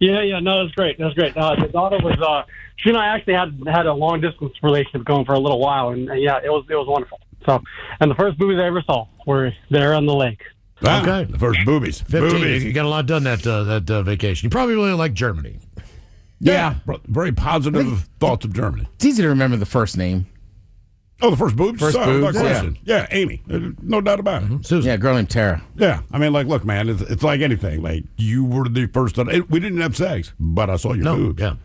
Yeah, no, that's great. That's great. The daughter was, she and I actually had a long distance relationship going for a little while, and yeah, it was wonderful. So, and the first movies I ever saw were there on the lake. Wow. Okay. The first boobies. 15. Boobies. You got a lot done that vacation. You probably really like Germany. Yeah. Very positive thoughts of Germany. It's easy to remember the first name. Oh, the first boobs? First Sorry, boobs, no question. Yeah, Amy. No doubt about it. Susan. Yeah, a girl named Tara. Yeah. I mean, like, look, man, it's like anything. Like, you were the first one. We didn't have sex, but I saw your boobs. Yeah.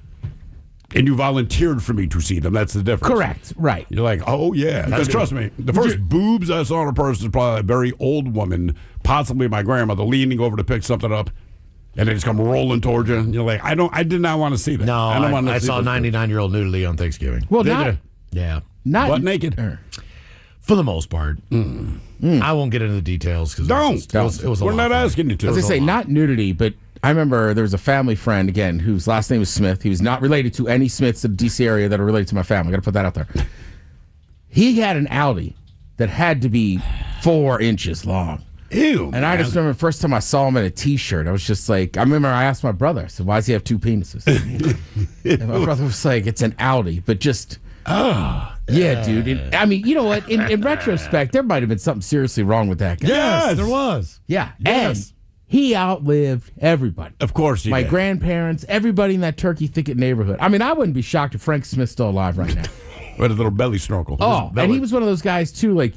And you volunteered for me to see them. That's the difference. Correct. Right. You're like, oh, yeah. Because trust me, the first boobs I saw in a person is probably a very old woman, possibly my grandmother, leaning over to pick something up, and they just come rolling towards you. And you're like, I did not want to see that. No, I saw a this. 99-year-old nudity on Thanksgiving. Well, Yeah. not Butt naked. For the most part. I won't get into the details. Because it was a We're lot not of fun. asking you to. I was going to say, not nudity, but I remember there was a family friend, again, whose last name was Smith. He was not related to any Smiths in the D.C. area that are related to my family. Got to put that out there. He had an Audi that had to be 4 inches long. Ew. And I just remember the first time I saw him in a T-shirt, I was just like, I remember I asked my brother, I said, why does he have 2 penises? And my brother was like, it's an Audi, but just... yeah, dude. And, I mean, you know what? In retrospect, there might have been something seriously wrong with that guy. Yes, there was. Yeah. Yes. And he outlived everybody. Of course he My did. grandparents, everybody in that Turkey Thicket neighborhood. I mean, I wouldn't be shocked if Frank Smith's still alive right now. With a little belly snorkel. Oh, and he was one of those guys, too, like,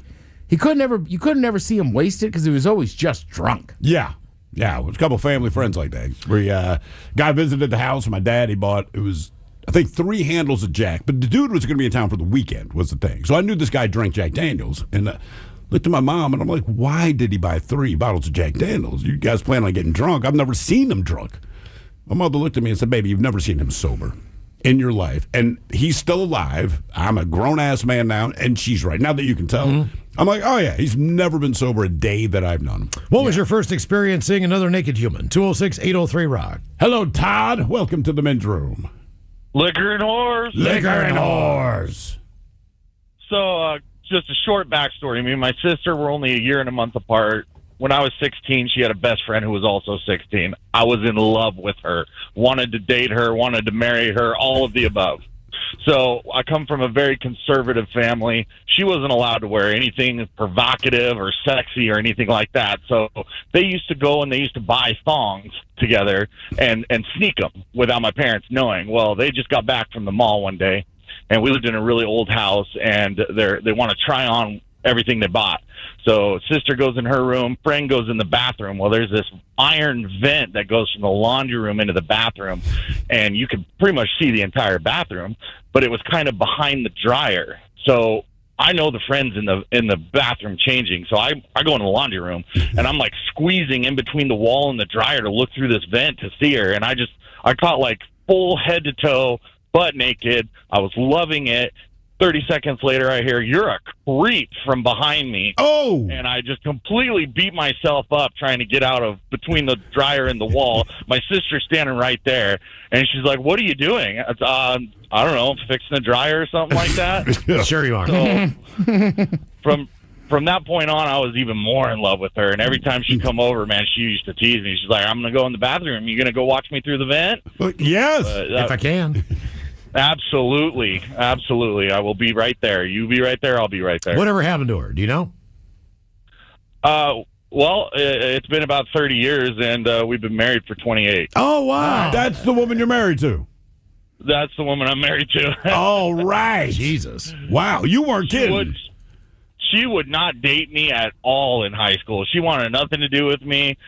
you couldn't ever see him wasted because he was always just drunk. Yeah. Yeah, it was a couple family friends like that. Guy visited the house. My dad, he bought, it was I think 3 handles of Jack. But the dude was going to be in town for the weekend was the thing. So I knew this guy drank Jack Daniels. And looked at my mom, and I'm like, why did he buy 3 bottles of Jack Daniels? You guys plan on getting drunk? I've never seen him drunk. My mother looked at me and said, baby, you've never seen him sober in your life. And he's still alive. I'm a grown-ass man now, and she's right. Now that you can tell. I'm like, oh, yeah, he's never been sober a day that I've known him. What was your first experience seeing another naked human? 206-803-ROCK. Hello, Todd. Welcome to the men's room. Liquor and whores. Liquor and whores. So, just a short backstory. Me and my sister were only a year and a month apart. When I was 16, she had a best friend who was also 16. I was in love with her, wanted to date her, wanted to marry her, all of the above. So I come from a very conservative family. She wasn't allowed to wear anything provocative or sexy or anything like that. So they used to go and they used to buy thongs together and sneak them without my parents knowing. Well, they just got back from the mall one day, and we lived in a really old house, and they want to try on everything they bought. So sister goes in her room, friend goes in the bathroom. Well, there's this iron vent that goes from the laundry room into the bathroom, and you could pretty much see the entire bathroom, but it was kind of behind the dryer. So I know the friend's in the bathroom changing, so I go in the laundry room, and I'm like squeezing in between the wall and the dryer to look through this vent to see her, and I caught like full head to toe, butt naked. I was loving it. 30 seconds later, I hear, "You're a creep," from behind me. Oh! And I just completely beat myself up trying to get out of between the dryer and the wall. My sister's standing right there, and she's like, "What are you doing?" I don't know, fixing the dryer or something like that. Sure you are. So, from that point on, I was even more in love with her. And every time she'd come over, man, she used to tease me. She's like, "I'm going to go in the bathroom. You going to go watch me through the vent?" Yes. If I can. Absolutely. I will be right there. You be right there. I'll be right there. Whatever happened to her? Do you know? Well, it's been about 30 years, and we've been married for 28. Oh, wow. That's the woman you're married to. That's the woman I'm married to. All right. Jesus. Wow. You weren't kidding. She would not date me at all in high school. She wanted nothing to do with me.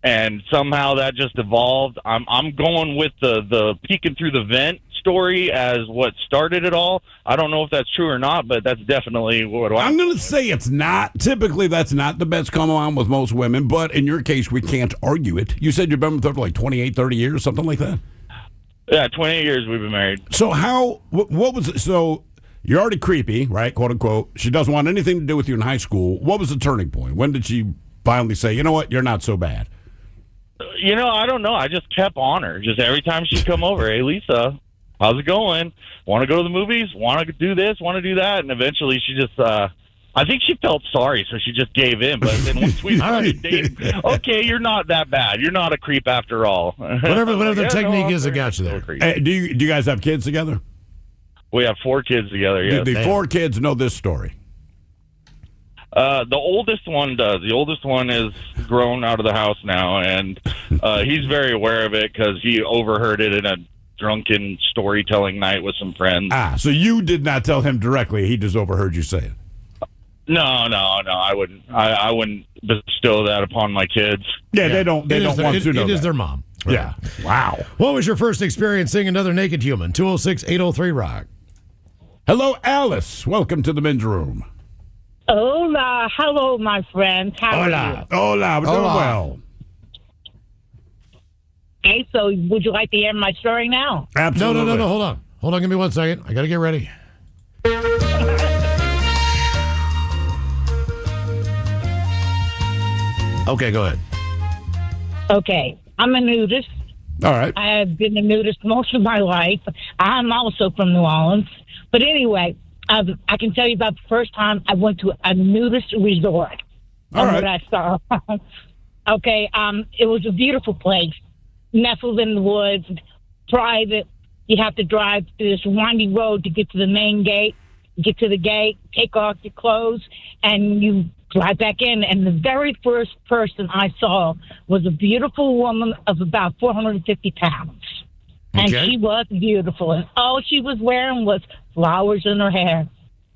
And somehow that just evolved. I'm going with the peeking through the vent story as what started it all. I don't know if that's true or not, but that's definitely what I'm going to say it's not. Typically, that's not the best come on with most women, but in your case, we can't argue it. You said you've been with her for like 28, 30 years, something like that? Yeah, 28 years we've been married. So what was it? So you're already creepy, right, quote unquote. She doesn't want anything to do with you in high school. What was the turning point? When did she finally say, you know what, you're not so bad? I don't know. I just kept on her. Just every time she'd come over, "Hey, Lisa, how's it going? Want to go to the movies? Want to do this? Want to do that?" And eventually she just, I think she felt sorry, so she just gave in. But then once we started dating, okay, you're not that bad. You're not a creep after all. Whatever the technique is that got you there. Hey, do you guys have kids together? We have 4 kids together, yes. The 4 kids know this story? The oldest one does. The oldest one is grown out of the house now, and he's very aware of it because he overheard it in a drunken storytelling night with some friends. Ah, so you did not tell him directly. He just overheard you say it. No. I wouldn't. I wouldn't bestow that upon my kids. Yeah, they don't want to know. It is that. their mom. Right. Yeah. Wow. What was your first experience seeing another naked human? 206-803-ROCK. Hello, Alice. Welcome to the men's room. Hola. Hello, my friends. How are you? Hola. We're doing well. Okay, so would you like to hear my story now? Absolutely. No. Hold on. Give me 1 second. I got to get ready. Okay, go ahead. Okay. I'm a nudist. All right. I have been a nudist most of my life. I'm also from New Orleans. But anyway, I can tell you about the first time I went to a nudist resort. All right. What I saw. Okay, it was a beautiful place, nestled in the woods, private. You have to drive through this windy road to get to the main gate. Get to the gate, take off your clothes, and you drive back in. And the very first person I saw was a beautiful woman of about 450 pounds. And she was beautiful. And all she was wearing was flowers in her hair.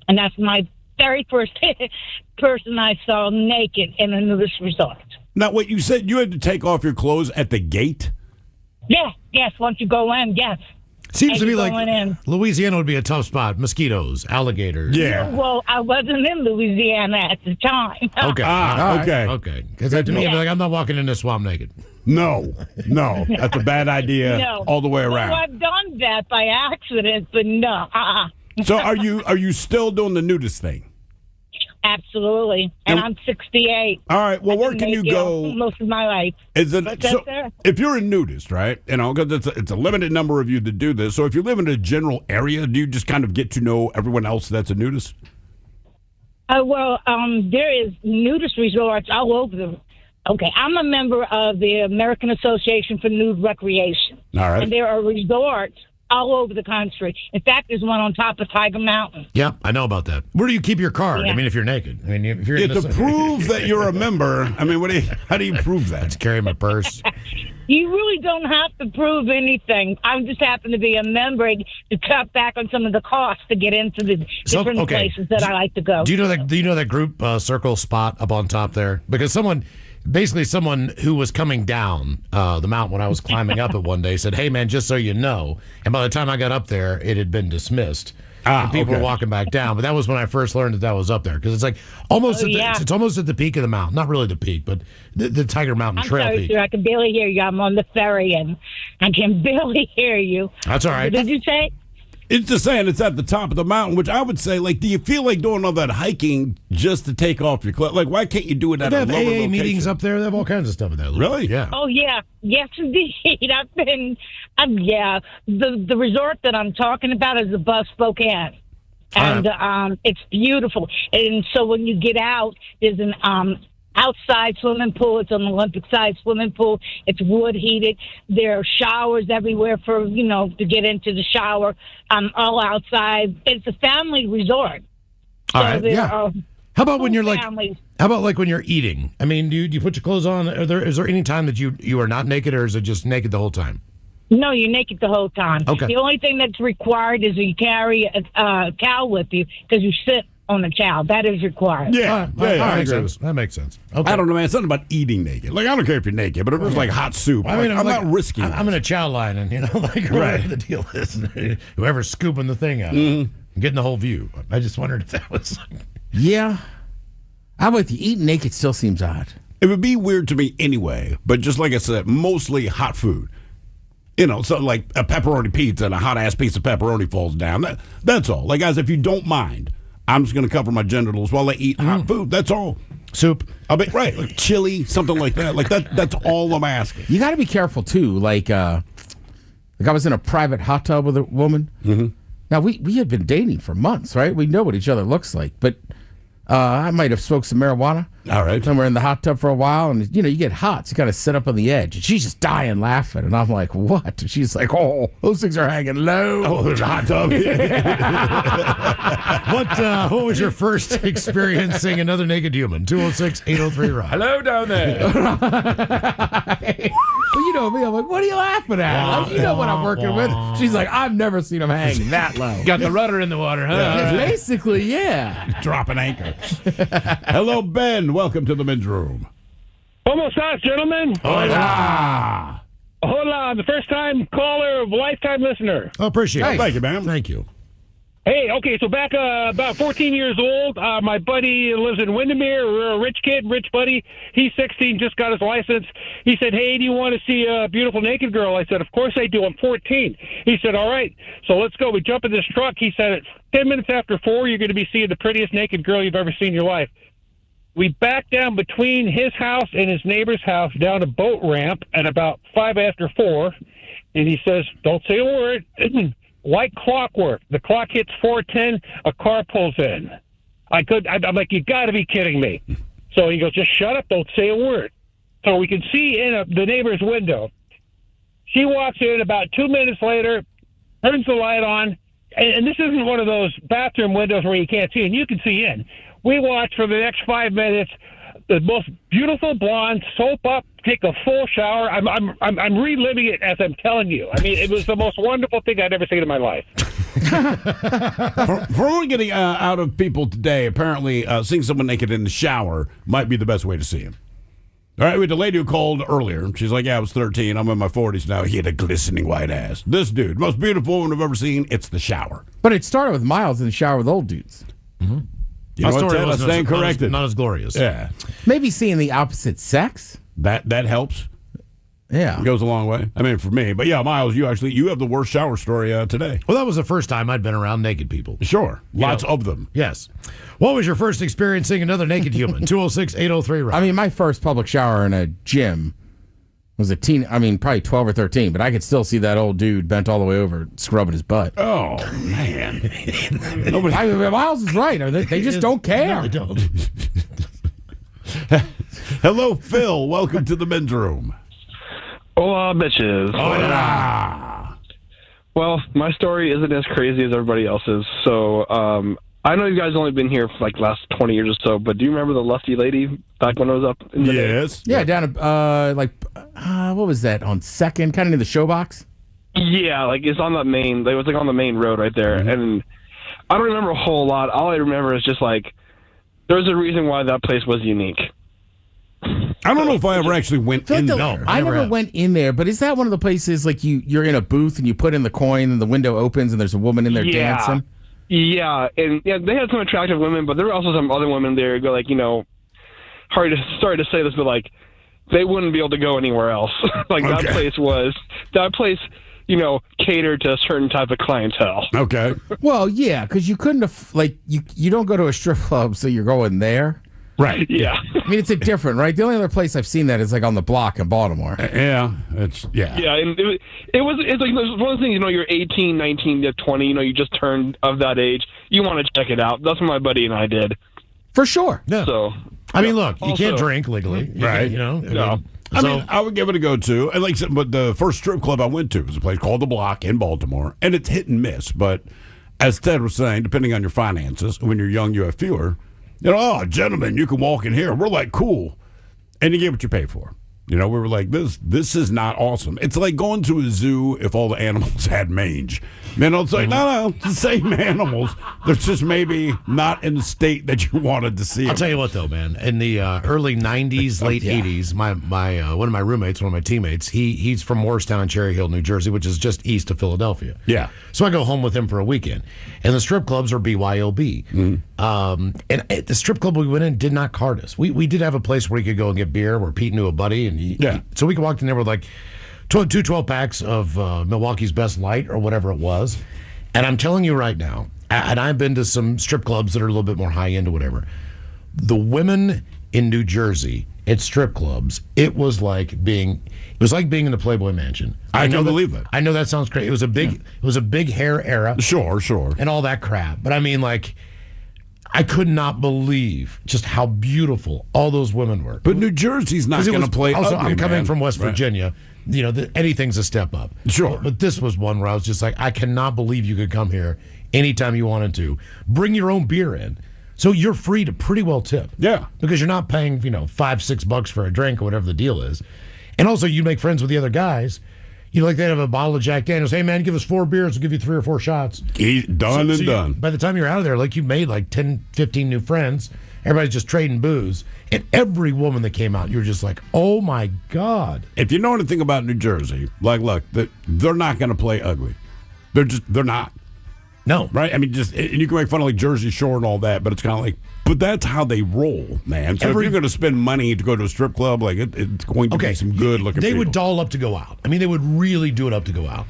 And that's my very first person I saw naked in a nudist resort. Now, what you said, you had to take off your clothes at the gate? Yeah, yes, once you go in, yes. Seems and to me you're like going in. Louisiana would be a tough spot. Mosquitoes, alligators. Well, I wasn't in Louisiana at the time. Okay. Okay. Because to me, I'd be like, I'm not walking in this swamp naked. No, that's a bad idea No. all the way around. Well, I've done that by accident, but no. So are you still doing the nudist thing? Absolutely. And I'm 68. All right. Well, where can you go? Most of my life. Is it But so? that's If you're a nudist, right? You know, because it's a limited number of you that do this. So if you live in a general area, do you just kind of get to know everyone else that's a nudist? There is nudist resorts all over the. Okay, I'm a member of the American Association for Nude Recreation. All right. And there are resorts all over the country. In fact, there's one on top of Tiger Mountain. Yeah, I know about that. Where do you keep your card? Yeah. I mean, if you're naked. I mean, if you're To prove that you're a member, I mean, how do you prove that? Just carry my purse. You really don't have to prove anything. I just happen to be a member to cut back on some of the costs to get into the different places that I like to go. Do you know that group circle spot up on top there? Because someone who was coming down the mountain when I was climbing up it one day said, "Hey man, just so you know," and by the time I got up there, it had been dismissed. And people were walking back down, but that was when I first learned that was up there because it's like almost it's almost at the peak of the mountain, not really the peak, but the Tiger Mountain I'm Trail sorry, peak. sir. I can barely hear you. I'm on the ferry and I can barely hear you. That's all right. What did you say? It's just saying it's at the top of the mountain, which I would say, like, do you feel like doing all that hiking just to take off your clothes? Like, why can't you do it at They a have lower AA location? meetings up there. They have all kinds of stuff in there. Really? Yeah. Oh yeah, yes indeed. I've been. Yeah, the resort that I'm talking about is above Spokane, and it's beautiful. And so when you get out, there's an outside swimming pool. It's an Olympic-sized swimming pool. It's wood heated. There are showers everywhere for to get into the shower. All outside. It's a family resort. All right. there Yeah. are How about when you're families. how about like when you're eating? I mean, do you put your clothes on? Is there any time that you are not naked, or is it just naked the whole time? No, you're naked the whole time. Okay. The only thing that's required is you carry a towel with you because you sit on a towel. That is required. That makes sense. Okay. I don't know, man. It's something about eating naked. Like, I don't care if you're naked, but if it's like hot soup, I mean, I'm not risking it. I'm in a chow line, and like whatever the deal is, and whoever's scooping the thing out, getting the whole view. I just wondered if that was. Yeah, I'm with you. Eating naked still seems odd. It would be weird to me anyway, but just like I said, mostly hot food. So like a pepperoni pizza and a hot ass piece of pepperoni falls down. That's all. Like, guys, if you don't mind, I'm just going to cover my genitals while I eat hot food. That's all. Soup. I'll be right. Like chili, something like that. Like that's all I'm asking. You got to be careful too. Like I was in a private hot tub with a woman. Mm-hmm. Now we had been dating for months, right? We know what each other looks like, but I might have smoked some marijuana. All right. And we're in the hot tub for a while, and you get hot, so you got to sit up on the edge. And she's just dying laughing, and I'm like, "What?" And she's like, "Oh, those things are hanging low." Oh, there's a hot tub. What was your first experience seeing another naked human? 206-803-ROCK. Hello down there. Well, you know me. I'm like, "What are you laughing at?" Like, you know what I'm working with. She's like, "I've never seen them hang that low." Got the rudder in the water, huh? Yeah, basically, yeah. Drop an anchor. Hello, Ben. Welcome to the men's room. ¿Cómo estás, gentlemen? Hola. Hola. The first time caller, lifetime listener. Oh, appreciate it. Thank you, man. Thank you. Hey, okay, so back about 14 years old, my buddy lives in Windermere. We're a rich kid, rich buddy. He's 16, just got his license. He said, "Hey, do you want to see a beautiful naked girl?" I said, "Of course I do. I'm 14. He said, "All right, so let's go." We jump in this truck. He said, "It's 10 minutes after 4, you're going to be seeing the prettiest naked girl you've ever seen in your life." We back down between his house and his neighbor's house down a boat ramp at about 5 after 4, and he says, "Don't say a word." Like clockwork, the clock hits 4:10, a car pulls in. I'm like, "You got to be kidding me." So he goes, "Just shut up, don't say a word." So we can see in the neighbor's window. She walks in about 2 minutes later, turns the light on, and this isn't one of those bathroom windows where you can't see, and you can see in. We watch for the next 5 minutes. The most beautiful blonde, soap up, take a full shower. I'm reliving it as I'm telling you. I mean, it was the most wonderful thing I'd ever seen in my life. For what we're getting out of people today, apparently seeing someone naked in the shower might be the best way to see him. All right, we had the lady who called earlier. She's like, yeah, I was 13. I'm in my 40s now. He had a glistening white ass. This dude, most beautiful woman I've ever seen. It's the shower. But it started with Miles in the shower with old dudes. You know what, Ted? I stand corrected. Not as glorious. Yeah. Maybe seeing the opposite sex. That helps. Yeah. It goes a long way. I mean, for me. But yeah, Miles, you have the worst shower story today. Well, that was the first time I'd been around naked people. Sure. Lots of them. Yes. What was your first experience seeing another naked human? 206-803. I mean, my first public shower in a gym was probably 12 or 13, but I could still see that old dude bent all the way over scrubbing his butt. Oh, man. Miles is right. They just don't care. No, they don't. Hello, Phil. Welcome to the men's room. Hola, bitches. Hola. Well, my story isn't as crazy as everybody else's. So, I know you guys only been here for like last 20 years or so, but do you remember the lusty lady back when I was up in the day? Yeah, down at, what was that, on 2nd, kind of near the showbox? Yeah, like it's on that main, it was like on the main road right there. And I don't remember a whole lot. All I remember is just like, there's a reason why that place was unique. I don't know if I ever actually went in there. I never went in there, but is that one of the places like you're in a booth and you put in the coin and the window opens and there's a woman in there dancing? Yeah, and yeah, they had some attractive women, but there were also some other women there who, like, sorry to say this, but like they wouldn't be able to go anywhere else. Like that place, catered to a certain type of clientele. Okay. Well, yeah, because you couldn't have you don't go to a strip club, so you're going there. Right. Yeah. I mean, it's different, right? The only other place I've seen that is like on the block in Baltimore. Yeah. Yeah, and it's like one of the things, you're 18, 19, 20, you just turned of that age. You want to check it out. That's what my buddy and I did. For sure. Yeah. So, I mean, look, you can't drink legally. Right. I mean, I would give it a go to. And like I said, but the first strip club I went to was a place called The Block in Baltimore, and it's hit and miss. But as Ted was saying, depending on your finances, when you're young, you have fewer. Gentlemen, you can walk in here. We're like, cool. And you get what you pay for. We were like, this is not awesome. It's like going to a zoo if all the animals had mange. It's like, no, it's the same animals. They're just maybe not in the state that you wanted to see them. I'll tell you what, though, man. In the early 90s, late 80s, my one of my roommates, one of my teammates, he's from Morristown, Cherry Hill, New Jersey, which is just east of Philadelphia. Yeah. So I go home with him for a weekend. And the strip clubs are BYOB. And the strip club we went in did not card us. We did have a place where you could go and get beer where Pete knew a buddy. So we could walk in there with like two 12-packs of Milwaukee's Best Light or whatever it was. And I'm telling you right now, and I've been to some strip clubs that are a little bit more high-end or whatever, the women in New Jersey at strip clubs, it was like being in the Playboy Mansion. I can believe it. I know that sounds crazy. It was a big hair era. Sure. And all that crap. But I mean, like, I could not believe just how beautiful all those women were. But New Jersey's not going to play also, ugly, I'm coming man. from West Right. Virginia. Anything's a step up. Sure. But this was one where I was just like, I cannot believe you could come here anytime you wanted to. Bring your own beer in. So you're free to pretty well tip. Yeah. Because you're not paying, $5-6 for a drink or whatever the deal is. And also you make friends with the other guys. Like they'd have a bottle of Jack Daniels. Hey, man, give us 4 beers. We'll give you 3 or 4 shots. Done. By the time you're out of there, like you made like 10, 15 new friends. Everybody's just trading booze. And every woman that came out, you were just like, oh, my God. If you know anything about New Jersey, like, look, they're not going to play ugly. They're not. No. Right? I mean, and you can make fun of like Jersey Shore and all that, but it's kind of like, but that's how they roll, man. So if you're going to spend money to go to a strip club, like it's going to be some good looking They people. would doll up to go out. I mean, they would really do it up to go out.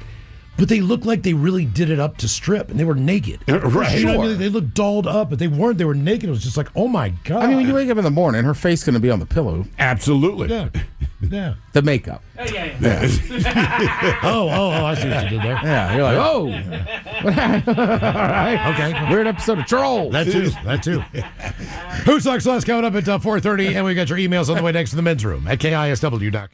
But they looked like they really did it up to strip, and they were naked. Right. You know what I mean? They looked dolled up, but they weren't. They were naked. It was just like, oh, my God. I mean, when you wake up in the morning, her face going to be on the pillow. Absolutely. Yeah. The makeup. Oh, I see what you did there. Yeah, you're like, oh. All right. Okay. Weird episode of Trolls. That too. Who Sucks Less coming up at 4:30, and we got your emails on the way next to the men's room at KISW.com.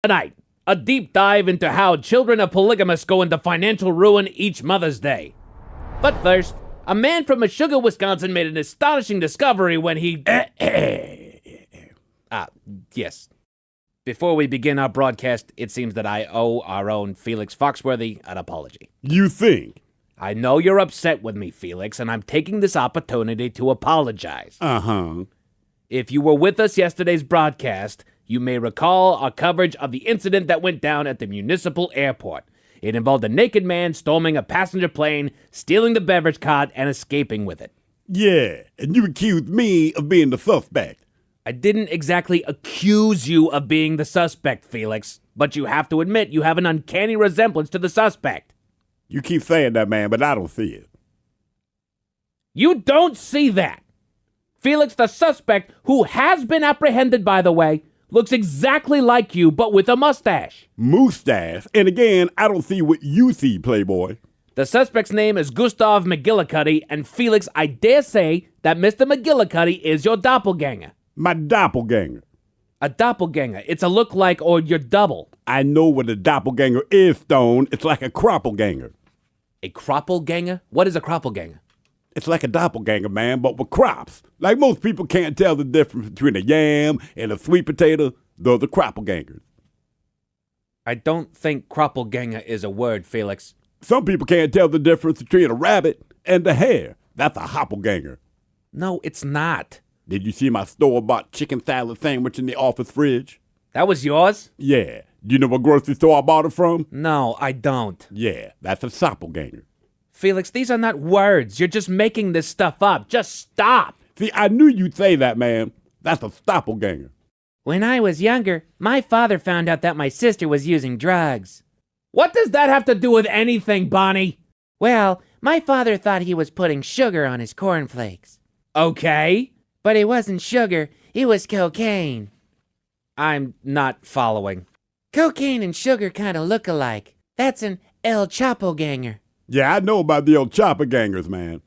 Tonight, a deep dive into how children of polygamists go into financial ruin each Mother's Day. But first, a man from Meshuggah, Wisconsin made an astonishing discovery when he... yes. Before we begin our broadcast, it seems that I owe our own Felix Foxworthy an apology. You think? I know you're upset with me, Felix, and I'm taking this opportunity to apologize. Uh-huh. If you were with us yesterday's broadcast, you may recall our coverage of the incident that went down at the municipal airport. It involved a naked man storming a passenger plane, stealing the beverage cart, and escaping with it. Yeah, and you accused me of being the suspect. I didn't exactly accuse you of being the suspect, Felix, but you have to admit you have an uncanny resemblance to the suspect. You keep saying that, man, but I don't see it. You don't see that. Felix, the suspect, who has been apprehended, by the way, looks exactly like you, but with a mustache. Mustache? And again, I don't see what you see, Playboy. The suspect's name is Gustav McGillicuddy, and Felix, I dare say that Mr. McGillicuddy is your doppelganger. My doppelganger. A doppelganger. It's a look-like or your double. I know what a doppelganger is, Stone. It's like a croppelganger. A croppelganger? What is a croppelganger? It's like a doppelganger, man, but with crops. Like most people can't tell the difference between a yam and a sweet potato. Those are croppelgangers. I don't think croppelganger is a word, Felix. Some people can't tell the difference between a rabbit and a hare. That's a hoppelganger. No, it's not. Did you see my store-bought chicken salad sandwich in the office fridge? That was yours? Yeah. Do you know what grocery store I bought it from? No, I don't. Yeah, that's a soppelganger. Felix, these are not words. You're just making this stuff up. Just stop. See, I knew you'd say that, man. That's a stoppelganger. When I was younger, my father found out that my sister was using drugs. What does that have to do with anything, Bonnie? Well, my father thought he was putting sugar on his cornflakes. Okay. But it wasn't sugar, it was cocaine. I'm not following. Cocaine and sugar kind of look alike. That's an El Chapo ganger. Yeah, I know about the old chopper gangers, man.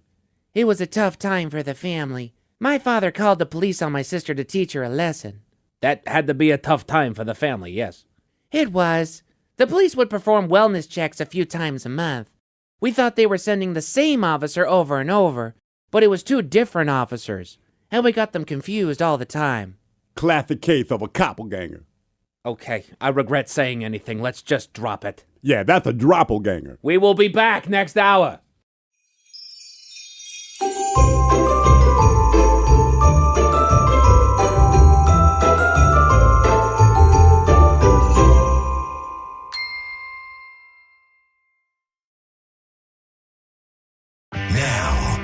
It was a tough time for the family. My father called the police on my sister to teach her a lesson. That had to be a tough time for the family, yes. It was. The police would perform wellness checks a few times a month. We thought they were sending the same officer over and over, but it was two different officers, and we got them confused all the time. Classic case of a koppelganger. Okay, I regret saying anything. Let's just drop it. Yeah, that's a droppelganger. We will be back next hour.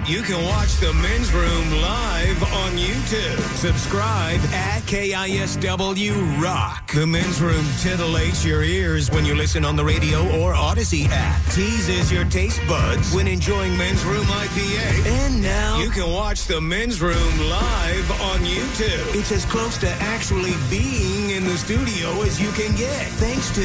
You can watch The Men's Room live on YouTube. Subscribe at KISW Rock. The Men's Room titillates your ears when you listen on the radio or Odyssey app. Teases your taste buds when enjoying Men's Room IPA. And now you can watch The Men's Room live on YouTube. It's as close to actually being in the studio as you can get. Thanks to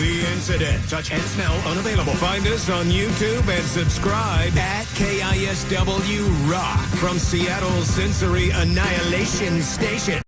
The Incident. Touch and smell unavailable. Find us on YouTube and subscribe at KISW Rock from Seattle's Sensory Annihilation Station.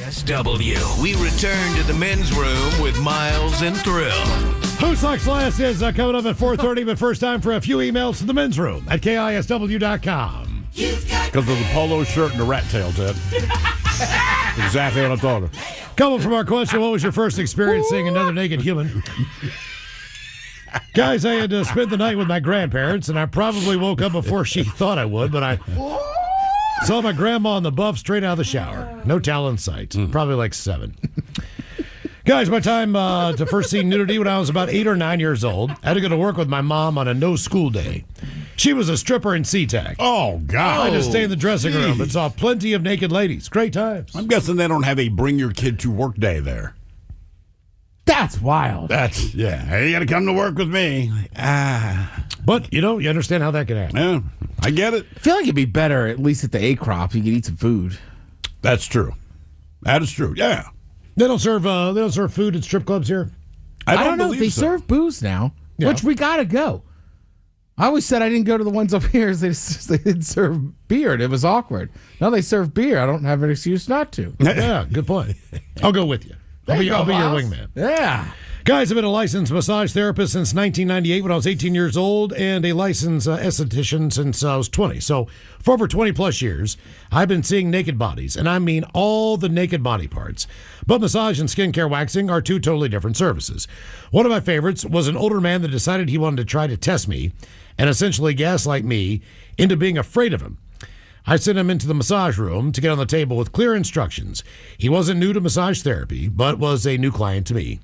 KISW. We return to the men's room with Miles and Thrill. Who Sucks Last is coming up at 4:30, but first time for a few emails to the men's room at KISW.com. Because of the polo shirt and the rat tail, Ted. Exactly what I thought of. Coming from our question, what was your first experience seeing another naked human? Guys, I had to spend the night with my grandparents, and I probably woke up before she thought I would, but I saw my grandma in the buff straight out of the shower. No towel in sight. Probably like 7. Guys, my time to first see nudity when I was about 8 or 9 years old. I had to go to work with my mom on a no-school day. She was a stripper in SeaTac. Oh, God. I had to stay in the dressing room and saw plenty of naked ladies. Great times. I'm guessing they don't have a bring your kid to work day there. That's wild. Yeah. Hey, you got to come to work with me. But, you understand how that can happen. Yeah, I get it. I feel like it'd be better, at least at the A crop, you could eat some food. That's true. That is true. Yeah. They don't serve food at strip clubs here? I don't know. They serve booze now, which we got to go. I always said I didn't go to the ones up here. They didn't serve beer, and it was awkward. Now they serve beer. I don't have an excuse not to. Yeah, good point. I'll go with you. I'll be your wingman. Yeah. Guys, I've been a licensed massage therapist since 1998 when I was 18 years old, and a licensed esthetician since I was 20. So for over 20 plus years, I've been seeing naked bodies, and I mean all the naked body parts. But massage and skincare waxing are two totally different services. One of my favorites was an older man that decided he wanted to try to test me and essentially gaslight me into being afraid of him. I sent him into the massage room to get on the table with clear instructions. He wasn't new to massage therapy, but was a new client to me.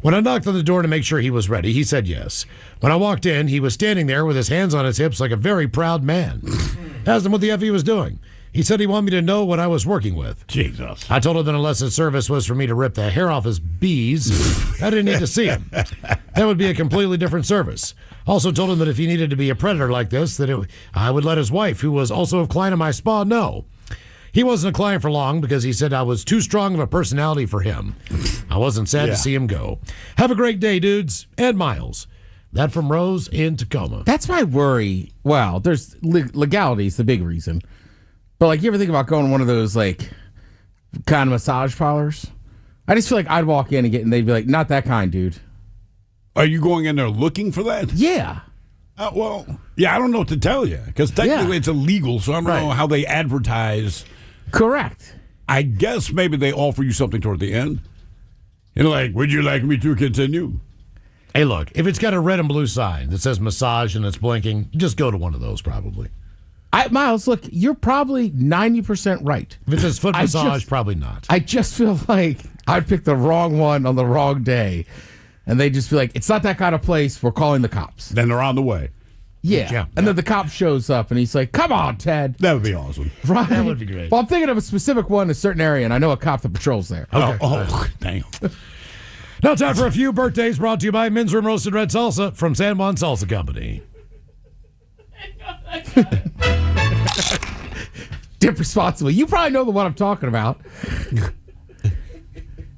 When I knocked on the door to make sure he was ready, he said yes. When I walked in, he was standing there with his hands on his hips like a very proud man. Asked him what the F he was doing. He said he wanted me to know what I was working with. Jesus. I told him that unless his service was for me to rip the hair off his bees, I didn't need to see him. That would be a completely different service. Also told him that if he needed to be a predator like this, I would let his wife, who was also a client of my spa, know. He wasn't a client for long because he said I was too strong of a personality for him. I wasn't sad to see him go. Have a great day, dudes. And Miles. That from Rose in Tacoma. That's my worry. Well, there's legality is the big reason. But, like, you ever think about going to one of those, like, kind of massage parlors? I just feel like I'd walk in and they'd be like, not that kind, dude. Are you going in there looking for that? Yeah. I don't know what to tell you because technically it's illegal, so I don't know how they advertise. Correct. I guess maybe they offer you something toward the end. Like, would you like me to continue? Hey, look, if it's got a red and blue sign that says massage and it's blinking, just go to one of those probably. Miles, look, you're probably 90% right. If it says foot massage, probably not. I just feel like I'd pick the wrong one on the wrong day. And they'd just be like, it's not that kind of place. We're calling the cops. Then they're on the way. Yeah. And then the cop shows up and he's like, come on, Ted. That would be awesome. Right? That would be great. Well, I'm thinking of a specific one in a certain area, and I know a cop that patrols there. Okay. Oh, damn. Now time for a few birthdays brought to you by Men's Room Roasted Red Salsa from San Juan Salsa Company. Dip responsibly. You probably know the one I'm talking about.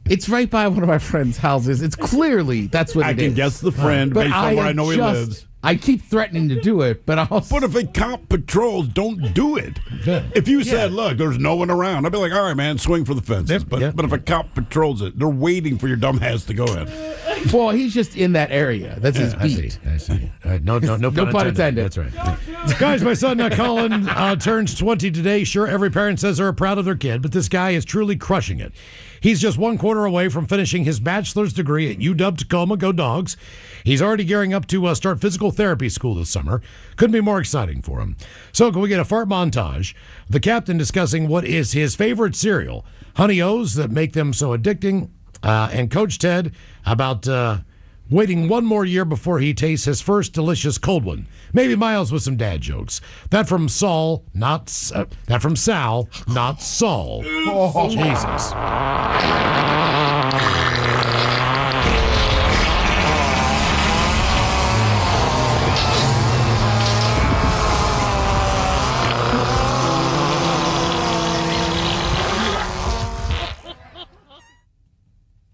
It's right by one of my friend's houses. It's clearly that's what I it is. can guess the friend based on where I know he lives. I keep threatening to do it, but But if a cop patrols, don't do it. If you said, look, there's no one around, I'd be like, all right, man, swing for the fences. But if a cop patrols it, they're waiting for your dumb ass to go in. Well, he's just in that area. That's his beat. I see. No pun intended. That's right. Guys, my son Colin turns 20 today. Sure, every parent says they're proud of their kid, but this guy is truly crushing it. He's just one quarter away from finishing his bachelor's degree at UW Tacoma. Go Dogs. He's already gearing up to start physical therapy school this summer. Couldn't be more exciting for him. So can we get a fart montage? The captain discussing what is his favorite cereal, Honey O's that make them so addicting, and Coach Ted about waiting one more year before he tastes his first delicious cold one. Maybe Miles with some dad jokes. That from Sal, not Saul. Oh. Jesus.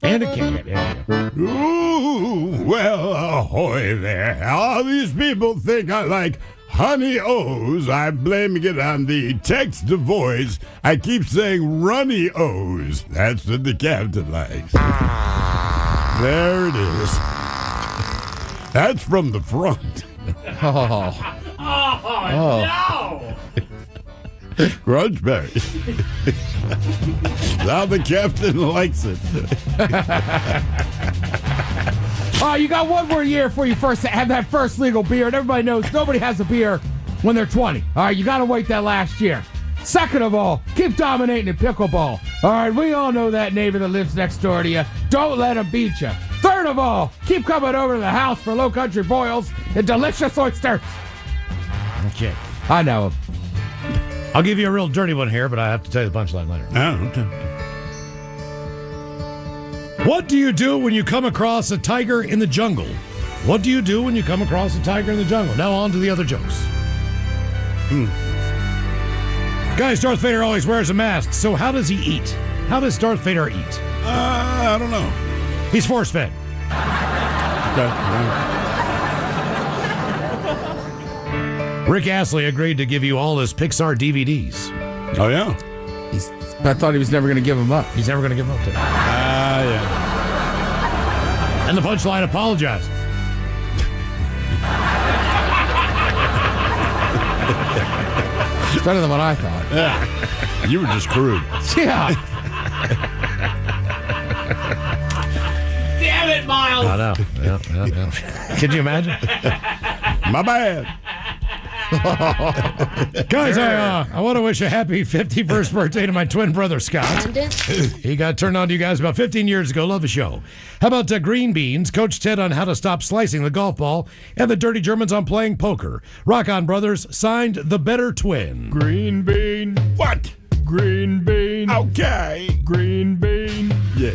And a cat. Ooh, well, ahoy there. All these people think I like Honey O's, I'm blaming it on the text to voice. I keep saying runny O's. That's what the captain likes. There it is. That's from the front. Oh. Grungeberry. Now the captain likes it. Oh, you got one more year before you first have that first legal beer, and everybody knows nobody has a beer when they're 20. All right, you got to wait that last year. Second of all, keep dominating in pickleball. All right, we all know that neighbor that lives next door to you. Don't let him beat you. Third of all, keep coming over to the house for Low Country boils and delicious oysters. Okay. I know him. I'll give you a real dirty one here, but I have to tell you the punchline later. Oh, okay. What do you do when you come across a tiger in the jungle? What do you do when you come across a tiger in the jungle? Now on to the other jokes. Guys, Darth Vader always wears a mask, so how does he eat? How does Darth Vader eat? I don't know. He's force-fed. Rick Astley agreed to give you all his Pixar DVDs. Oh, yeah? I thought he was never going to give them up. He's never going to give them up to him. Yeah. And the punchline, apologize. It's better than what I thought. Yeah. You were just crude. Yeah. Damn it, Miles. I know. Yeah. Could you imagine? My bad. Guys, I want to wish a happy 51st birthday to my twin brother, Scott. He got turned on to you guys about 15 years ago. Love the show. How about Green Beans, Coach Ted on how to stop slicing the golf ball, and the Dirty Germans on playing poker. Rock On Brothers, signed the better twin. Green bean. What? Green bean. Okay. Green bean. Yeah.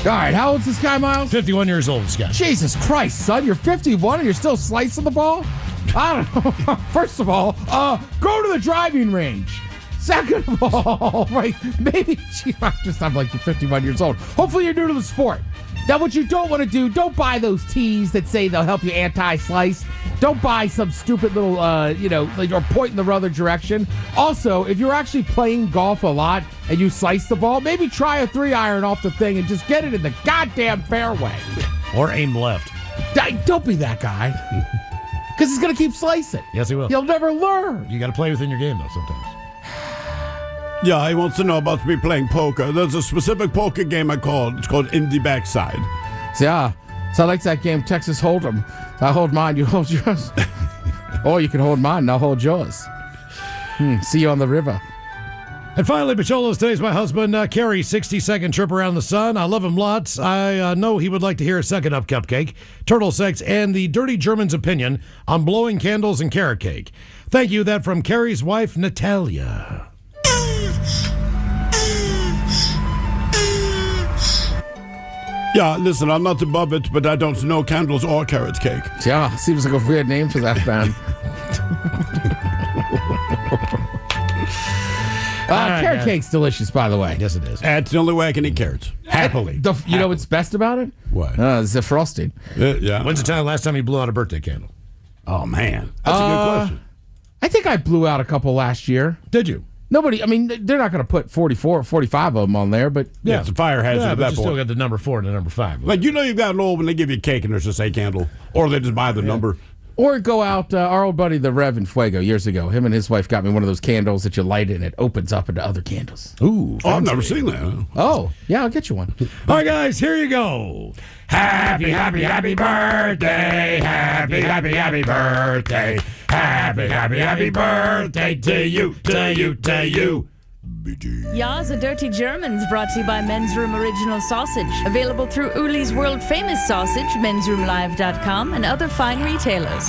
All right, how old's this guy, Miles? 51 years old, Scott. Jesus Christ, son, you're 51 and you're still slicing the ball? I don't know. First of all, go to the driving range. Second of all, right, maybe, I'm like, you're 51 years old. Hopefully you're new to the sport. Now, what you don't want to do, don't buy those tees that say they'll help you anti-slice. Don't buy some stupid little, or point in the other direction. Also, if you're actually playing golf a lot and you slice the ball, maybe try a 3-iron off the thing and just get it in the goddamn fairway. Or aim left. Don't be that guy. Because he's going to keep slicing. Yes, he will. He'll never learn. You got to play within your game, though, sometimes. Yeah, he wants to know about me playing poker. There's a specific poker game I called. It's called In the Backside. So I like that game, Texas Hold'em. I hold mine, you hold yours. Or you can hold mine, and I'll hold yours. See you on the river. And finally, Bacholos, today's my husband, Kerry, 60-second trip around the sun. I love him lots. I know he would like to hear a second up cupcake, turtle sex, and the Dirty German's opinion on blowing candles and carrot cake. Thank you. That from Kerry's wife, Natalia. Yeah, listen, I'm not above it, but I don't know candles or carrot cake. Yeah, seems like a weird name for that band. Carrot cake's delicious, by the way. Yes, it is. That's the only way I can eat carrots. Happily. You know what's best about it? What? It's the frosting. Yeah. When's the last time you blew out a birthday candle? Oh, man. That's a good question. I think I blew out a couple last year. Did you? Nobody, I mean, they're not going to put 44, 45 of them on there, but yeah, it's a fire hazard at but that you point. still got the number 4 and the number 5. Like, you've gotten old when they give you cake and there's just a candle, or they just buy the number. Or go out, our old buddy, the Rev in Fuego, years ago. Him and his wife got me one of those candles that you light it and it opens up into other candles. Ooh. Oh, I've never seen that. Oh, yeah, I'll get you one. All right, guys, here you go. Happy, happy, happy birthday. Happy, happy, happy birthday. Happy, happy, happy birthday to you, to you, to you. Ya's a Dirty Germans, brought to you by Men's Room Original Sausage. Available through Uli's World Famous Sausage, mensroomlive.com, and other fine retailers.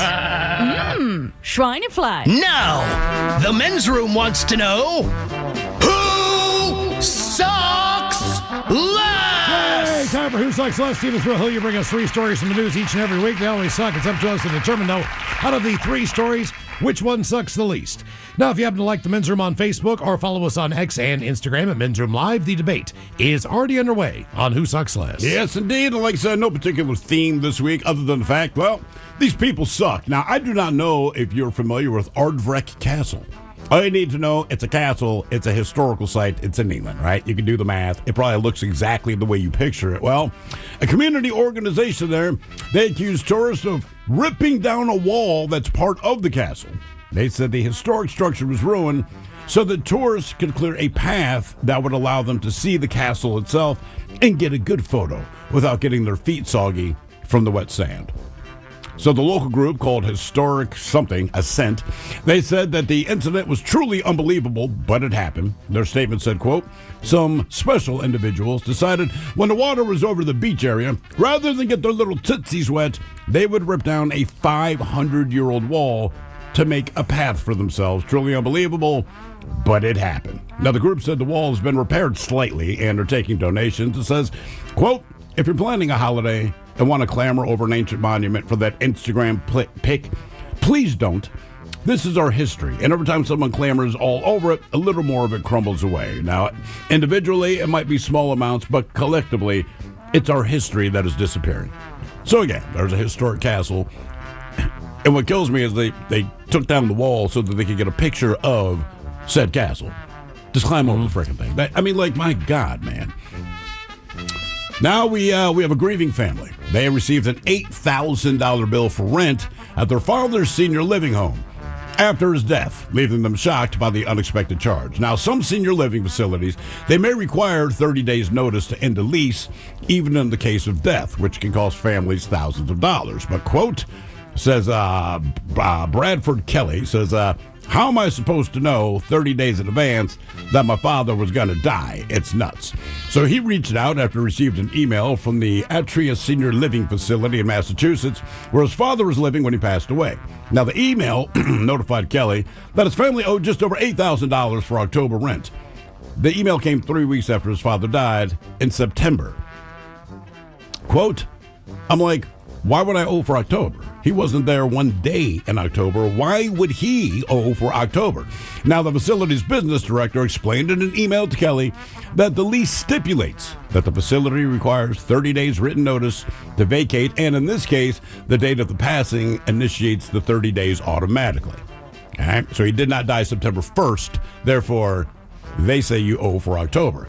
Schweinefly. Now, the Men's Room wants to know, who sucks less? time for Who Sucks Less. Steven Thrill, you bring us 3 stories from the news each and every week. They always suck. It's up to us to determine, though, out of the 3 stories, which one sucks the least. Now, if you happen to like the Men's Room on Facebook or follow us on X and Instagram at Men's Room Live, the debate is already underway on Who Sucks Less. Yes, indeed. And like I said, no particular theme this week other than the fact, well, these people suck. Now, I do not know if you're familiar with Ardvreck Castle. All you need to know, it's a castle, it's a historical site, it's in England, right? You can do the math. It probably looks exactly the way you picture it. Well, a community organization there, they accused tourists of ripping down a wall that's part of the castle. They said the historic structure was ruined so that tourists could clear a path that would allow them to see the castle itself and get a good photo without getting their feet soggy from the wet sand. So the local group called Historic Something Ascent, they said that the incident was truly unbelievable, but it happened. Their statement said, quote, some special individuals decided when the water was over the beach area, rather than get their little tootsies wet, they would rip down a 500-year-old wall to make a path for themselves. Truly unbelievable, but it happened. Now, the group said the wall has been repaired slightly and are taking donations. It says, quote, if you're planning a holiday and want to clamor over an ancient monument for that Instagram pic, please don't. This is our history, and every time someone clamors all over it, a little more of it crumbles away. Now, individually, it might be small amounts, but collectively, it's our history that is disappearing. So again, there's a historic castle, and what kills me is they took down the wall so that they could get a picture of said castle. Just climb over the freaking thing. I mean, like, my God, man. Now we have a grieving family. They received an $8,000 bill for rent at their father's senior living home after his death, leaving them shocked by the unexpected charge. Now, some senior living facilities, they may require 30 days notice to end a lease, even in the case of death, which can cost families thousands of dollars. But, quote, says Bradford Kelly, says, how am I supposed to know 30 days in advance that my father was going to die? It's nuts. So he reached out after he received an email from the Atria Senior Living Facility in Massachusetts, where his father was living when he passed away. Now, the email notified Kelly that his family owed just over $8,000 for October rent. The email came 3 weeks after his father died in September. Quote, I'm like, why would I owe for October? He wasn't there one day in October. Why would he owe for October? Now, the facility's business director explained in an email to Kelly that the lease stipulates that the facility requires 30 days written notice to vacate, and in this case, the date of the passing initiates the 30 days automatically. Okay? So he did not die September 1st. Therefore, they say you owe for October.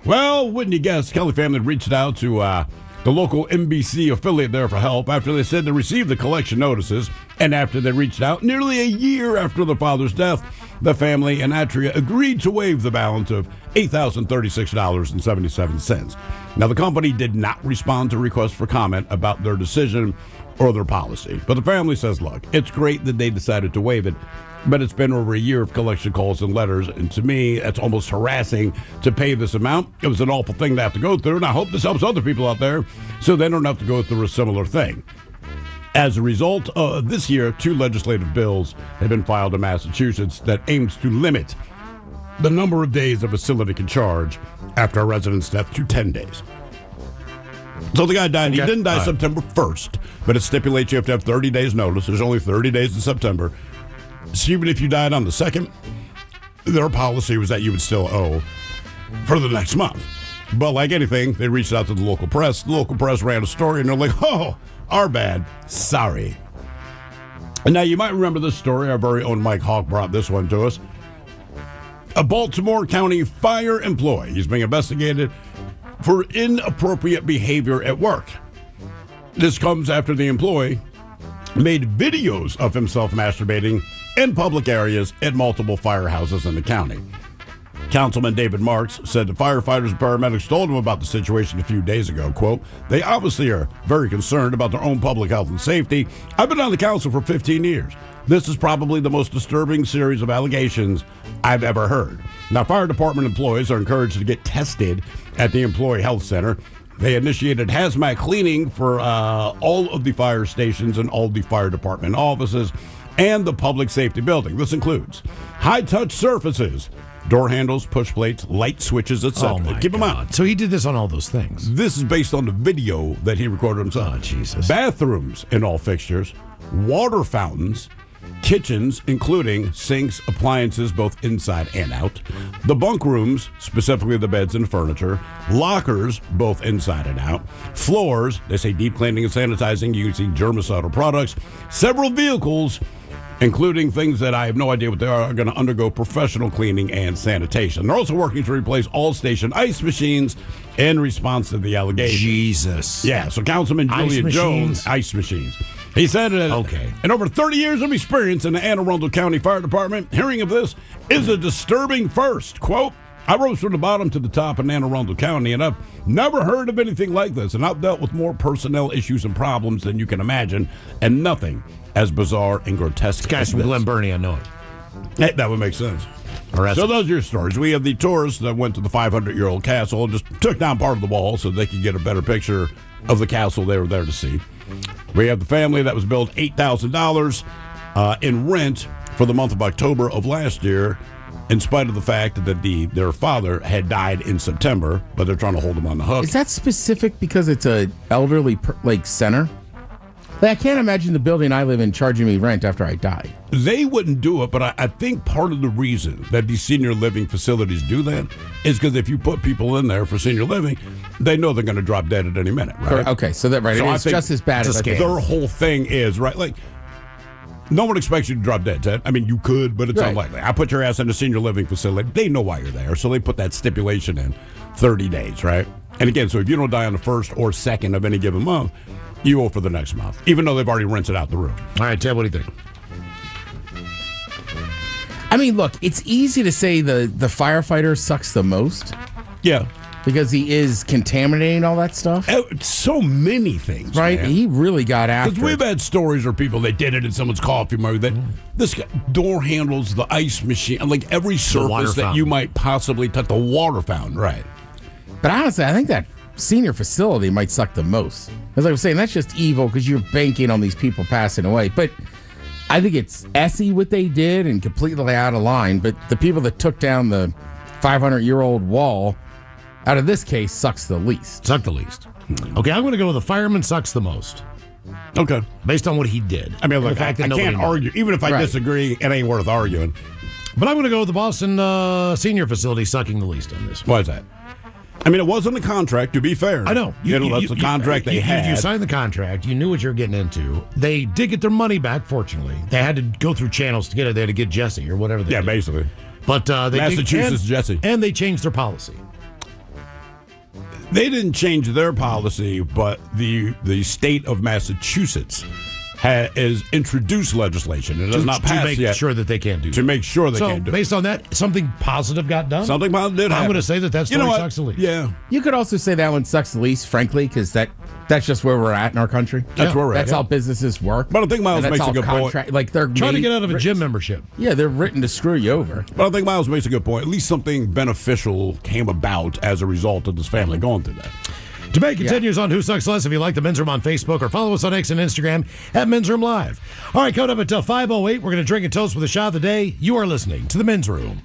Well, wouldn't you guess, Kelly family reached out to the local NBC affiliate there for help after they said they received the collection notices, and after they reached out nearly a year after the father's death, the family and Atria agreed to waive the balance of $8,036.77. Now, the company did not respond to requests for comment about their decision or their policy, but the family says, look, it's great that they decided to waive it, but it's been over a year of collection calls and letters, and to me, that's almost harassing to pay this amount. It was an awful thing to have to go through, and I hope this helps other people out there so they don't have to go through a similar thing. As a result, this year, 2 legislative bills have been filed in Massachusetts that aims to limit the number of days a facility can charge after a resident's death to 10 days. So the guy died. Okay. He didn't die September 1st, but it stipulates you have to have 30 days notice. There's only 30 days in September. So even if you died on the 2nd, their policy was that you would still owe for the next month. But like anything, they reached out to the local press. The local press ran a story, and they're like, oh, our bad. Sorry. And now you might remember this story. Our very own Mike Hawk brought this one to us. A Baltimore County fire employee is being investigated for inappropriate behavior at work. This comes after the employee made videos of himself masturbating in public areas at multiple firehouses in the county. Councilman David Marks said the firefighters and paramedics told him about the situation a few days ago. Quote, they obviously are very concerned about their own public health and safety. I've been on the council for 15 years. This is probably the most disturbing series of allegations I've ever heard. Now, fire department employees are encouraged to get tested at the Employee Health Center. They initiated hazmat cleaning for all of the fire stations and all the fire department offices and the public safety building. This includes high-touch surfaces, door handles, push plates, light switches, etc. Oh, my Keep them God. out. So he did this on all those things. This is based on the video that he recorded himself. Oh, Jesus. Bathrooms in all fixtures, water fountains, kitchens, including sinks, appliances, both inside and out, the bunk rooms, specifically the beds and furniture, lockers, both inside and out, floors, they say deep cleaning and sanitizing using germicidal products, several vehicles, including things that I have no idea what they are going to undergo professional cleaning and sanitation. They're also working to replace all station ice machines in response to the allegation. Jesus. Yeah, so Councilman Ice Julia Jones, machines? ice machines. He said in over 30 years of experience in the Anne Arundel County Fire Department, hearing of this is a disturbing first. Quote, I rose from the bottom to the top in Anne Arundel County, and I've never heard of anything like this, and I've dealt with more personnel issues and problems than you can imagine, and nothing as bizarre and grotesque This guy's as from this. Glen Burnie, I know it. That would make sense. Or So those are your stories. We have the tourists that went to the 500-year-old castle and just took down part of the wall so they could get a better picture of the castle they were there to see. We have the family that was billed $8,000 in rent for the month of October of last year, in spite of the fact that their father had died in September, but they're trying to hold him on the hook. Is that specific because it's a elderly center? Like, I can't imagine the building I live in charging me rent after I die. They wouldn't do it, but I think part of the reason that these senior living facilities do that is because if you put people in there for senior living, they know they're going to drop dead at any minute, right? Okay, so that it I is think just as bad as I think. their whole thing is, right, like, no one expects you to drop dead, Ted. I mean, you could, but it's Right. unlikely. I put your ass in a senior living facility. They know why you're there, so they put that stipulation in 30 days, right? And again, so if you don't die on the first or second of any given month, you owe for the next month, even though they've already rented out the room. All right, Ted, what do you think? I mean, look, it's easy to say the firefighter sucks the most. Yeah. Because he is contaminating all that stuff. So many things, right? man. He really got after Because we've it. had stories where people, they did it in someone's coffee mug, that this guy, door handles, the ice machine, like every water surface that you fountain. might possibly touch, the water fountain, right? But honestly, I think that senior facility might suck the most. As I was saying, that's just evil because you're banking on these people passing away. But I think it's essy what they did and completely out of line. But the people that took down the 500-year-old wall, out of this case, sucks the least. Suck the least. Okay, I'm going to go with the fireman sucks the most. Okay. Based on what he did. I mean, And look, the fact I that nobody can't knew. argue. Even if I Right. disagree, it ain't worth arguing. But I'm going to go with the Boston senior facility sucking the least on this. Why is that? I mean, it wasn't a contract, to be fair. I know. That's the contract they had. You signed the contract. You knew what you were getting into. They did get their money back, fortunately. They had to go through channels to get it. They had to get Jesse or whatever they did. basically. But they Massachusetts did, Jesse. And they changed their policy. They didn't change their policy, but the state of Massachusetts has introduced legislation. It has not to passed make yet. sure that they can't do To make sure they so can't do it. based on that, something positive got done. Something positive did I'm happen. going to say that You know story what? sucks the least. Yeah. You could also say that one sucks the least, frankly, because that's just where we're at in our country. That's where we're at, That's yeah. how businesses work. But I think Miles And makes that's a good how point. Like they're Trying to made- get out of a gym membership. Yeah, they're written to screw you over. But I think Miles makes a good point. At least something beneficial came about as a result of this family going through that. Debate continues on Who Sucks Less. If you like the Men's Room on Facebook or follow us on X and Instagram at Men's Room Live. All right, coming up until 5:08, we're going to drink and toast with a shot of the day. You are listening to the Men's Room.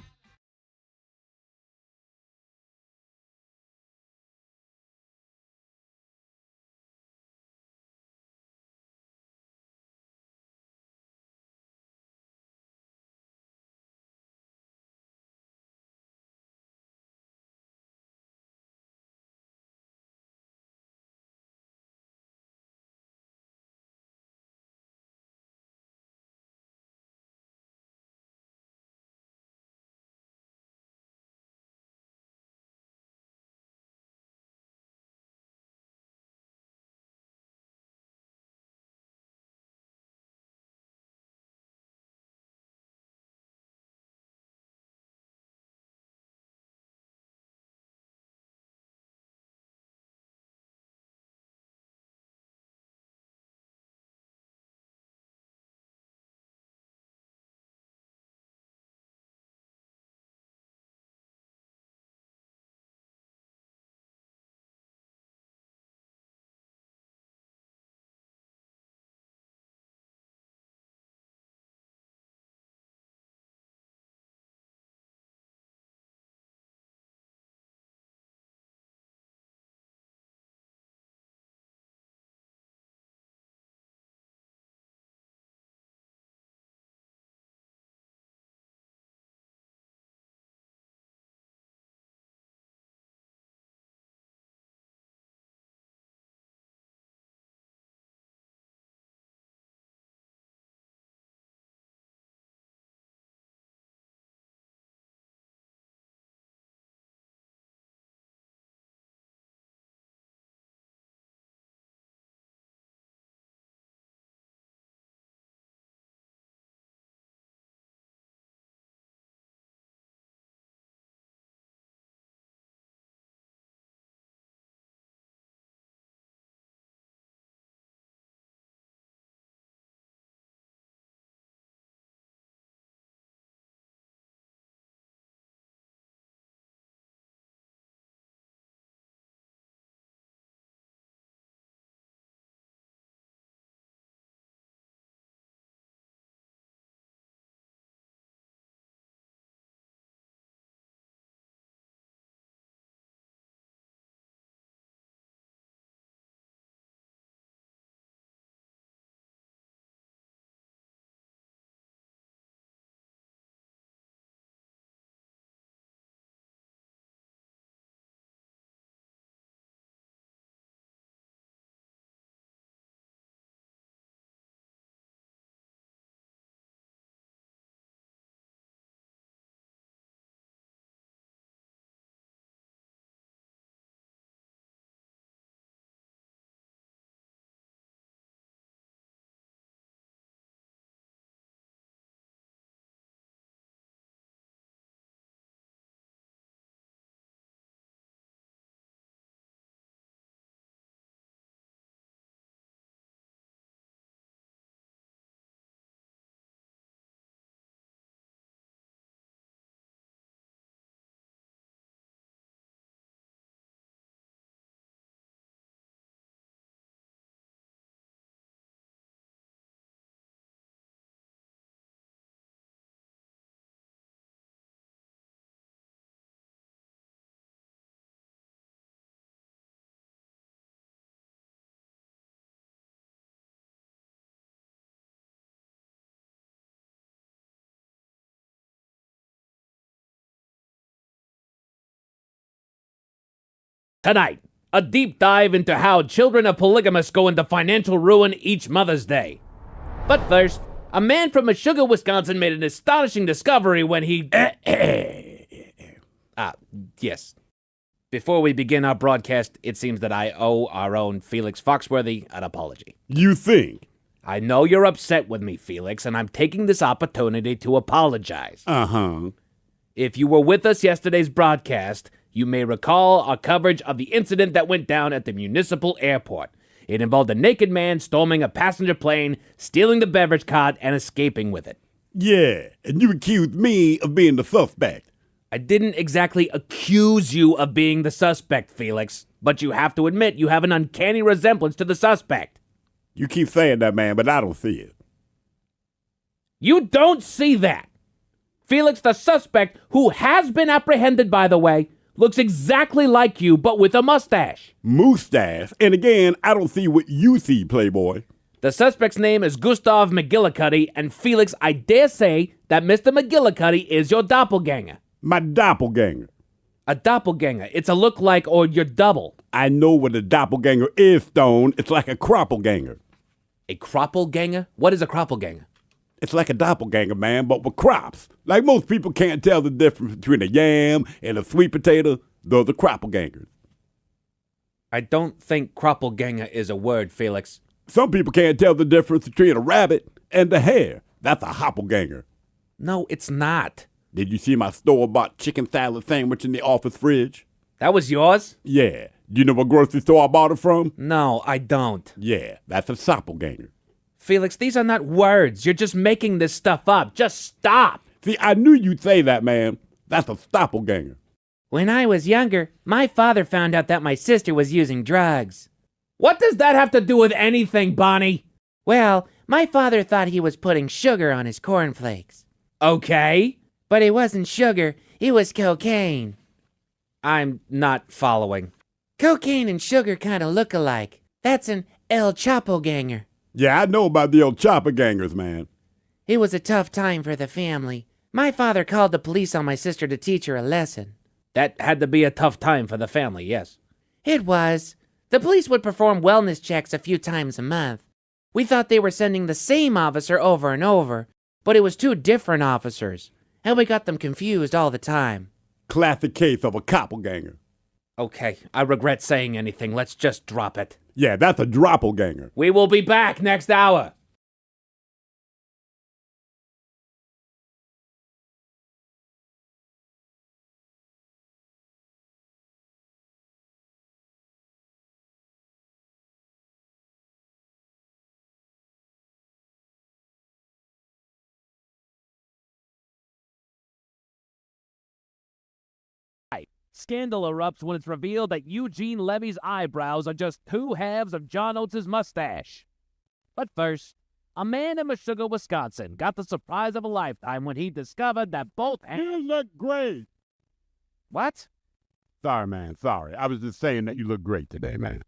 Tonight, a deep dive into how children of polygamists go into financial ruin each Mother's Day. But first, a man from Meshuggah, Wisconsin made an astonishing discovery when he... yes. Before we begin our broadcast, it seems that I owe our own Felix Foxworthy an apology. You think? I know you're upset with me, Felix, and I'm taking this opportunity to apologize. Uh-huh. If you were with us yesterday's broadcast, you may recall our coverage of the incident that went down at the municipal airport. It involved a naked man storming a passenger plane, stealing the beverage cart, and escaping with it. Yeah, and you accused me of being the suspect. I didn't exactly accuse you of being the suspect, Felix, but you have to admit you have an uncanny resemblance to the suspect. You keep saying that, man, but I don't see it. You don't see that. Felix, the suspect, who has been apprehended, by the way, looks exactly like you, but with a mustache. Mustache? And again, I don't see what you see, Playboy. The suspect's name is Gustav McGillicuddy, and Felix, I dare say that Mr. McGillicuddy is your doppelganger. My doppelganger. A doppelganger. It's a look-like or your double. I know what a doppelganger is, Stone. It's like a croppelganger. A croppelganger? What is a croppelganger? It's like a doppelganger, man, but with crops. Like most people can't tell the difference between a yam and a sweet potato. Those are croppelgangers. I don't think croppelganger is a word, Felix. Some people can't tell the difference between a rabbit and a hare. That's a hoppelganger. No, it's not. Did you see my store-bought chicken salad sandwich in the office fridge? That was yours? Yeah. Do you know what grocery store I bought it from? No, I don't. Yeah, that's a soppelganger. Felix, these are not words. You're just making this stuff up. Just stop. See, I knew you'd say that, man. That's a stoppelganger. When I was younger, my father found out that my sister was using drugs. What does that have to do with anything, Bonnie? Well, my father thought he was putting sugar on his cornflakes. Okay. But it wasn't sugar, it was cocaine. I'm not following. Cocaine and sugar kind of look alike. That's an El Chapo ganger. Yeah, I know about the old chopper gangers, man. It was a tough time for the family. My father called the police on my sister to teach her a lesson. That had to be a tough time for the family, yes. It was. The police would perform wellness checks a few times a month. We thought they were sending the same officer over and over, but it was two different officers, and we got them confused all the time. Classic case of a coppelganger. Okay, I regret saying anything. Let's just drop it. Yeah, that's a droppelganger. We will be back next hour. Scandal erupts when it's revealed that Eugene Levy's eyebrows are just two halves of John Oates' mustache. But first, a man in Meshuggah, Wisconsin got the surprise of a lifetime when he discovered that both You look great. What? Sorry, man, sorry. I was just saying that you look great today, man.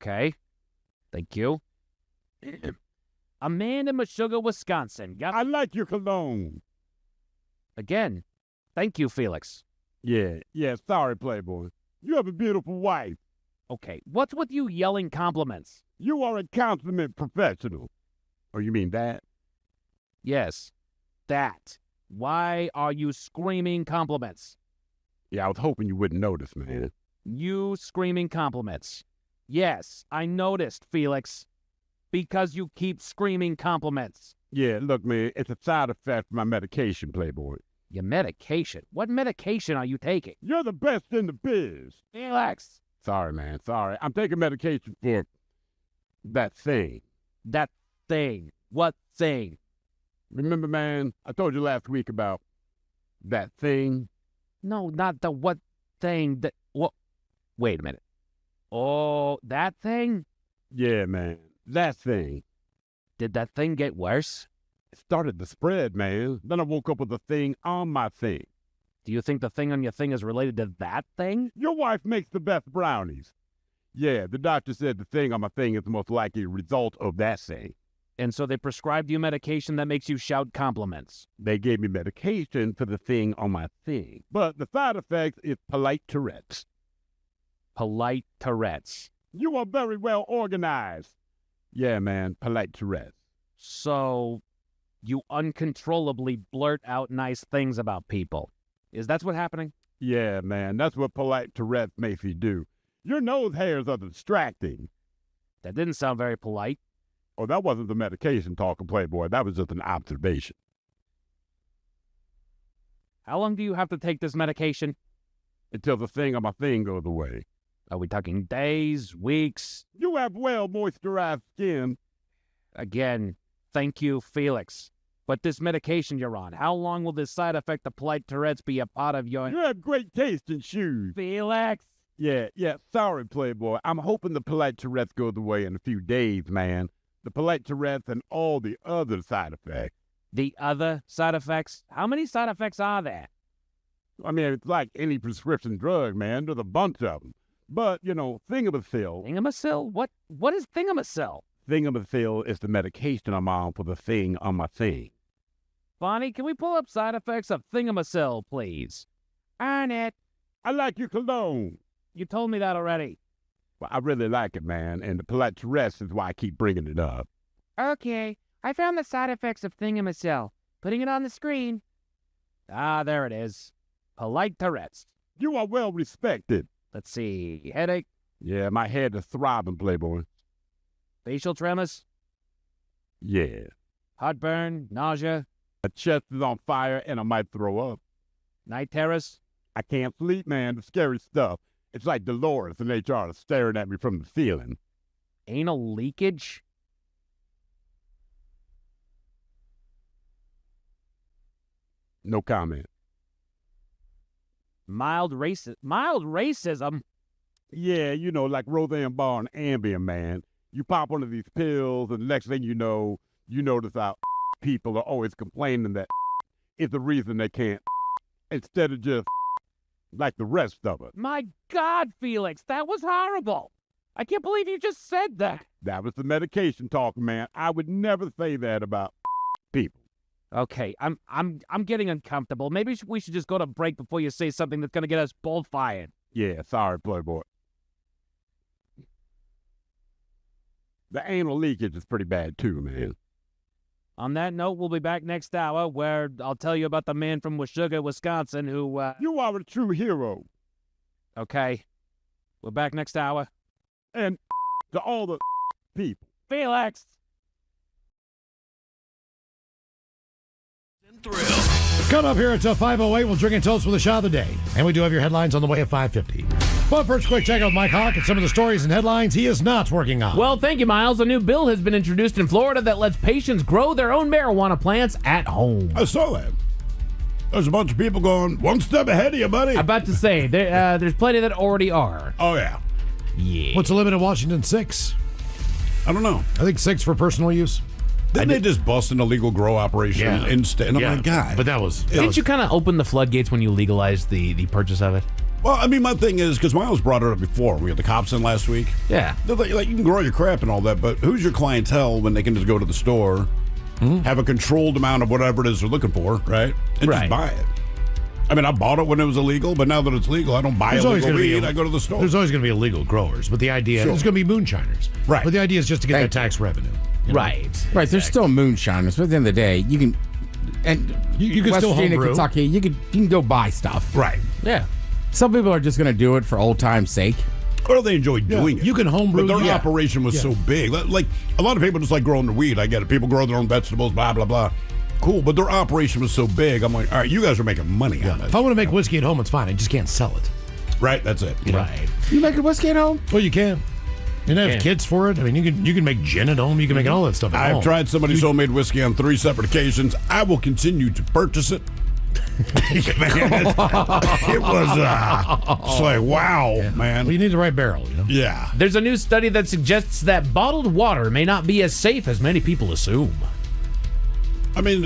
Okay. Thank you. A man in Meshuggah, Wisconsin got... I like your cologne. Again, thank you, Felix. Yeah, sorry, Playboy. You have a beautiful wife. Okay, what's with you yelling compliments? You are a consummate professional. Oh, you mean that? Yes, that. Why are you screaming compliments? Yeah, I was hoping you wouldn't notice, man. You screaming compliments. Yes, I noticed, Felix. Because you keep screaming compliments. Yeah, look, man, it's a side effect from my medication, Playboy. Your medication? What medication are you taking? You're the best in the biz. Felix! Sorry, man, sorry. I'm taking medication for that thing. That thing? What thing? Remember, man, I told you last week about that thing? No, not the what thing. What? Wait a minute. Oh, that thing? Yeah, man, that thing. Did that thing get worse? It started to spread, man. Then I woke up with a thing on my thing. Do you think the thing on your thing is related to that thing? Your wife makes the best brownies. Yeah, the doctor said the thing on my thing is the most likely result of that thing. And so they prescribed you medication that makes you shout compliments. They gave me medication for the thing on my thing. But the side effect is polite Tourette's. Polite Tourette's. You are very well organized. Yeah, man, polite Tourette's. So, you uncontrollably blurt out nice things about people. Is that what's happening? Yeah, man, that's what polite Tourette's makes you do. Your nose hairs are distracting. That didn't sound very polite. Oh, that wasn't the medication talking, Playboy. That was just an observation. How long do you have to take this medication? Until the thing on my thing goes away. Are we talking days, weeks? You have well moisturized skin. Again, thank you, Felix. But this medication you're on, how long will this side effect of polite Tourette's be a part of your... You have great taste in shoes. Felix! Yeah, sorry, Playboy. I'm hoping the polite Tourette's goes away in a few days, man. The polite Tourette's and all the other side effects. The other side effects? How many side effects are there? I mean, it's like any prescription drug, man. There's a bunch of them. But, Thingamacil. Thingamacil? What is Thingamacil? Thingamacil is the medication I'm on for the thing on my thing. Bonnie, can we pull up side effects of Thingamacil, please? Earn it. I like your cologne. You told me that already. Well, I really like it, man, and the polite Tourette's is why I keep bringing it up. Okay, I found the side effects of Thingamacil. Putting it on the screen. Ah, there it is. Polite Tourette's. You are well respected. Let's see. Headache. Yeah, my head is throbbing, Playboy. Facial tremors. Yeah. Heartburn. Nausea. My chest is on fire and I might throw up. Night terrors. I can't sleep, man. The scary stuff. It's like Dolores and HR staring at me from the ceiling. Anal leakage. No comment. Mild racism? Yeah, like Roseanne Barr and Ambien, man. You pop one of these pills, and the next thing you know, you notice how people are always complaining that is the reason they can't, instead of just like the rest of us. My God, Felix, that was horrible. I can't believe you just said that. That was the medication talking, man. I would never say that about people. Okay, I'm getting uncomfortable. Maybe we should just go to break before you say something that's going to get us both fired. Yeah, sorry, Playboy. The anal leakage is pretty bad too, man. On that note, we'll be back next hour where I'll tell you about the man from Washougal, Wisconsin who... You are a true hero. Okay. We're back next hour. And to all the people. Felix! Come up here at 5:08. We'll drink and toast with a shot of the day. And we do have your headlines on the way at 5:50. But first, quick check out with Mike Hawk and some of the stories and headlines he is not working on. Well, thank you, Miles. A new bill has been introduced in Florida that lets patients grow their own marijuana plants at home. I saw that. There's a bunch of people going one step ahead of you, buddy. I'm about to say, there's plenty that already are. Oh, yeah. Yeah. What's the limit in Washington? 6? I don't know. I think 6 for personal use. Didn't they just bust an illegal grow operation instead? And I'm like, God. But that was... Didn't you kind of open the floodgates when you legalized the purchase of it? Well, I mean, my thing is, because Miles brought it up before. We had the cops in last week. Yeah. They're like, you can grow your crap and all that, but who's your clientele when they can just go to the store, have a controlled amount of whatever it is they're looking for, right? And just buy it. I mean, I bought it when it was illegal, but now that it's legal, I don't buy illegal weed. I go to the store. There's always going to be illegal growers, but the idea there's going to be moonshiners. Right. But the idea is just to get that tax revenue. you know? Right. There's still moonshiners, but at the end of the day, you can, and you can West still Virginia, homebrew. Kentucky, you can go buy stuff. Right. Yeah. Some people are just going to do it for old time's sake. Or they enjoy doing it. You can homebrew. But their operation was so big. Like, a lot of people just like growing their weed. I get it. People grow their own vegetables, blah, blah, blah. Cool. But their operation was so big. I'm like, all right, you guys are making money on it. If I want to make whiskey at home, it's fine. I just can't sell it. Right. That's it. Right. You making whiskey at home? Well, you can. And have kits for it. I mean, you can make gin at home. You can make all that stuff at home. I've tried somebody's homemade whiskey on 3 separate occasions. I will continue to purchase it. Man, it was it's like, wow, man. Well, you need the right barrel, you know? Yeah. There's a new study that suggests that bottled water may not be as safe as many people assume. I mean,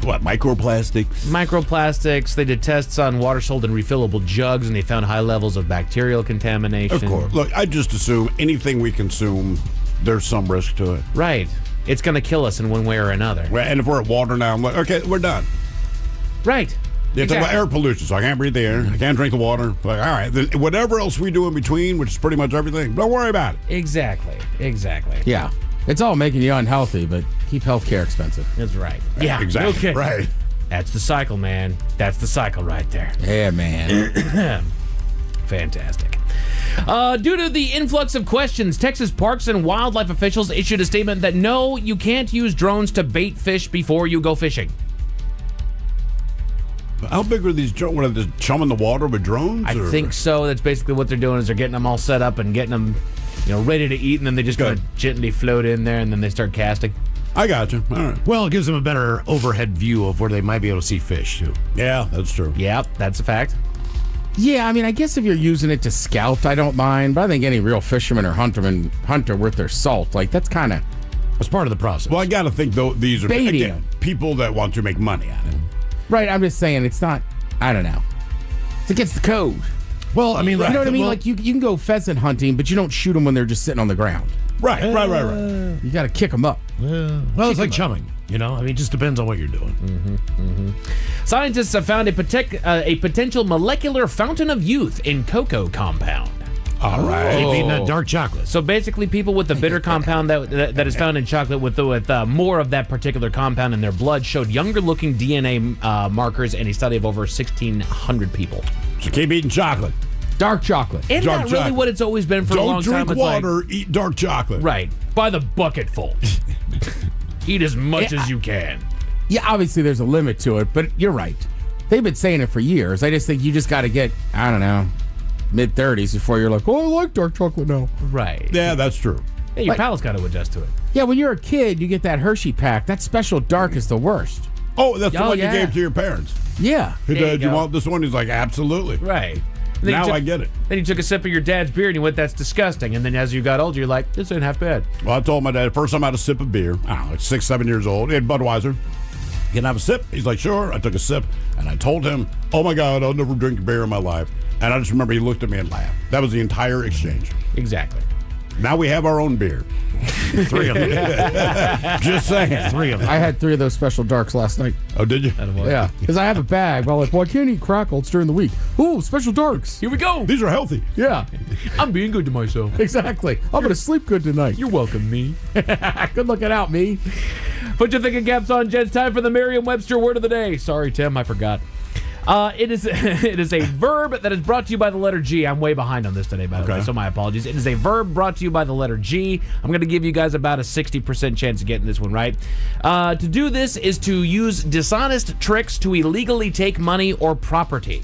what, microplastics? Microplastics. They did tests on water sold in refillable jugs, and they found high levels of bacterial contamination. Of course. Look, I just assume anything we consume, there's some risk to it. Right. It's going to kill us in one way or another. And if we're at water now, I'm like, okay, we're done. Right. Yeah, talk about Exactly. air pollution, so I can't breathe the air. I can't drink the water. Like, all right, then whatever else we do in between, which is pretty much everything, don't worry about it. Exactly. Yeah. It's all making you unhealthy, but keep healthcare expensive. That's right. Yeah, Exactly. Okay. Right. That's the cycle, man. That's the cycle right there. Yeah, man. Fantastic. Due to the influx of questions, Texas parks and wildlife officials issued a statement that no, you can't use drones to bait fish before you go fishing. How big are these drones? What, are they chumming the water with drones? I or? think so. That's basically what they're doing is they're getting them all set up and getting them, ready to eat, and then they just kind of gently float in there, and then they start casting. I got you. All right. Well, it gives them a better overhead view of where they might be able to see fish, too. Yeah, that's true. Yeah, that's a fact. Yeah, I mean, I guess if you're using it to scout, I don't mind. But I think any real fisherman or hunter worth their salt, like that's kind of that's part of the process. Well, I got to think though these are Baiting again, them. people that want to make money on it. right. I'm just saying it's not. I don't know. It's against the code. Well, I mean, You know what I mean? well- Like you can go pheasant hunting, but you don't shoot them when they're just sitting on the ground. Right. You got to kick them up. Well, it's like chumming. I mean, it just depends on what you're doing. Scientists have found a potential molecular fountain of youth in cocoa compound. All right. Keep eating that dark chocolate. So basically, people with the bitter compound that is found in chocolate with more of that particular compound in their blood showed younger-looking DNA markers in a study of over 1,600 people. So keep eating chocolate. Dark chocolate. Isn't Dark that really chocolate. what it's always been for a long Don't time? drink It's like- water. Eat dark chocolate. right, by the bucketful. Eat as much as you can. Yeah, obviously there's a limit to it, but you're right. They've been saying it for years. I just think you just got to get, I don't know, mid-30s before you're like, oh, I like dark chocolate now. Right. Yeah, that's true. Yeah, your palate's got to adjust to it. Yeah, when you're a kid, you get that Hershey pack. That special dark is the worst. Oh, that's the Oh, one yeah. you gave to your parents. Yeah. Hey, There you Dad, you go. want this one? He's like, absolutely. Right. And then Now you I get it. Then you took a sip of your dad's beer and you went, that's disgusting. And then as you got older, you're like, this ain't half bad. Well, I told my dad, first time I had a sip of beer, I don't know, like 6, 7 years old, he had Budweiser. Can I have a sip? He's like, sure. I took a sip, and I told him, oh my God, I'll never drink beer in my life. And I just remember he looked at me and laughed. That was the entire exchange. Exactly. Now we have our own beer. 3 of them. Just saying. 3 of them. I had 3 of those special darks last night. Oh, did you? Yeah, because I have a bag. Well, like, well, I can't eat crackles during the week. Ooh, special darks. Here we go. These are healthy. Yeah, I'm being good to myself. exactly. I'm going to sleep good tonight. You're welcome, me. Good looking out, me. Put your thinking caps on, Jets. Time for the Merriam-Webster word of the day. Sorry, Tim, I forgot. It is a verb that is brought to you by the letter G. I'm way behind on this today, by the way, so my apologies. It is a verb brought to you by the letter G. I'm going to give you guys about a 60% chance of getting this one right. To do this is to use dishonest tricks to illegally take money or property.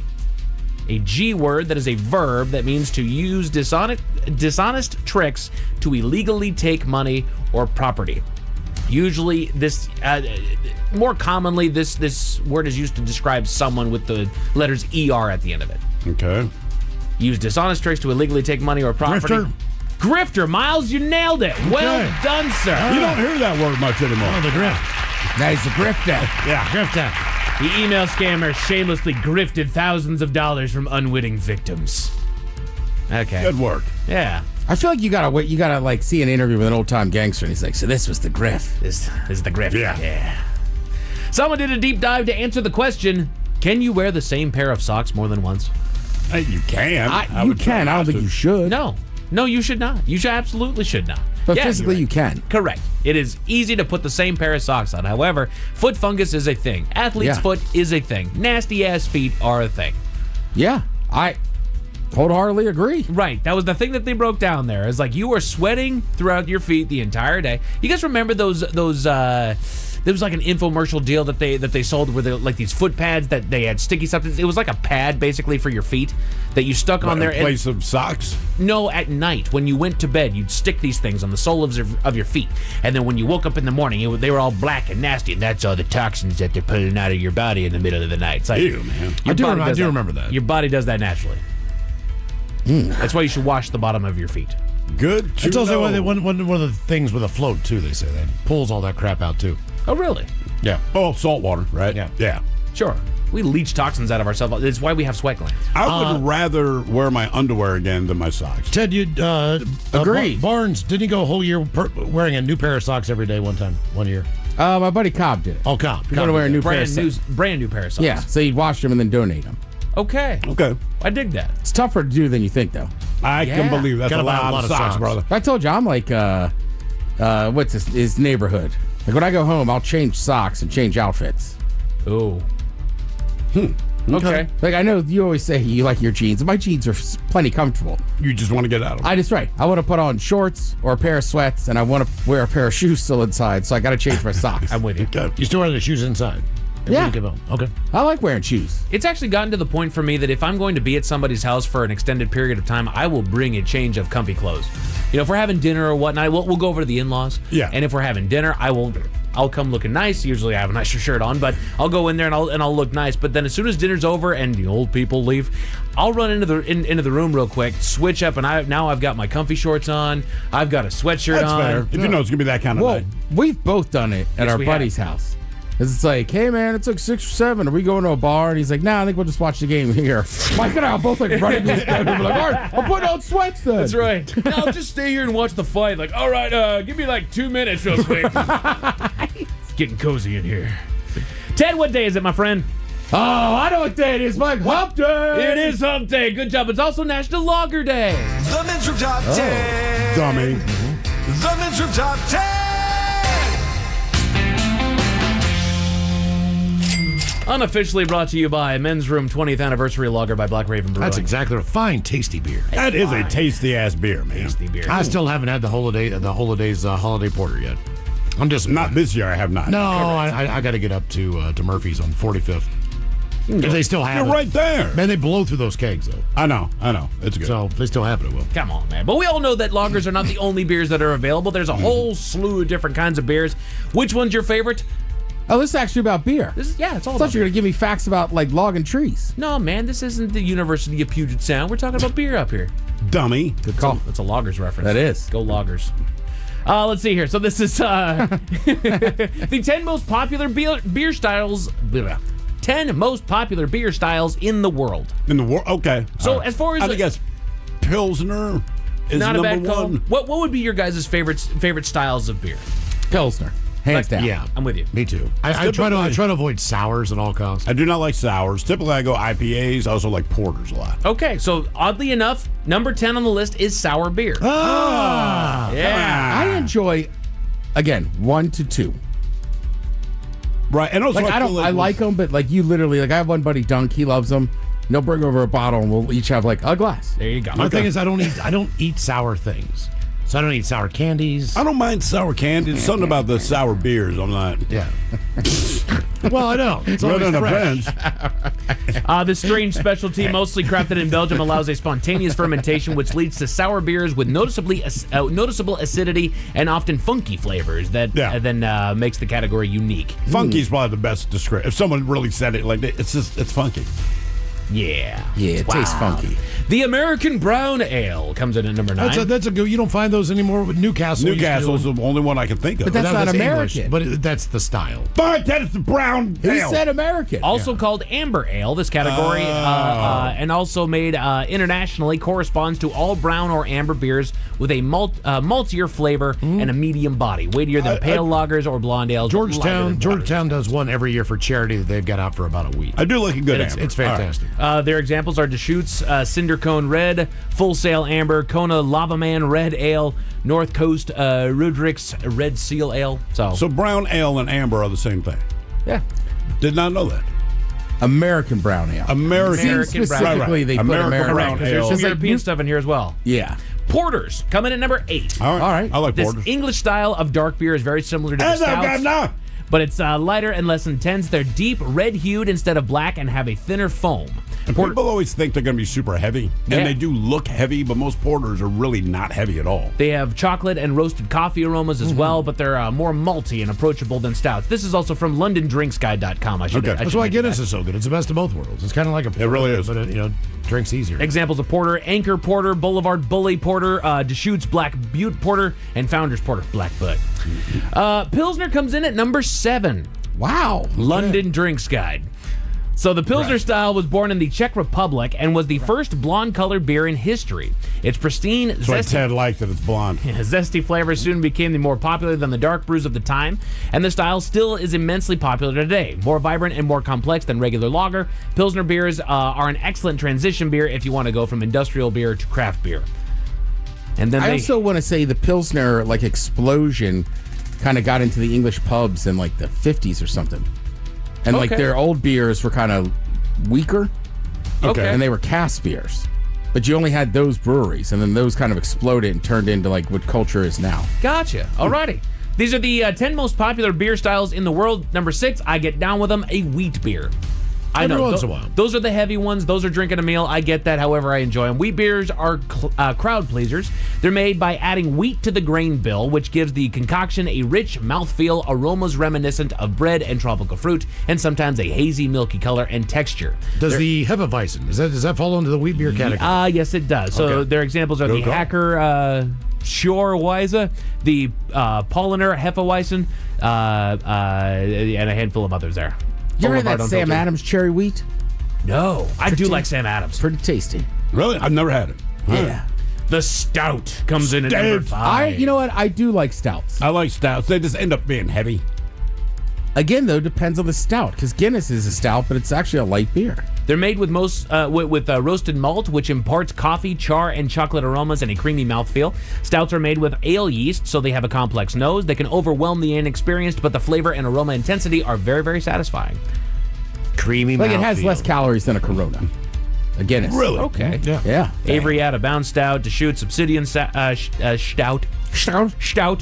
A G word that is a verb that means to use dishonest tricks to illegally take money or property. Usually, more commonly, this word is used to describe someone with the letters ER at the end of it. Okay. Use dishonest tricks to illegally take money or property. Grifter, Miles, you nailed it. Well done, sir. You don't hear that word much anymore. Oh, the grift. Nice, the grifter. Yeah, grifter. The email scammer shamelessly grifted thousands of dollars from unwitting victims. Okay. Good work. Yeah. I feel like you gotta wait. You gotta like see an interview with an old time gangster, and he's like, "So this was the grift." This is the grift. Yeah. Someone did a deep dive to answer the question: can you wear the same pair of socks more than once? Hey, you can. You can. I don't think you should. No, you should not. You absolutely should not. But Yeah, physically, you're you can. Correct. It is easy to put the same pair of socks on. However, foot fungus is a thing. Athlete's Yeah. foot is a thing. Nasty ass feet are a thing. Yeah, I wholeheartedly agree. Right. That was the thing that they broke down there. It's like you were sweating throughout your feet the entire day. You guys remember those there was like an infomercial deal that they sold where they like these foot pads that they had sticky substance. It was like a pad basically for your feet that you stuck on there. In place of socks? No, at night when you went to bed, you'd stick these things on the sole of your feet, and then when you woke up in the morning, they were all black and nasty, and that's all the toxins that they're pulling out of your body in the middle of the night. It's like, Ew, man. your body I does do that. remember that. Your body does that naturally. That's why you should wash the bottom of your feet. Good to It's also know. one of the things with a float, too, they say. That pulls all that crap out, too. Oh, really? Yeah. Oh, salt water, right? Yeah. Yeah. Sure. We leach toxins out of ourselves. It's why we have sweat glands. I would rather wear my underwear again than my socks. Ted, you Agree. Barnes, didn't he go a whole year wearing a new pair of socks every day one year? My buddy Cobb did it. Oh, Cobb. He's going to wear a new pair of brand new pair of socks. Yeah, so he'd wash them and then donate them. Okay. Okay. I dig that. It's tougher to do than you think, though. I can believe that's a lot of socks, brother. I told you, I'm like, what's his neighborhood? Like, when I go home, I'll change socks and change outfits. Oh. Okay. Like, I know you always say you like your jeans. My jeans are plenty comfortable. You just want to get out of them. I want to put on shorts or a pair of sweats, and I want to wear a pair of shoes still inside, so I got to change my socks. I'm with you. Okay. You still wear the shoes inside? Yeah. You get home. Okay. I like wearing shoes. It's actually gotten to the point for me that if I'm going to be at somebody's house for an extended period of time, I will bring a change of comfy clothes. You know, if we're having dinner or whatnot, we'll go over to the in-laws. Yeah. And if we're having dinner, I'll come looking nice. Usually I have a nicer shirt on, but I'll go in there and I'll look nice. But then as soon as dinner's over and the old people leave, I'll run into the room real quick, switch up, and now I've got my comfy shorts on. I've got a sweatshirt That's on. fair. If you know it's gonna be that kind of night. We've both done it at Yes, our we buddy's house. It's like, hey man, it's like 6 or 7. Are we going to a bar? And he's like, nah, I think we'll just watch the game here. Mike and I are both like running to his bedroom. We're like, all right, I'll put on sweats then. That's right. Now I'll just stay here and watch the fight. Like, all right, give me like 2 minutes real quick. It's getting cozy in here. Ted, what day is it, my friend? Oh, I know what day it is, Mike. Hump day. It is Hump Day. Good job. It's also National Lager Day. The Men's Room Top 10. Dummy. The Men's Room Top 10. Unofficially brought to you by Men's Room 20th Anniversary Lager by Black Raven Brewing. That's exactly a fine, tasty beer. That is a tasty ass beer, man. Tasty beer. I still haven't had the holidays holiday porter yet. I'm just not this year. I have not. No, I got to get up to Murphy's on 45th. If they still have You're it. right there. Man, they blow through those kegs, though. I know. It's good. So if they still have it, it will. Come on, man. But we all know that lagers are not the only beers that are available. There's a whole slew of different kinds of beers. Which one's your favorite? Oh, this is actually about beer. It's all I about thought you were going to give me facts about, like, logging trees. No, man, this isn't the University of Puget Sound. We're talking about beer up here. Dummy. Good call. That's a Loggers reference. That is. Go Loggers. Let's see here. So this is the 10 most popular beer styles. 10 most popular beer styles in the world. In the world? Okay. So as far as I guess Pilsner is not a bad number call. one. What would be your guys' favorite styles of beer? Pilsner. Hands down. Yeah, I'm with you. Me too. I try to avoid sours at all costs. I do not like sours. Typically, I go IPAs. I also like porters a lot. Okay, so oddly enough, number 10 on the list is sour beer. Yeah. I enjoy, again, 1 to 2. Right, and also Like, I like them, but like you literally, like I have one buddy, Dunk, he loves them. And he'll bring over a bottle, and we'll each have like a glass. There you go. My thing is, I don't eat sour things. So I don't eat sour candies. I don't mind sour candy. It's something about the sour beers. I'm not. Yeah. Well, I know. It's always on the fresh. bench. This strange specialty, mostly crafted in Belgium, allows a spontaneous fermentation, which leads to sour beers with noticeable acidity and often funky flavors that then makes the category unique. Funky is probably the best description. If someone really said it like that, it's funky. Yeah. Yeah, it tastes funky. The American Brown Ale comes in at number 9. That's a good. You don't find those anymore with Newcastle. Newcastle's the only one I can think of. But that's not American. English, but that's the style. But that's the brown He ale. said American. Also called Amber Ale, this category, and also made internationally, corresponds to all brown or amber beers with a maltier flavor and a medium body, weightier than pale lagers or blonde ales. Georgetown does one every year for charity that they've got out for about a week. I do like a good amber. It's fantastic. Their examples are Deschutes Cinder Cone Red, Full Sail Amber, Kona Lava Man Red Ale, North Coast Rudrick's Red Seal Ale. So brown ale and amber are the same thing. Yeah. Did not know that. American brown ale. American specifically, they put American brown There's ale. some European stuff in here as well. Yeah. Porters come in at number 8. All right. I like This porters. English style of dark beer is very similar to the stouts, but it's lighter and less intense. They're deep red-hued instead of black and have a thinner foam. And people always think they're going to be super heavy, and Yeah. they do look heavy, but most porters are really not heavy at all. They have chocolate and roasted coffee aromas as well, but they're more malty and approachable than stouts. This is also from LondonDrinksGuide.com. That's why Guinness is so good. It's the best of both worlds. It's kind of like a. It really is. But it drinks easier. Examples of porter: Anchor Porter, Boulevard Bully Porter, Deschutes Black Butte Porter, and Founders Porter Black Butte. Pilsner comes in at number 7. Wow. London Drinks Guide. So the Pilsner style was born in the Czech Republic and was the first blonde-colored beer in history. Its pristine, That's why zesty, Ted likes it. It's blonde. zesty flavor soon became the more popular than the dark brews of the time, and the style still is immensely popular today. More vibrant and more complex than regular lager, Pilsner beers are an excellent transition beer if you want to go from industrial beer to craft beer. And then I also want to say the Pilsner like explosion kind of got into the English pubs in like the 50s or something. And like Okay. their old beers were kind of weaker. Okay. And they were cask beers. But you only had those breweries, and then those kind of exploded and turned into like what culture is now. Gotcha. Alrighty. These are the 10 most popular beer styles in the world. Number 6, I get down with them, a wheat beer. I Every know. once in a while. Those are the heavy ones. Those are drinking a meal. I get that. However, I enjoy them. Wheat beers are crowd pleasers. They're made by adding wheat to the grain bill, which gives the concoction a rich mouthfeel, aromas reminiscent of bread and tropical fruit, and sometimes a hazy, milky color and texture. Does the Hefeweizen, does that fall into the wheat beer category? Yes, it does. So Okay. their examples are Go, the go. Hacker Schorweise, the Polliner Hefeweizen, and a handful of others there. You ever had Boulevard that on Sam Filter. Adams cherry wheat? No, I do like Sam Adams. Pretty tasty. Really? I've never had it. Yeah. The stout comes in at number 5. You know what? I do like stouts. I like stouts. They just end up being heavy. Again, though, depends on the stout, because Guinness is a stout, but it's actually a light beer. They're made with roasted malt, which imparts coffee, char, and chocolate aromas and a creamy mouthfeel. Stouts are made with ale yeast, so they have a complex nose. They can overwhelm the inexperienced, but the flavor and aroma intensity are very, very satisfying. Creamy Like it has mouthfeel. less calories than a Corona. A Guinness. Really? Okay. Yeah. Avery Out of Bounds Stout, Deschutes Obsidian Stout. Stout.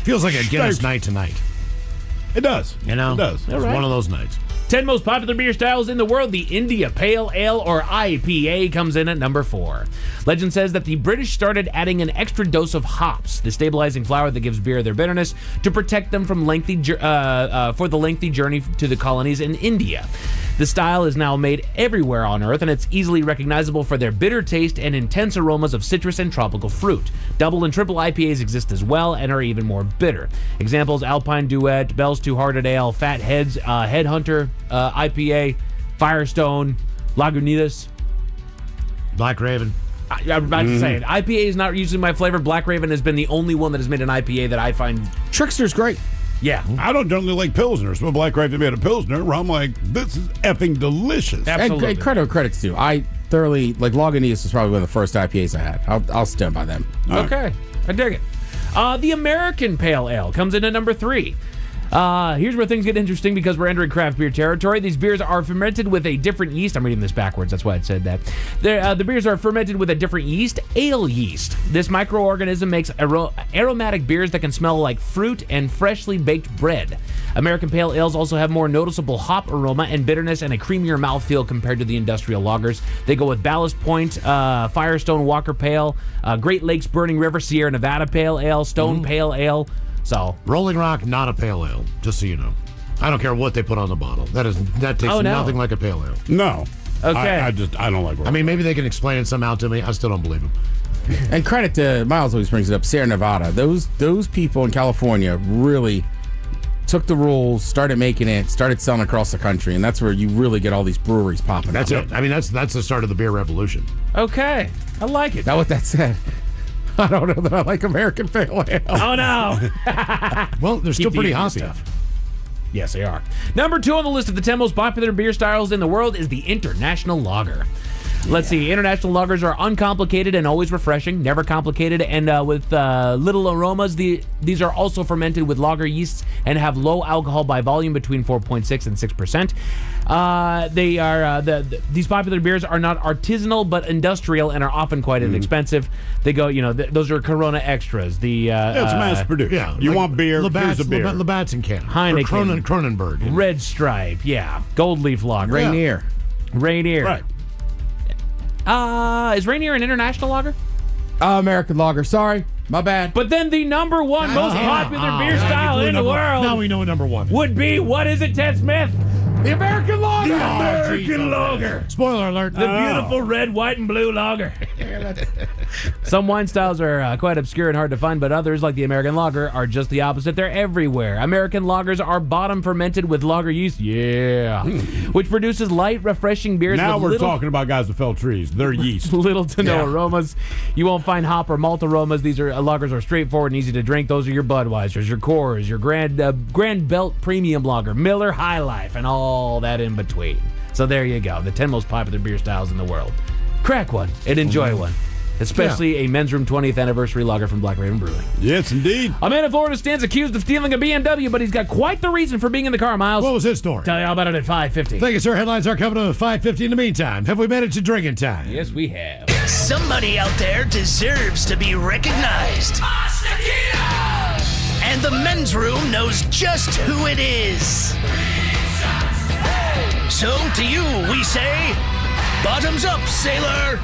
Feels like a Guinness Stout. night tonight. It does. You know? It does. It's one of those nights. 10 most popular beer styles in the world. The India Pale Ale, or IPA, comes in at number 4. Legend says that the British started adding an extra dose of hops, the stabilizing flour that gives beer their bitterness, to protect them from for the lengthy journey to the colonies in India. The style is now made everywhere on Earth, and it's easily recognizable for their bitter taste and intense aromas of citrus and tropical fruit. Double and triple IPAs exist as well and are even more bitter. Examples: Alpine Duet, Bell's Two-Hearted Ale, Fat Heads, Headhunter IPA, Firestone, Lagunitas. Black Raven. I'm about to say it. IPA is not usually my flavor. Black Raven has been the only one that has made an IPA that I find. Trickster's great. Yeah. I don't generally like Pilsners, but Black Raven made a Pilsner where I'm like, this is effing delicious. Absolutely. And credit where credit's due. I thoroughly, like, Lagunitas was probably one of the first IPAs I had. I'll stand by them. Okay. I dig it. The American Pale Ale comes in at number 3. Here's where things get interesting because we're entering craft beer territory. These beers are fermented with a different yeast. I'm reading this backwards. That's why I said that. The beers are fermented with a different yeast, ale yeast. This microorganism makes aromatic beers that can smell like fruit and freshly baked bread. American Pale Ales also have more noticeable hop aroma and bitterness and a creamier mouthfeel compared to the industrial lagers. They go with Ballast Point, Firestone Walker Pale, Great Lakes Burning River Sierra Nevada Pale Ale, Stone Pale Ale. So Rolling Rock, not a pale ale, just so you know. I don't care what they put on the bottle. That tastes nothing like a pale ale. No. Okay. I don't like I mean, maybe they can explain it somehow to me. I still don't believe them. And credit to Miles always brings it up. Sierra Nevada. Those people in California really took the rules, started making it, started selling across the country, and that's where you really get all these breweries popping. That's up. it. I mean, that's the start of the beer revolution. Okay. I like it. Now, with that said, I don't know that I like American Pale Ale. Oh, no. Well, they're still Keep pretty the hot easy stuff. Yes, they are. Number 2 on the list of the 10 most popular beer styles in the world is the International Lager. Let's see. International lagers are uncomplicated and always refreshing, never complicated, and with little aromas. These are also fermented with lager yeasts and have low alcohol by volume between 4.6 and 6%. They are these popular beers are not artisanal but industrial and are often quite inexpensive. They go, those are Corona Extras. it's mass produced. Yeah, You like want beer? Here's a beer. Labatt's in Canada. Heineken. Or Kronenberg. Red Stripe, yeah. Gold Leaf Lager. Rainier. Rainier. Right. Is Rainier an international lager? American Lager. Sorry. My bad. But then the number 1 most popular beer style in the world Now we know number 1. would be, what is it, Ted Smith? The American Lager. American Lager. Spoiler alert. The beautiful red, white, and blue lager. Some wine styles are quite obscure and hard to find, but others, like the American lager, are just the opposite. They're everywhere. American lagers are bottom fermented with lager yeast, which produces light, refreshing beers. Now with we're little, talking about guys that fell trees. They're yeast. little to no aromas. You won't find hop or malt aromas. These are lagers are straightforward and easy to drink. Those are your Budweisers, your Coors, your Grand Belt Premium Lager, Miller High Life, and all that in between. So there you go, the 10 most popular beer styles in the world. Crack one and enjoy one. Especially a Men's Room 20th Anniversary Lager from Black Raven Brewing. Yes, indeed. A man in Florida stands accused of stealing a BMW, but he's got quite the reason for being in the car, Miles. What was his story? Tell you all about it at 5:50. Thank you, sir. Headlines are coming up at 5:50. In the meantime, have we made it to drinking time? Yes, we have. Somebody out there deserves to be recognized. And the Men's Room knows just who it is. So to you, we say, bottoms up, sailor.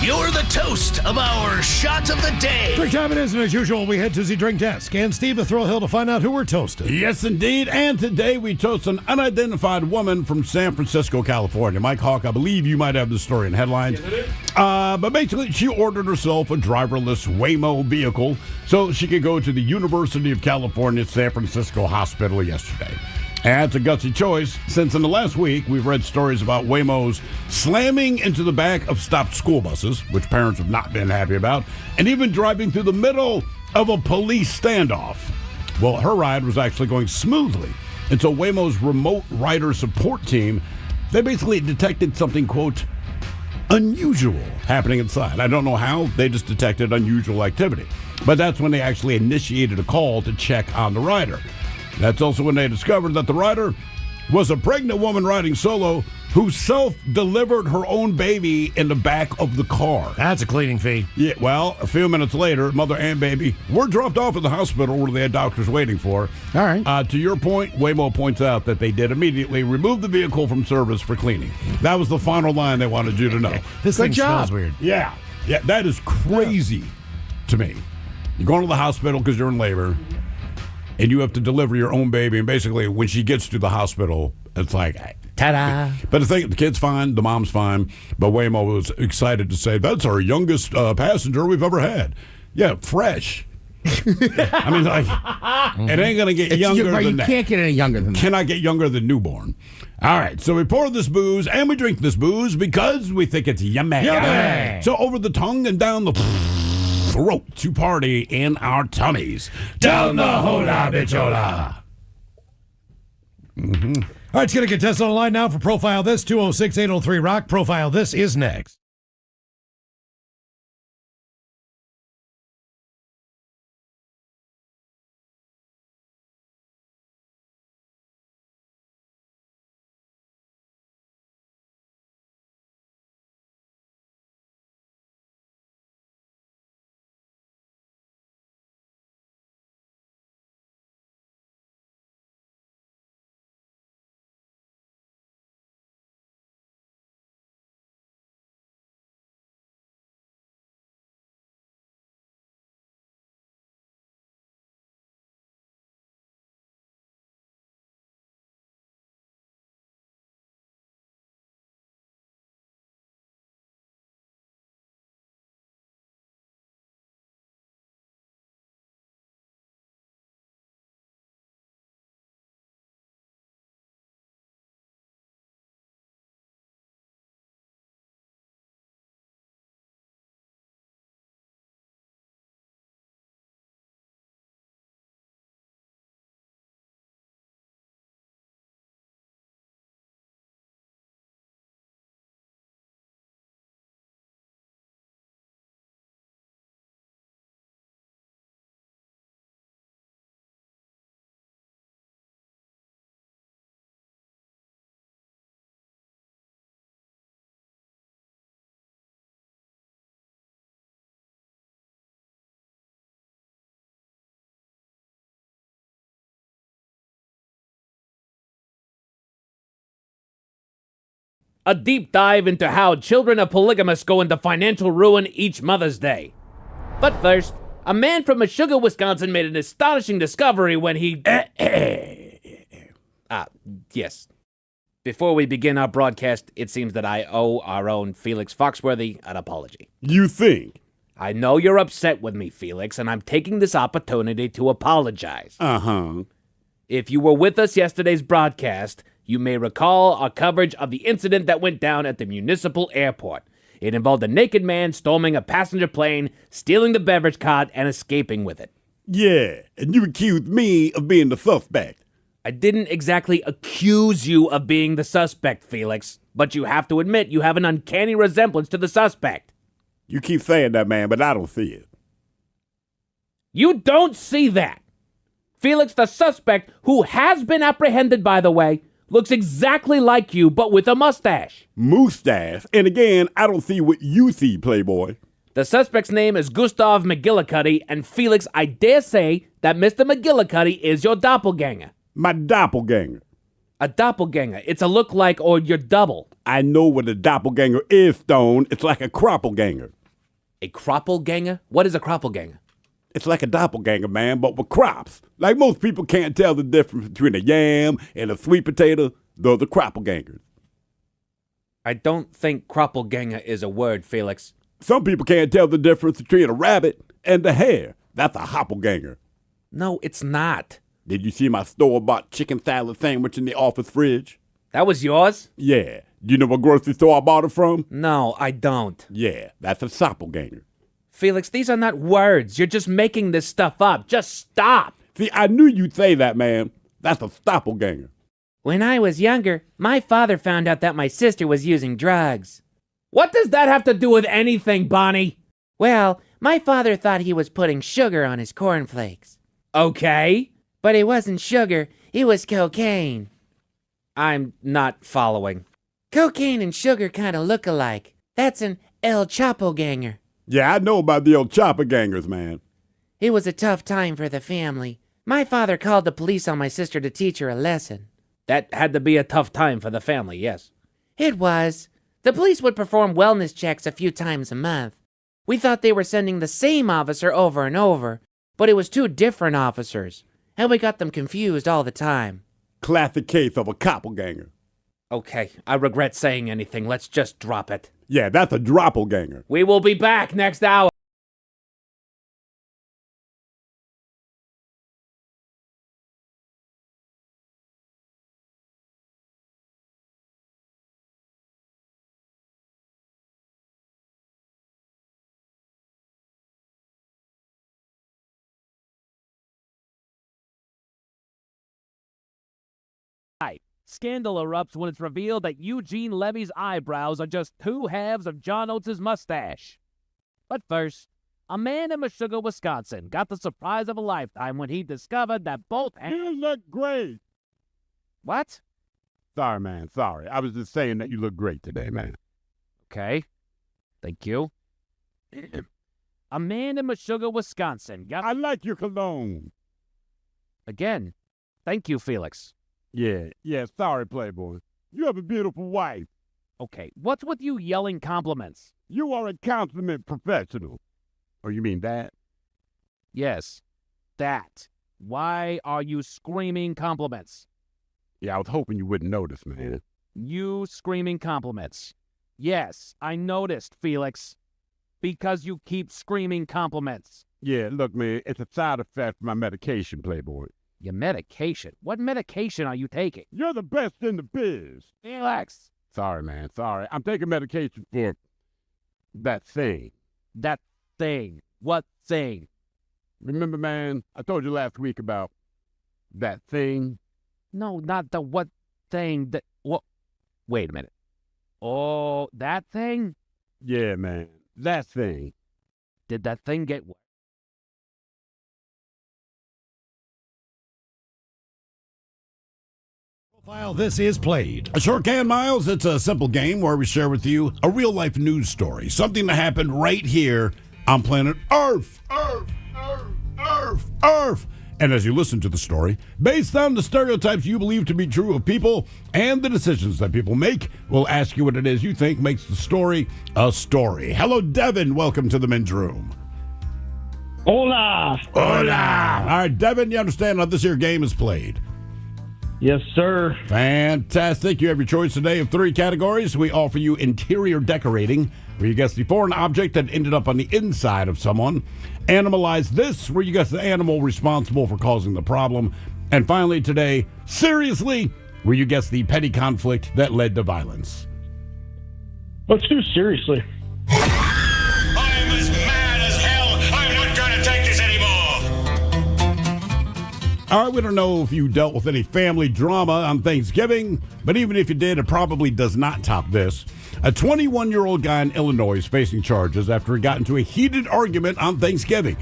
You're the toast of our shot of the day. Drink time it is, and as usual, we head to the drink desk. And Steve the Thrill Hill to find out who we're toasting. Yes, indeed. And today we toast an unidentified woman from San Francisco, California. Mike Hawk, I believe you might have the story in headlines. But basically, she ordered herself a driverless Waymo vehicle so she could go to the University of California San Francisco Hospital yesterday. And it's a gutsy choice, since in the last week, we've read stories about Waymos slamming into the back of stopped school buses, which parents have not been happy about, and even driving through the middle of a police standoff. Well, her ride was actually going smoothly. And so Waymo's remote rider support team, they basically detected something, quote, unusual happening inside. I don't know how, they just detected unusual activity. But that's when they actually initiated a call to check on the rider. That's also when they discovered that the rider was a pregnant woman riding solo who self-delivered her own baby in the back of the car. That's a cleaning fee. Yeah, well, a few minutes later, mother and baby were dropped off at the hospital where they had doctors waiting for. All right. To your point, Waymo points out that they did immediately remove the vehicle from service for cleaning. That was the final line they wanted you to know. This Good thing job. smells weird. Yeah, that is crazy to me. You're going to the hospital because you're in labor, and you have to deliver your own baby, and basically when she gets to the hospital, it's like, ta-da. But the kid's fine, the mom's fine, but Waymo was excited to say, that's our youngest passenger we've ever had. Yeah, fresh. I mean, like, it ain't going to get younger than you that. You can't get any younger than that. Cannot get younger than newborn. All right, so we pour this booze, and we drink this booze because we think it's yummy. Yummy. So over the tongue and down the throat to party in our tummies. Down the hola bichola. All right, let's get a contestant on the line now for Profile This, 206-803-ROCK. Profile This is next. A deep dive into how children of polygamists go into financial ruin each Mother's Day. But first, a man from Meshuggah, Wisconsin made an astonishing discovery when he... yes. Before we begin our broadcast, it seems that I owe our own Felix Foxworthy an apology. You think? I know you're upset with me, Felix, and I'm taking this opportunity to apologize. Uh-huh. If you were with us yesterday's broadcast, you may recall our coverage of the incident that went down at the municipal airport. It involved a naked man storming a passenger plane, stealing the beverage cart, and escaping with it. Yeah, and you accused me of being the suspect. I didn't exactly accuse you of being the suspect, Felix, but you have to admit you have an uncanny resemblance to the suspect. You keep saying that, man, but I don't see it. You don't see that. Felix, the suspect, who has been apprehended, by the way, looks exactly like you, but with a mustache. Mustache? And again, I don't see what you see, Playboy. The suspect's name is Gustav McGillicuddy, and Felix, I dare say that Mr. McGillicuddy is your doppelganger. My doppelganger. A doppelganger. It's a look-like or your double. I know what a doppelganger is, Stone. It's like a croppelganger. A croppelganger? What is a croppelganger? It's like a doppelganger, man, but with crops. Like most people can't tell the difference between a yam and a sweet potato. Those are croppelgangers. I don't think croppelganger is a word, Felix. Some people can't tell the difference between a rabbit and a hare. That's a hoppelganger. No, it's not. Did you see my store-bought chicken salad sandwich in the office fridge? That was yours? Yeah. Do you know what grocery store I bought it from? No, I don't. Yeah, that's a soppelganger. Felix, these are not words. You're just making this stuff up. Just stop. See, I knew you'd say that, man. That's a stoppelganger. When I was younger, my father found out that my sister was using drugs. What does that have to do with anything, Bonnie? Well, my father thought he was putting sugar on his cornflakes. Okay. But it wasn't sugar, it was cocaine. I'm not following. Cocaine and sugar kind of look alike. That's an El Chapo ganger. Yeah, I know about the old chopper gangers, man. It was a tough time for the family. My father called the police on my sister to teach her a lesson. That had to be a tough time for the family, yes. It was. The police would perform wellness checks a few times a month. We thought they were sending the same officer over and over, but it was two different officers. And we got them confused all the time. Classic case of a koppelganger. Okay, I regret saying anything. Let's just drop it. Yeah, that's a droppelganger. We will be back next hour. Scandal erupts when it's revealed that Eugene Levy's eyebrows are just two halves of John Oates' mustache. But first, a man in Meshuggah, Wisconsin got the surprise of a lifetime when he discovered that both hands... You look great. What? Sorry, man, sorry. I was just saying that you look great today, man. Okay. Thank you. A man in Meshuggah, Wisconsin got... I like your cologne. Again, thank you, Felix. Yeah, sorry, Playboy. You have a beautiful wife. Okay, what's with you yelling compliments? You are a consummate professional. Oh, you mean that? Yes, that. Why are you screaming compliments? Yeah, I was hoping you wouldn't notice, man. You screaming compliments. Yes, I noticed, Felix. Because you keep screaming compliments. Yeah, look, man, it's a side effect of my medication, Playboy. Your medication? What medication are you taking? You're the best in the biz. Felix! Sorry, man, sorry. I'm taking medication for that thing. That thing? What thing? Remember, man, I told you last week about that thing? No, not the what thing. That what? Wait a minute. Oh, that thing? Yeah, man, that thing. Did that thing get... While this is played. Sure can, Miles. It's a simple game where we share with you a real-life news story, something that happened right here on planet Earth. Earth. And as you listen to the story, based on the stereotypes you believe to be true of people and the decisions that people make, we'll ask you what it is you think makes the story a story. Hello, Devin. Welcome to the men's room. Hola. All right, Devin, you understand how this here game is played? Yes, sir. Fantastic. You have your choice today of 3 categories. We offer you interior decorating, where you guess the foreign object that ended up on the inside of someone. Animalize this, where you guess the animal responsible for causing the problem. And finally today, seriously, where you guess the petty conflict that led to violence. Let's do seriously. I'm as mad as hell. I'm not going to take this anymore. All right, we don't know if you dealt with any family drama on Thanksgiving, but even if you did, it probably does not top this. A 21-year-old guy in Illinois is facing charges after he got into a heated argument on Thanksgiving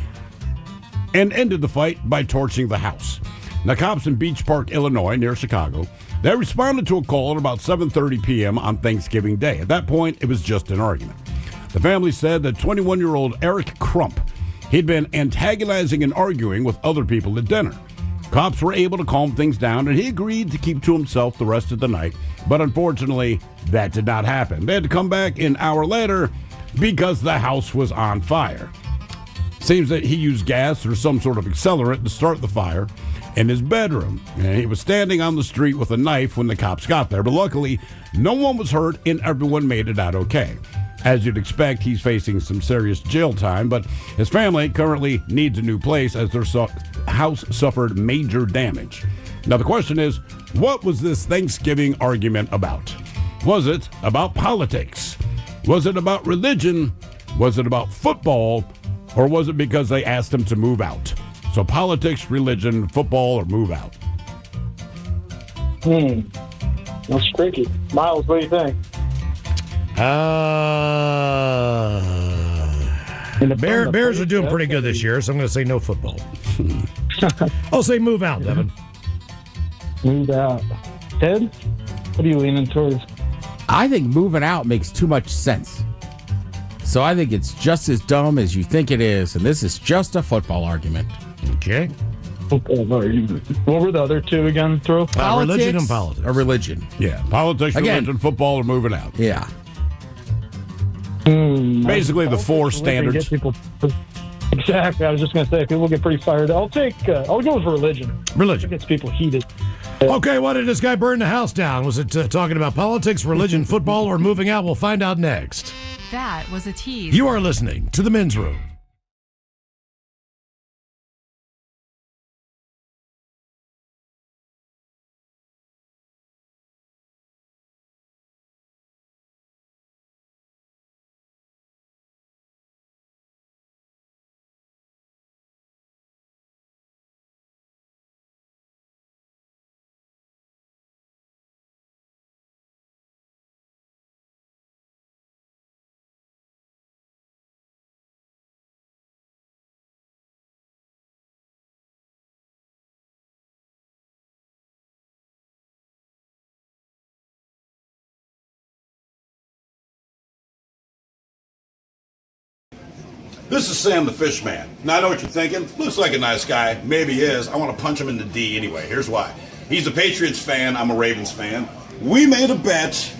and ended the fight by torching the house. Now, cops in Beach Park, Illinois, near Chicago, they responded to a call at about 7:30 p.m. on Thanksgiving Day. At that point, it was just an argument. The family said that 21-year-old Eric Crump, he'd been antagonizing and arguing with other people at dinner. Cops were able to calm things down, and he agreed to keep to himself the rest of the night. But unfortunately, that did not happen. They had to come back an hour later because the house was on fire. Seems that he used gas or some sort of accelerant to start the fire in his bedroom. And he was standing on the street with a knife when the cops got there. But luckily, no one was hurt and everyone made it out okay. As you'd expect, he's facing some serious jail time, but his family currently needs a new place as their house suffered major damage. Now, the question is, what was this Thanksgiving argument about? Was it about politics? Was it about religion? Was it about football? Or was it because they asked him to move out? So politics, religion, football, or move out? That's tricky. Miles, what do you think? Bears are doing pretty good this year, so I'm going to say no football. I'll say move out, Devin. Move out. Ted, what are you leaning towards? I think moving out makes too much sense. So I think it's just as dumb as you think it is, and this is just a football argument. Okay. What were the other two again, Throw? Religion and politics. A religion. Yeah, politics, Again. religion, football, or moving out. Yeah. Basically, the 4 standards. Exactly. I was just going to say, people get pretty fired. I'll go with religion. Religion. It gets people heated. Okay, why did this guy burn the house down? Was it talking about politics, religion, football, or moving out? We'll find out next. That was a tease. You are listening to The Men's Room. This is Sam the Fish Man. Now I know what you're thinking. Looks like a nice guy. Maybe he is. I want to punch him in the D anyway. Here's why. He's a Patriots fan. I'm a Ravens fan. We made a bet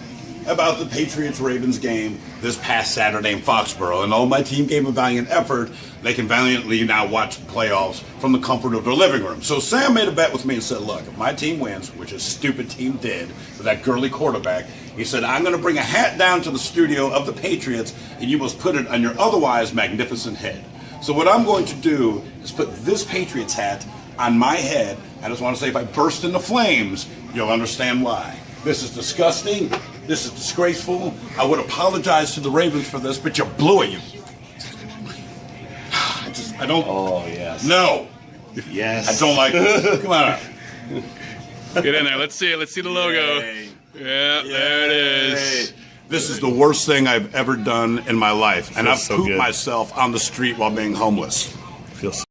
about the Patriots-Ravens game this past Saturday in Foxborough, and although my team gave a valiant effort, they can valiantly now watch the playoffs from the comfort of their living room. So Sam made a bet with me and said, look, if my team wins, which his stupid team did with that girly quarterback, he said, I'm going to bring a hat down to the studio of the Patriots, and you must put it on your otherwise magnificent head. So what I'm going to do is put this Patriots hat on my head. I just want to say if I burst into flames, you'll understand why. This is disgusting. This is disgraceful. I would apologize to the Ravens for this, but you blew it. I don't. Oh, yes. No. Yes. I don't like this. Come on. Get in there. Let's see it. Let's see the logo. Yeah, there it is. This is the worst thing I've ever done in my life. And I've so pooped good. myself on the street while being homeless. Feels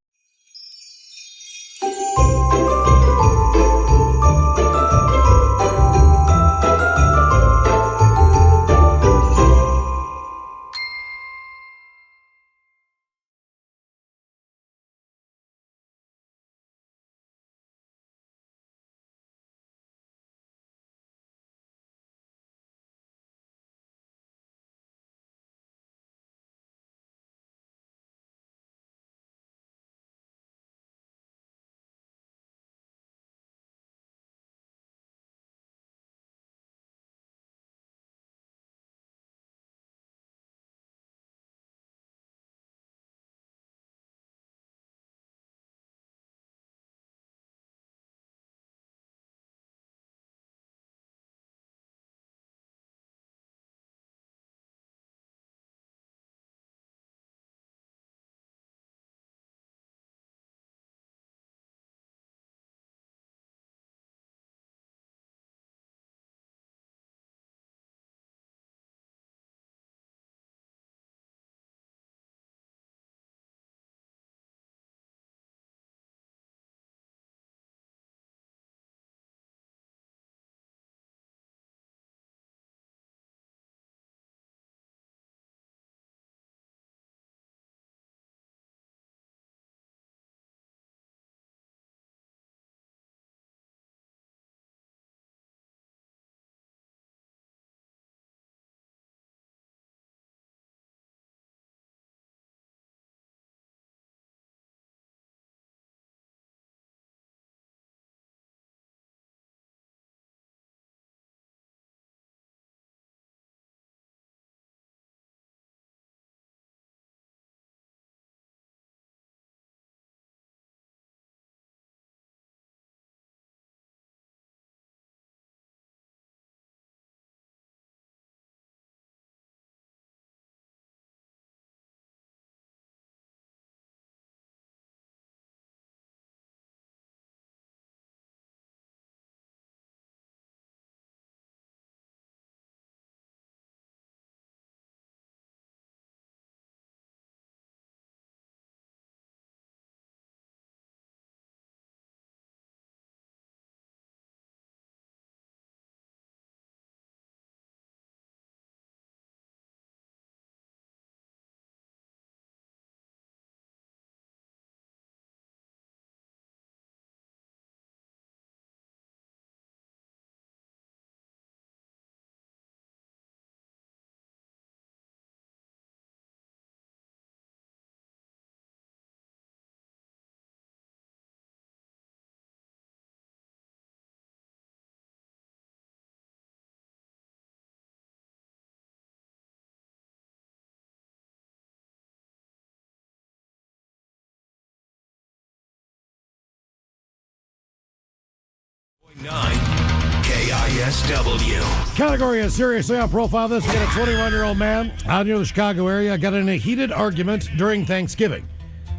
KISW. Category is seriously on profile this week. A 21-year-old man out near the Chicago area got in a heated argument during Thanksgiving.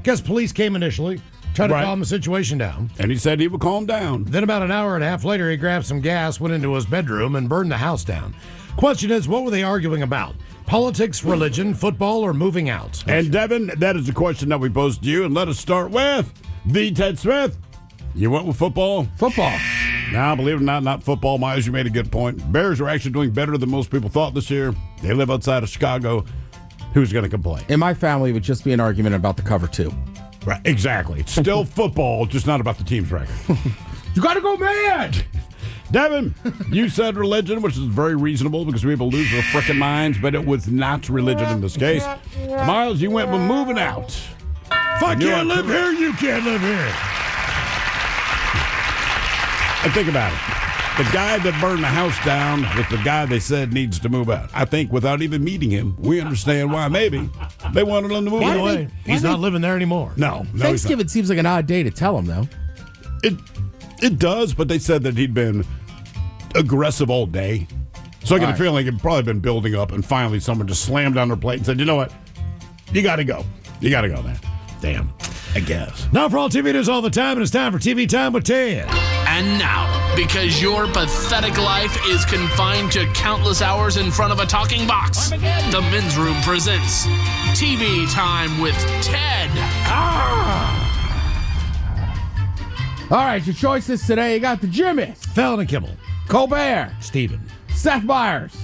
Guess police came initially, tried to calm the situation down. And he said he would calm down. Then about an hour and a half later, he grabbed some gas, went into his bedroom, and burned the house down. Question is, what were they arguing about? Politics, religion, football, or moving out? And Devin, that is the question that we posed to you. And let us start with the Ted Smith. You went with football? Football. Now, believe it or not football. Miles, you made a good point. Bears are actually doing better than most people thought this year. They live outside of Chicago. Who's going to complain? In my family, it would just be an argument about the cover 2. Right, exactly. It's still football, just not about the team's record. You got to go mad! Devin, you said religion, which is very reasonable because people lose their frickin' minds, but it was not religion in this case. Miles, you went with moving out. If I can't live here, you can't live here. And think about it. The guy that burned the house down was the guy they said needs to move out. I think without even meeting him, we understand why maybe they wanted him to move out. He's not living there anymore. No, Thanksgiving seems like an odd day to tell him, though. It does, but they said that he'd been aggressive all day. So I get a feeling it'd probably been building up, and finally someone just slammed on their plate and said, you know what? You got to go. You got to go, man. Damn. I guess. Now for all TV news all the time, and it's time for TV Time with Ted. And now, because your pathetic life is confined to countless hours in front of a talking box, the Men's Room presents TV Time with Ted. All right, your choices today. You got the Jimmy, Fallon and Kimmel, Colbert, Steven, Seth Meyers,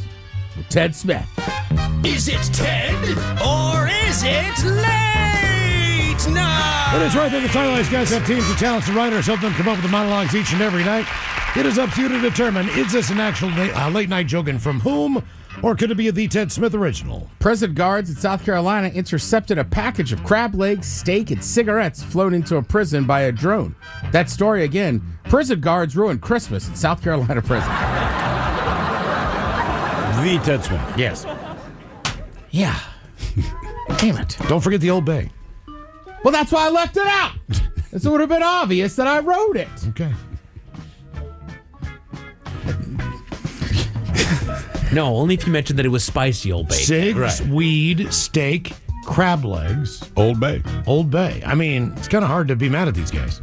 Ted Smith. Is it Ted or is it late night? It is right there. The title. These guys have teams of talents and writers help them come up with the monologues each and every night. It is up to you to determine, is this an actual late night joke, and from whom, or could it be a The Ted Smith original? Prison guards in South Carolina intercepted a package of crab legs, steak, and cigarettes flown into a prison by a drone. That story again. Prison guards ruined Christmas in South Carolina prison. The Ted Smith. Yes. Yeah. Damn it. Don't forget the Old Bay. Well, that's why I left it out. It would have been obvious that I wrote it. Okay. No, only if you mentioned that it was spicy Old Bay. Cigs, weed, steak, crab legs. Old Bay. Old Bay. I mean, it's kind of hard to be mad at these guys.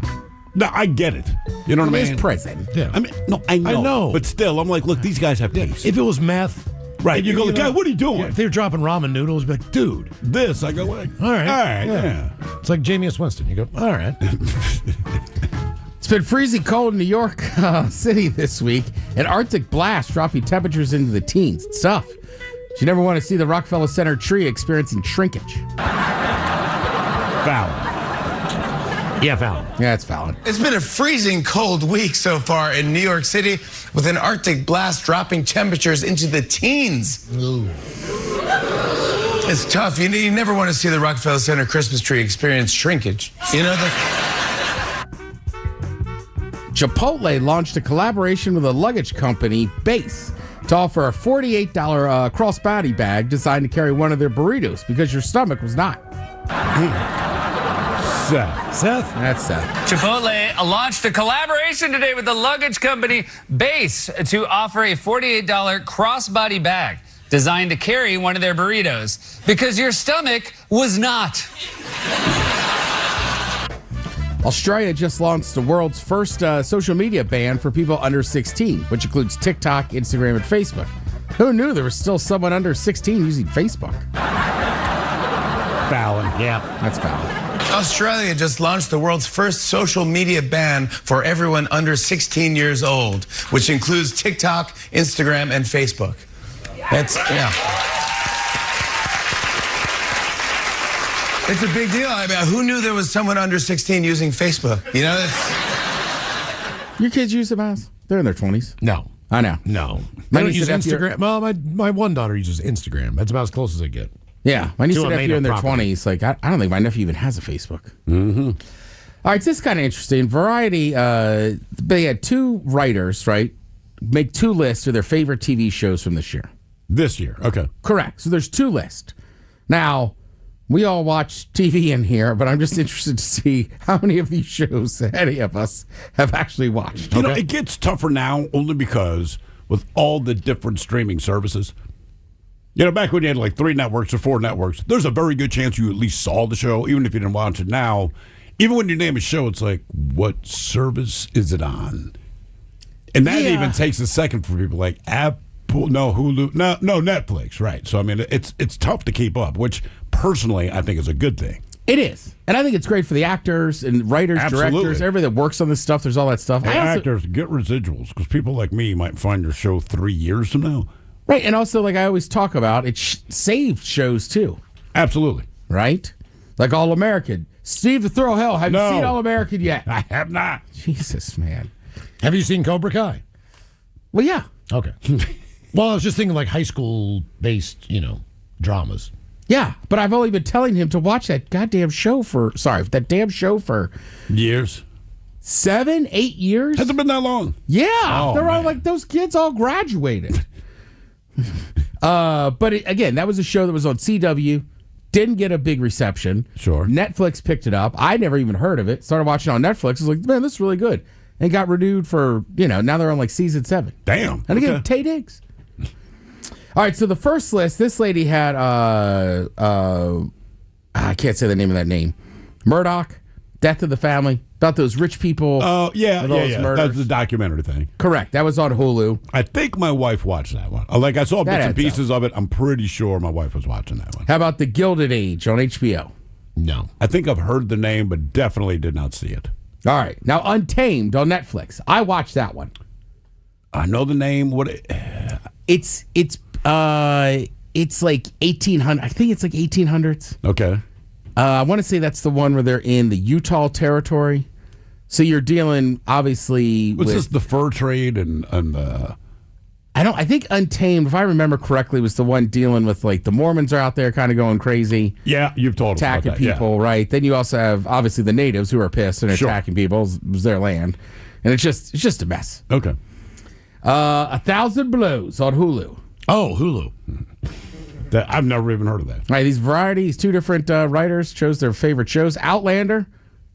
No, I get it. You know what I mean? It's prison. Yeah. I mean, no, I know. But still, I'm like, look, these guys have taste. If it was meth. Right. And you go, guy, what are you doing? Yeah, if they were dropping ramen noodles, be like, dude. This. I go, like, all right. All right, yeah. It's like Jameis Winston. You go, all right. It's been freezing cold in New York City this week. An Arctic blast dropping temperatures into the teens. It's tough. You never want to see the Rockefeller Center tree experiencing shrinkage. Foul. Yeah, Fallon. Yeah, it's Fallon. It's been a freezing cold week so far in New York City, with an Arctic blast dropping temperatures into the teens. Ooh. It's tough. You never want to see the Rockefeller Center Christmas tree experience shrinkage. You know Chipotle launched a collaboration with a luggage company, Base, to offer a $48 crossbody bag designed to carry one of their burritos because your stomach was not. Seth? That's Seth. Chipotle launched a collaboration today with the luggage company Base to offer a $48 crossbody bag designed to carry one of their burritos because your stomach was not. Australia just launched the world's first social media ban for people under 16, which includes TikTok, Instagram, and Facebook. Who knew there was still someone under 16 using Facebook? Fallon. Yeah, that's Fallon. Australia just launched the world's first social media ban for everyone under 16 years old, which includes TikTok, Instagram, and Facebook. It's a big deal. I mean, who knew there was someone under 16 using Facebook? You know, Your kids use them, Miles? They're in their 20s. No. I know. No. My They don't niece use and nephew- Instagram. Well, my one daughter uses Instagram. That's about as close as I get. Yeah, my niece To and a nephew in their made-up property. 20s. Like, I don't think my nephew even has a Facebook. Mm-hmm. All right, this is kind of interesting. Variety, they had two writers, right, make two lists of their favorite TV shows from this year. This year, okay. Correct. So there's two lists. Now, we all watch TV in here, but I'm just interested to see how many of these shows any of us have actually watched. You know, it gets tougher now only because with all the different streaming services. You know, back when you had like 3 networks or 4 networks, there's a very good chance you at least saw the show, even if you didn't watch it. Now, even when you name a show, it's like, what service is it on? And that even takes a second for people like Apple, no Hulu, no Netflix, right? So I mean, it's tough to keep up, which personally I think is a good thing. It is, and I think it's great for the actors and writers, directors, everybody that works on this stuff. There's all that stuff. And actors get residuals because people like me might find your show 3 years from now. Right, and also, like I always talk about, it saved shows too. Absolutely. Right? Like All American. Steve the Thrill Hill, have you seen All American yet? I have not. Jesus, man. Have you seen Cobra Kai? Well, yeah. Okay. Well, I was just thinking like high school-based, dramas. Yeah, but I've only been telling him to watch that goddamn show for years. 7, 8 years? Hasn't been that long. Yeah. They're all like, those kids all graduated. But again, that was a show that was on CW, didn't get a big reception. Sure. Netflix picked it up. I never even heard of it. Started watching it on Netflix. I was like, man, this is really good. And got renewed for, now they're on like season 7. Damn. And again, Tay Diggs. All right, so the first list, this lady had, I can't say the name of that name. Murdoch, Death of the Family, about those rich people. Oh, yeah. Murders. That's the documentary thing. Correct. That was on Hulu. I think my wife watched that one. Like, I saw bits and pieces of it. I'm pretty sure my wife was watching that one. How about The Gilded Age on HBO? No. I think I've heard the name, but definitely did not see it. All right. Now, Untamed on Netflix. I watched that one. I know the name. It's like 1800. I think it's like 1800s. Okay. I want to say that's the one where they're in the Utah territory. So you're dealing, obviously, What's with this, the fur trade and I think Untamed, if I remember correctly, was the one dealing with like the Mormons are out there kind of going crazy. Yeah, you've told us attacking about that, people, right? Then you also have obviously the natives who are pissed and attacking people. It was their land, and it's just a mess. Okay. 1,000 Blows on Hulu. Oh, Hulu. I've never even heard of that. All right, these varieties, 2 different writers chose their favorite shows. Outlander,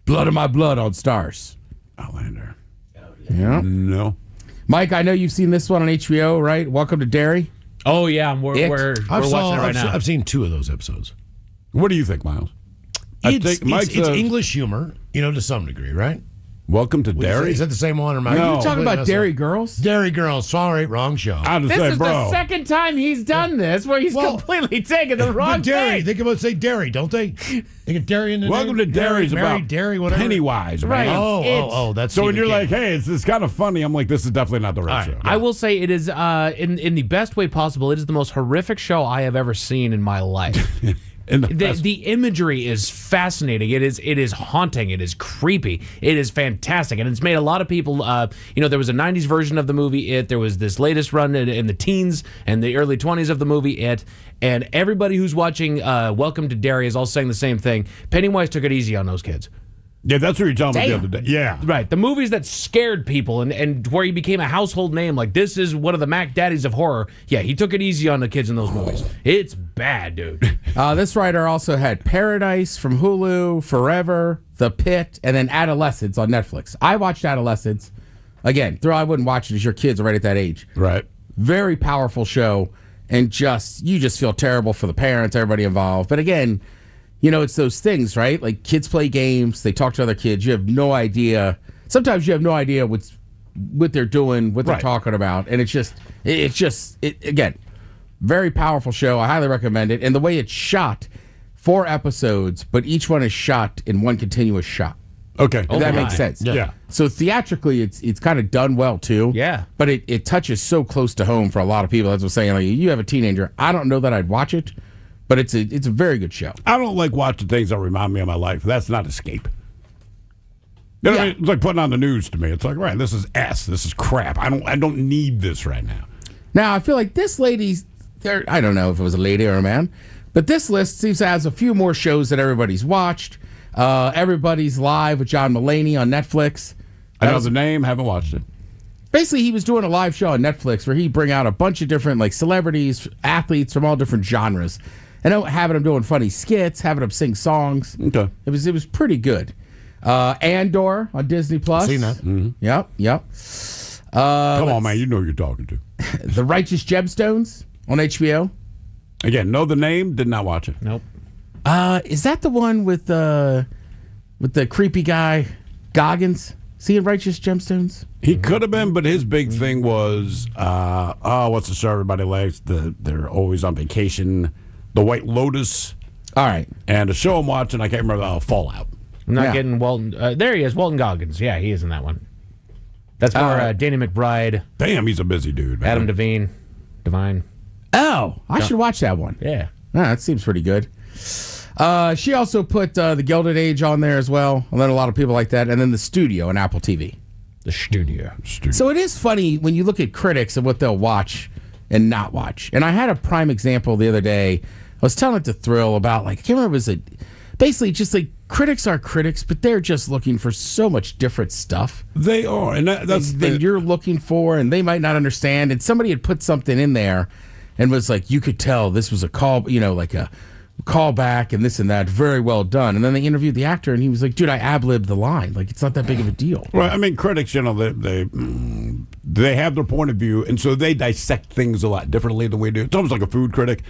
Blood of My Blood on Stars. Outlander. Yeah. No. Mike, I know you've seen this one on HBO, right? Welcome to Derry. Oh, yeah. We're watching it right now. I've seen 2 of those episodes. What do you think, Miles? It's English humor, to some degree, right? Welcome to Derry? Is that the same one? Or Are you talking about Derry Girls? Derry Girls. Sorry, wrong show. This is the second time he's done this where he's completely taken the wrong Derry. thing. They can say Derry, don't they? They get Derry in the Welcome name. to Derry's Mary, about Derry, whatever. Pennywise, right? man. Oh, that's so when Stephen you're King. like, hey, it's kind of funny. I'm like, this is definitely not the right show. I will say it is, in the best way possible, it is the most horrific show I have ever seen in my life. The imagery is fascinating. It is haunting. It is creepy. It is fantastic, and it's made a lot of people. There was a '90s version of the movie It. There was this latest run in the teens and the early 20s of the movie It. And everybody who's watching Welcome to Derry is all saying the same thing. Pennywise took it easy on those kids. Yeah, that's what you're telling me the other day. Yeah. Right. The movies that scared people and where he became a household name, like this is one of the Mac Daddies of horror. Yeah, he took it easy on the kids in those movies. It's bad, dude. This writer also had Paradise from Hulu, Forever, The Pit, and then Adolescence on Netflix. I watched Adolescence. Again, I wouldn't watch it as your kids are right at that age. Right. Very powerful show, and you just feel terrible for the parents, everybody involved. But again, it's those things, right? Like kids play games, they talk to other kids. You have no idea. Sometimes you have no idea what they're doing, what they're talking about, and it's again, very powerful show. I highly recommend it. And the way it's shot, 4 episodes, but each one is shot in one continuous shot. Okay, if that makes sense. Yeah. So theatrically, it's kind of done well too. Yeah. But it touches so close to home for a lot of people. That's what I'm saying. Like, you have a teenager. I don't know that I'd watch it. But it's a very good show. I don't like watching things that remind me of my life. That's not escape. You know what I mean? It's like putting on the news to me. It's like, right, this is this is crap. I don't need this right now. Now I feel like this lady's there. I don't know if it was a lady or a man, but this list seems to have a few more shows that everybody's watched. Everybody's Live with John Mulaney on Netflix. I know the name, haven't watched it. Basically, he was doing a live show on Netflix where he'd bring out a bunch of different celebrities, athletes from all different genres. And having them doing funny skits, having them sing songs. Okay. It was pretty good. Andor on Disney Plus. Seen that. Mm-hmm. Yep. Come on, man. You know who you're talking to. The Righteous Gemstones on HBO. Again, know the name, did not watch it. Nope. Is that the one with the creepy guy Goggins? Is he in Righteous Gemstones? He could have been, but his big thing was, what's the show everybody likes? They're always on vacation. The White Lotus. All right. And the show I'm watching, I can't remember, Fallout. I'm not getting Walton. There he is, Walton Goggins. Yeah, he is in that one. That's for Danny McBride. Damn, he's a busy dude, man. Adam Devine. Oh, I should watch that one. Yeah. That seems pretty good. She also put The Gilded Age on there as well. And then a lot of people like that. And then The Studio on Apple TV. The Studio. So it is funny when you look at critics and what they'll watch and not watch. And I had a prime example the other day. I was telling it to Thrill about, like, I can't remember, was it basically just like critics are critics, but they're just looking for so much different stuff. They are. And that's that you're looking for, and they might not understand. And somebody had put something in there and was like, you could tell this was a call, like a callback and this and that. Very well done. And then they interviewed the actor, and he was like, dude, I ad-libbed the line. Like, it's not that big of a deal. Well, I mean, critics, they have their point of view, and so they dissect things a lot differently than we do. It's almost like a food critic.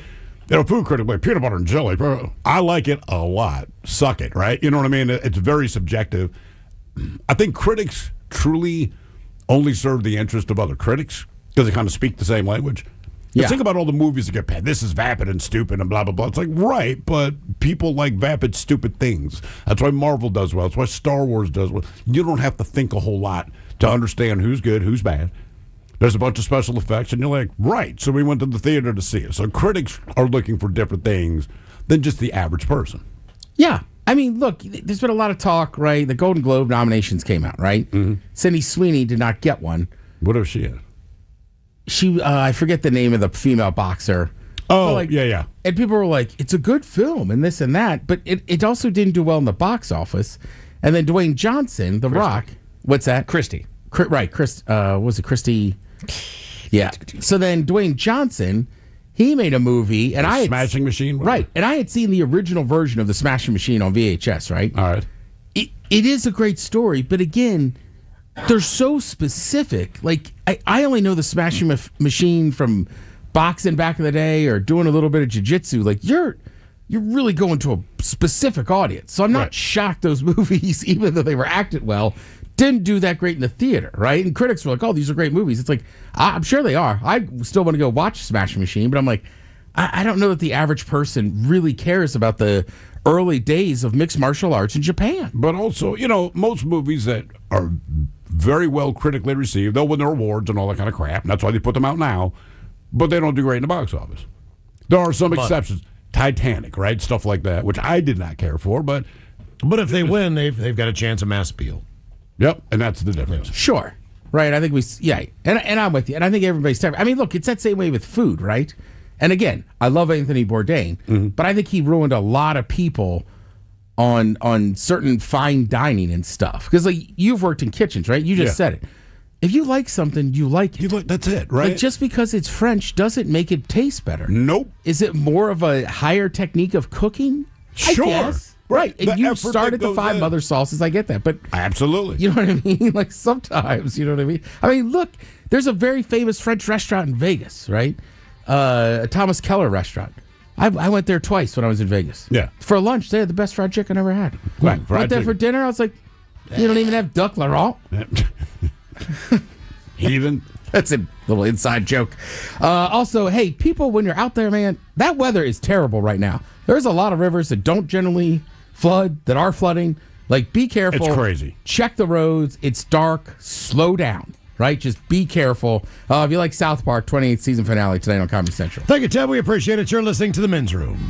Food critic, like peanut butter and jelly, I like it a lot. Suck it, right? You know what I mean? It's very subjective. I think critics truly only serve the interest of other critics because they kind of speak the same language. Yeah. Think about all the movies that get panned. This is vapid and stupid and blah, blah, blah. It's like, right, but people like vapid, stupid things. That's why Marvel does well. That's why Star Wars does well. You don't have to think a whole lot to understand who's good, who's bad. There's a bunch of special effects, and you're like, right, so we went to the theater to see it. So critics are looking for different things than just the average person. Yeah. I mean, look, there's been a lot of talk, right? The Golden Globe nominations came out, right? Mm-hmm. Sydney Sweeney did not get one. What was she in? She, I forget the name of the female boxer. Oh, yeah. And people were like, it's a good film and this and that, but it also didn't do well in the box office. And then Dwayne Johnson, The Rock, what's that? Christy. Right, was it Christy? Yeah. So then Dwayne Johnson, he made a movie, and Smashing Machine, right? And I had seen the original version of the Smashing Machine on VHS, right? All right. It is a great story, but again, they're so specific. Like I only know the Smashing Machine from boxing back in the day or doing a little bit of jiu-jitsu. Like you're really going to a specific audience. So I'm not shocked those movies, even though they were acted well, didn't do that great in the theater, right? And critics were like, oh, these are great movies. It's like, I'm sure they are. I still want to go watch Smashing Machine, but I'm like, I don't know that the average person really cares about the early days of mixed martial arts in Japan. But also, most movies that are very well critically received, they'll win their awards and all that kind of crap, and that's why they put them out now, but they don't do great in the box office. There are some exceptions. Titanic, right? Stuff like that, which I did not care for, but if they win, they've got a chance of mass appeal. Yep, and that's the difference. Sure. Right, I think and I'm with you. And I think everybody's I mean, look, it's that same way with food, right? And again, I love Anthony Bourdain, but I think he ruined a lot of people on certain fine dining and stuff. Because like you've worked in kitchens, right? You just said it. If you like something, you like it. That's it, right? Like just because it's French doesn't make it taste better. Nope. Is it more of a higher technique of cooking? Sure. I guess. Right. And you started the 5 other sauces. I get that. But absolutely. You know what I mean? Like sometimes, you know what I mean? I mean, look, there's a very famous French restaurant in Vegas, right? A Thomas Keller restaurant. I went there twice when I was in Vegas. Yeah. For lunch, they had the best fried chicken I ever had. Right. Went there for dinner. I was like, you don't even have duck Laurent. Heathen. That's a little inside joke. Also, hey, people, when you're out there, man, that weather is terrible right now. There's a lot of rivers that don't generally flood, that are flooding. Like, be careful. It's crazy. Check the roads. It's dark. Slow down, right? Just be careful. If you like South Park, 28th season finale tonight on Comedy Central. Thank you, Ted. We appreciate it. You're listening to The Men's Room.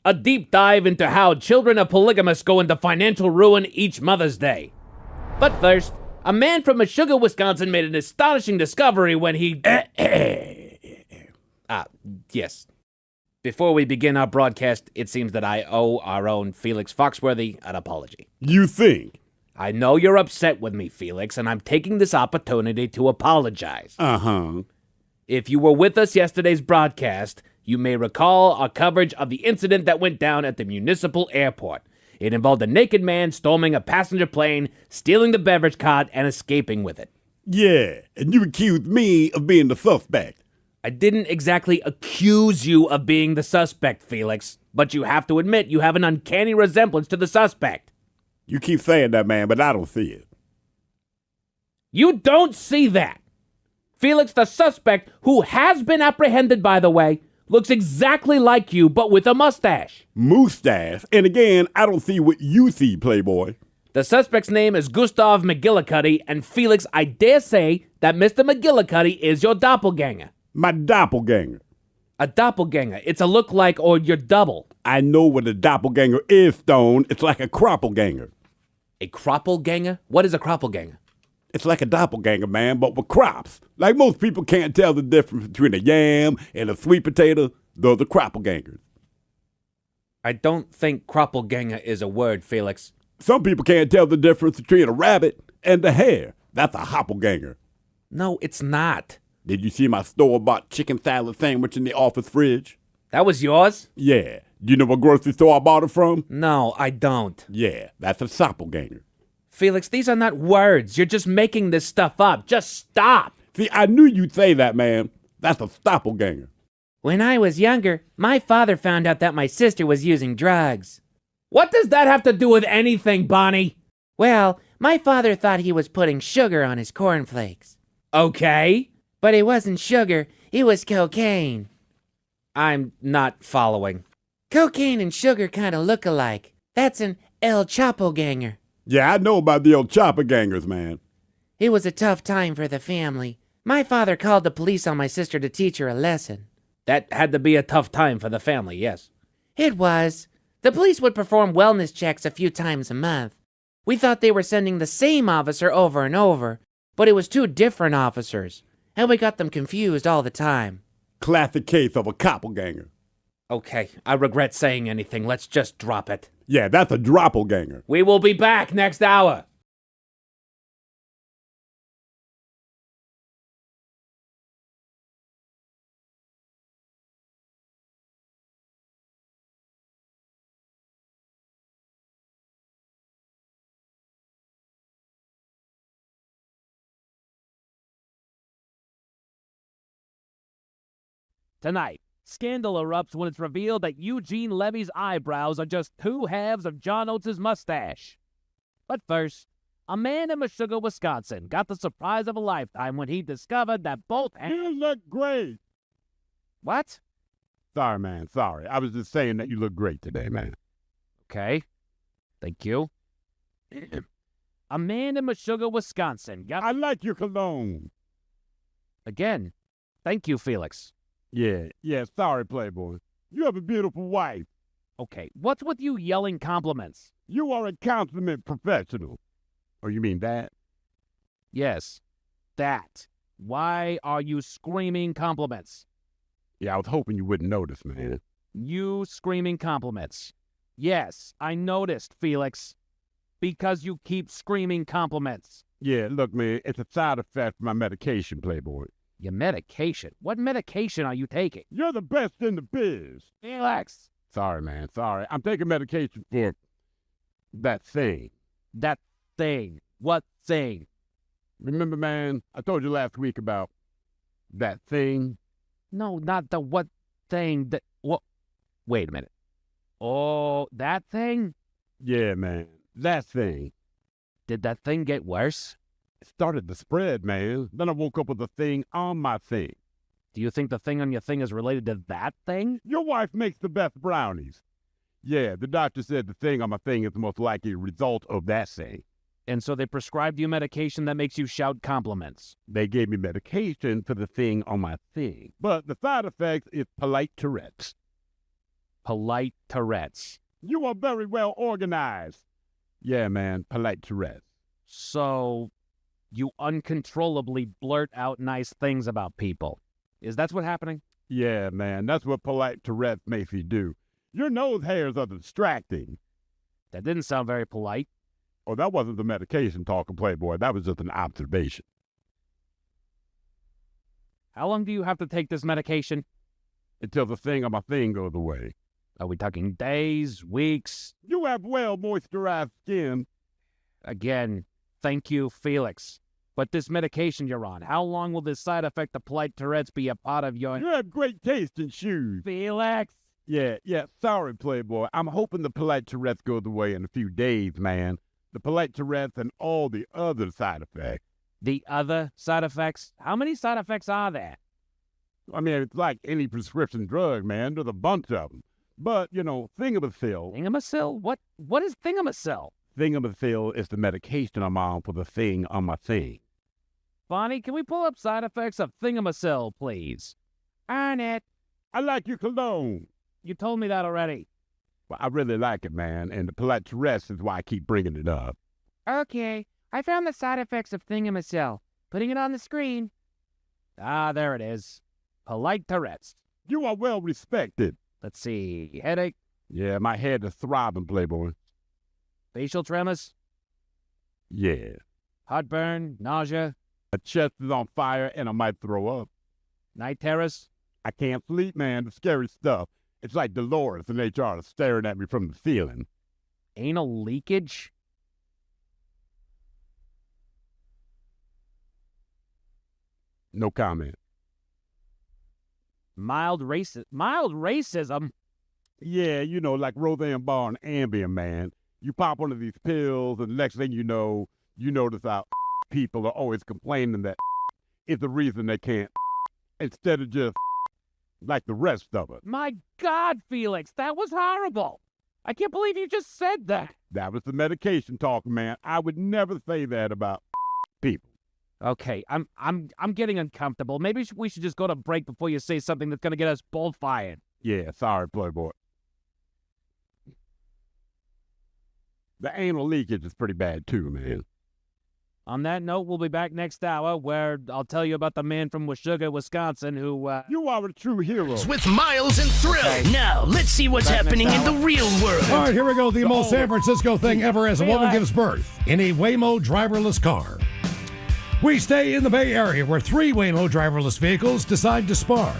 a deep dive into how children of polygamists go into financial ruin each Mother's Day. But first, a man from Meshuggah, Wisconsin made an astonishing discovery when he... yes. Before we begin our broadcast, it seems that I owe our own Felix Foxworthy an apology. You think? I know you're upset with me, Felix, and I'm taking this opportunity to apologize. Uh-huh. If you were with us yesterday's broadcast, you may recall our coverage of the incident that went down at the municipal airport. It involved a naked man storming a passenger plane, stealing the beverage cart, and escaping with it. Yeah, and you accused me of being the suspect. I didn't exactly accuse you of being the suspect, Felix, but you have to admit you have an uncanny resemblance to the suspect. You keep saying that, man, but I don't see it. You don't see that. Felix, the suspect, who has been apprehended, by the way, looks exactly like you, but with a mustache. Mustache? And again, I don't see what you see, Playboy. The suspect's name is Gustav McGillicuddy, and Felix, I dare say that Mr. McGillicuddy is your doppelganger. My doppelganger. A doppelganger. It's a look-like or your double. I know what a doppelganger is, Stone. It's like a croppelganger. A croppelganger? What is a croppelganger? It's like a doppelganger, man, but with crops. Like most people can't tell the difference between a yam and a sweet potato. Those are croppelgangers. I don't think croppelganger is a word, Felix. Some people can't tell the difference between a rabbit and a hare. That's a hoppelganger. No, it's not. Did you see my store-bought chicken salad sandwich in the office fridge? That was yours? Yeah. Do you know what grocery store I bought it from? No, I don't. Yeah, that's a soppelganger. Felix, these are not words. You're just making this stuff up. Just stop. See, I knew you'd say that, man. That's a stoppelganger. When I was younger, my father found out that my sister was using drugs. What does that have to do with anything, Bonnie? Well, my father thought he was putting sugar on his cornflakes. Okay. But it wasn't sugar, it was cocaine. I'm not following. Cocaine and sugar kind of look alike. That's an El Chapo ganger. Yeah, I know about the old chopper gangers, man. It was a tough time for the family. My father called the police on my sister to teach her a lesson. That had to be a tough time for the family, yes. It was. The police would perform wellness checks a few times a month. We thought they were sending the same officer over and over, but it was two different officers, and we got them confused all the time. Classic case of a koppelganger. Okay, I regret saying anything. Let's just drop it. Yeah, that's a droppelganger. We will be back next hour. Tonight, scandal erupts when it's revealed that Eugene Levy's eyebrows are just two halves of John Oates' mustache. But first, a man in Meshuggah, Wisconsin got the surprise of a lifetime when he discovered that both hands... You look great. What? Sorry, man, sorry. I was just saying that you look great today, man. Okay. Thank you. A man in Meshuggah, Wisconsin got... I like your cologne. Again, thank you, Felix. Yeah, sorry, Playboy. You have a beautiful wife. Okay, what's with you yelling compliments? You are a consummate professional. Oh, you mean that? Yes, that. Why are you screaming compliments? Yeah, I was hoping you wouldn't notice, man. You screaming compliments. Yes, I noticed, Felix. Because you keep screaming compliments. Yeah, look, man, it's a side effect of my medication, Playboy. Your medication? What medication are you taking? You're the best in the biz. Felix. Sorry, man, sorry. I'm taking medication for that thing. That thing? What thing? Remember, man, I told you last week about that thing? No, not the what thing. That what? Wait a minute. Oh, that thing? Yeah, man, that thing. Did that thing get worse? It started to spread, man. Then I woke up with a thing on my thing. Do you think the thing on your thing is related to that thing? Your wife makes the best brownies. Yeah, the doctor said the thing on my thing is the most likely result of that thing. And so they prescribed you medication that makes you shout compliments. They gave me medication for the thing on my thing. But the side effect is polite Tourette's. Polite Tourette's. You are very well organized. Yeah, man, polite Tourette's. So, you uncontrollably blurt out nice things about people. Is that what's happening? Yeah, man, that's what polite Tourette's makes you do. Your nose hairs are distracting. That didn't sound very polite. Oh, that wasn't the medication talking, Playboy. That was just an observation. How long do you have to take this medication? Until the thing on my thing goes away. Are we talking days, weeks? You have well moisturized skin. Again, thank you, Felix. But this medication you're on, how long will this side effect of polite Tourette's be a part of your... You have great taste in shoes. Felix! Yeah, sorry, Playboy. I'm hoping the polite Tourette's goes away in a few days, man. The polite Tourette's and all the other side effects. The other side effects? How many side effects are there? I mean, it's like any prescription drug, man. There's a bunch of them. But, Thingamacil. Thingamacil? What is Thingamacil? Thingamacil is the medication I'm on for the thing on my thing. Bonnie, can we pull up side effects of Thingamacil, please? On it. I like your cologne. You told me that already. Well, I really like it, man, and the polite Tourette's is why I keep bringing it up. Okay, I found the side effects of Thingamacil. Putting it on the screen. Ah, there it is. Polite Tourette's. You are well respected. Let's see. Headache? Yeah, my head is throbbing, Playboy. Facial tremors? Yeah. Heartburn? Nausea? My chest is on fire and I might throw up. Night terrors? I can't sleep, man. The scary stuff. It's like Dolores and HR is staring at me from the ceiling. Anal leakage? No comment. Mild racism? Yeah, like Roseanne Barr and Ambien, man. You pop one of these pills, and the next thing you know, you notice how people are always complaining that is the reason they can't, instead of just like the rest of it. My God, Felix, that was horrible. I can't believe you just said that. That was the medication talking, man. I would never say that about people. Okay, I'm getting uncomfortable. Maybe we should just go to break before you say something that's going to get us both fired. Yeah, sorry, Playboy. The anal leakage is pretty bad too, man. On that note, we'll be back next hour where I'll tell you about the man from Washougal, Wisconsin who... You are a true hero. With Miles and Thrill. Okay. Now, let's see what's happening in the real world. All right, here we go. The most San Francisco thing ever as a woman gives birth in a Waymo driverless car. We stay in the Bay Area where 3 Waymo driverless vehicles decide to spar.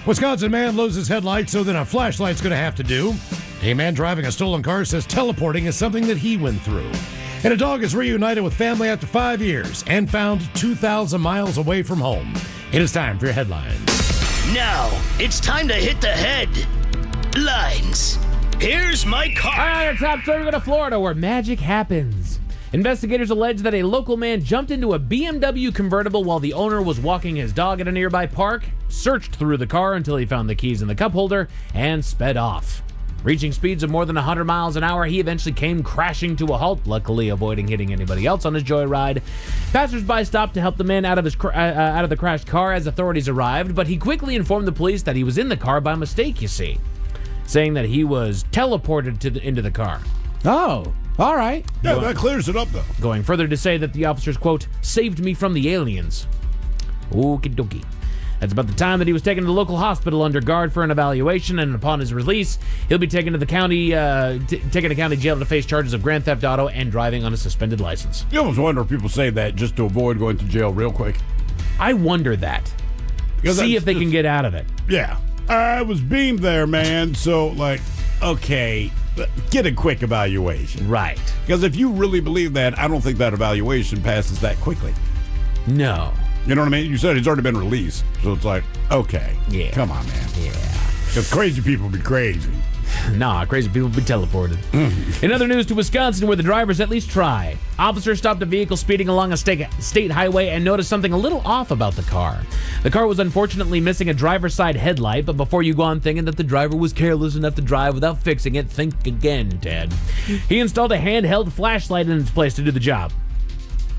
Wisconsin man loses headlights, so then a flashlight's going to have to do. A man driving a stolen car says teleporting is something that he went through. And a dog is reunited with family after 5 years and found 2,000 miles away from home. It is time for your headlines. Now, it's time to hit the headlines. Here's my car. All right, our top story, we go to Florida where magic happens. Investigators allege that a local man jumped into a BMW convertible while the owner was walking his dog at a nearby park, searched through the car until he found the keys in the cup holder, and sped off. Reaching speeds of more than 100 miles an hour, he eventually came crashing to a halt, luckily avoiding hitting anybody else on his joyride. Passers-by stopped to help the man out of the crashed car as authorities arrived, but he quickly informed the police that he was in the car by mistake, you see, saying that he was teleported into the car. Oh, all right. Yeah, that clears it up, though. Going further to say that the officers, quote, saved me from the aliens. Okie dokie. That's about the time that he was taken to the local hospital under guard for an evaluation, and upon his release, he'll be taken to the county jail to face charges of grand theft auto and driving on a suspended license. You almost wonder if people say that just to avoid going to jail real quick. I wonder that. See if they can get out of it. Yeah. I was beamed there, man, so, okay, get a quick evaluation. Right. Because if you really believe that, I don't think that evaluation passes that quickly. No. You know what I mean? You said he's already been released. So it's like, okay. Yeah. Come on, man. Yeah. Because crazy people be crazy. Nah, crazy people be teleported. In other news, to Wisconsin, where the drivers at least try. Officers stopped a vehicle speeding along a state highway and noticed something a little off about the car. The car was unfortunately missing a driver's side headlight, but before you go on thinking that the driver was careless enough to drive without fixing it, think again, Ted. He installed a handheld flashlight in its place to do the job.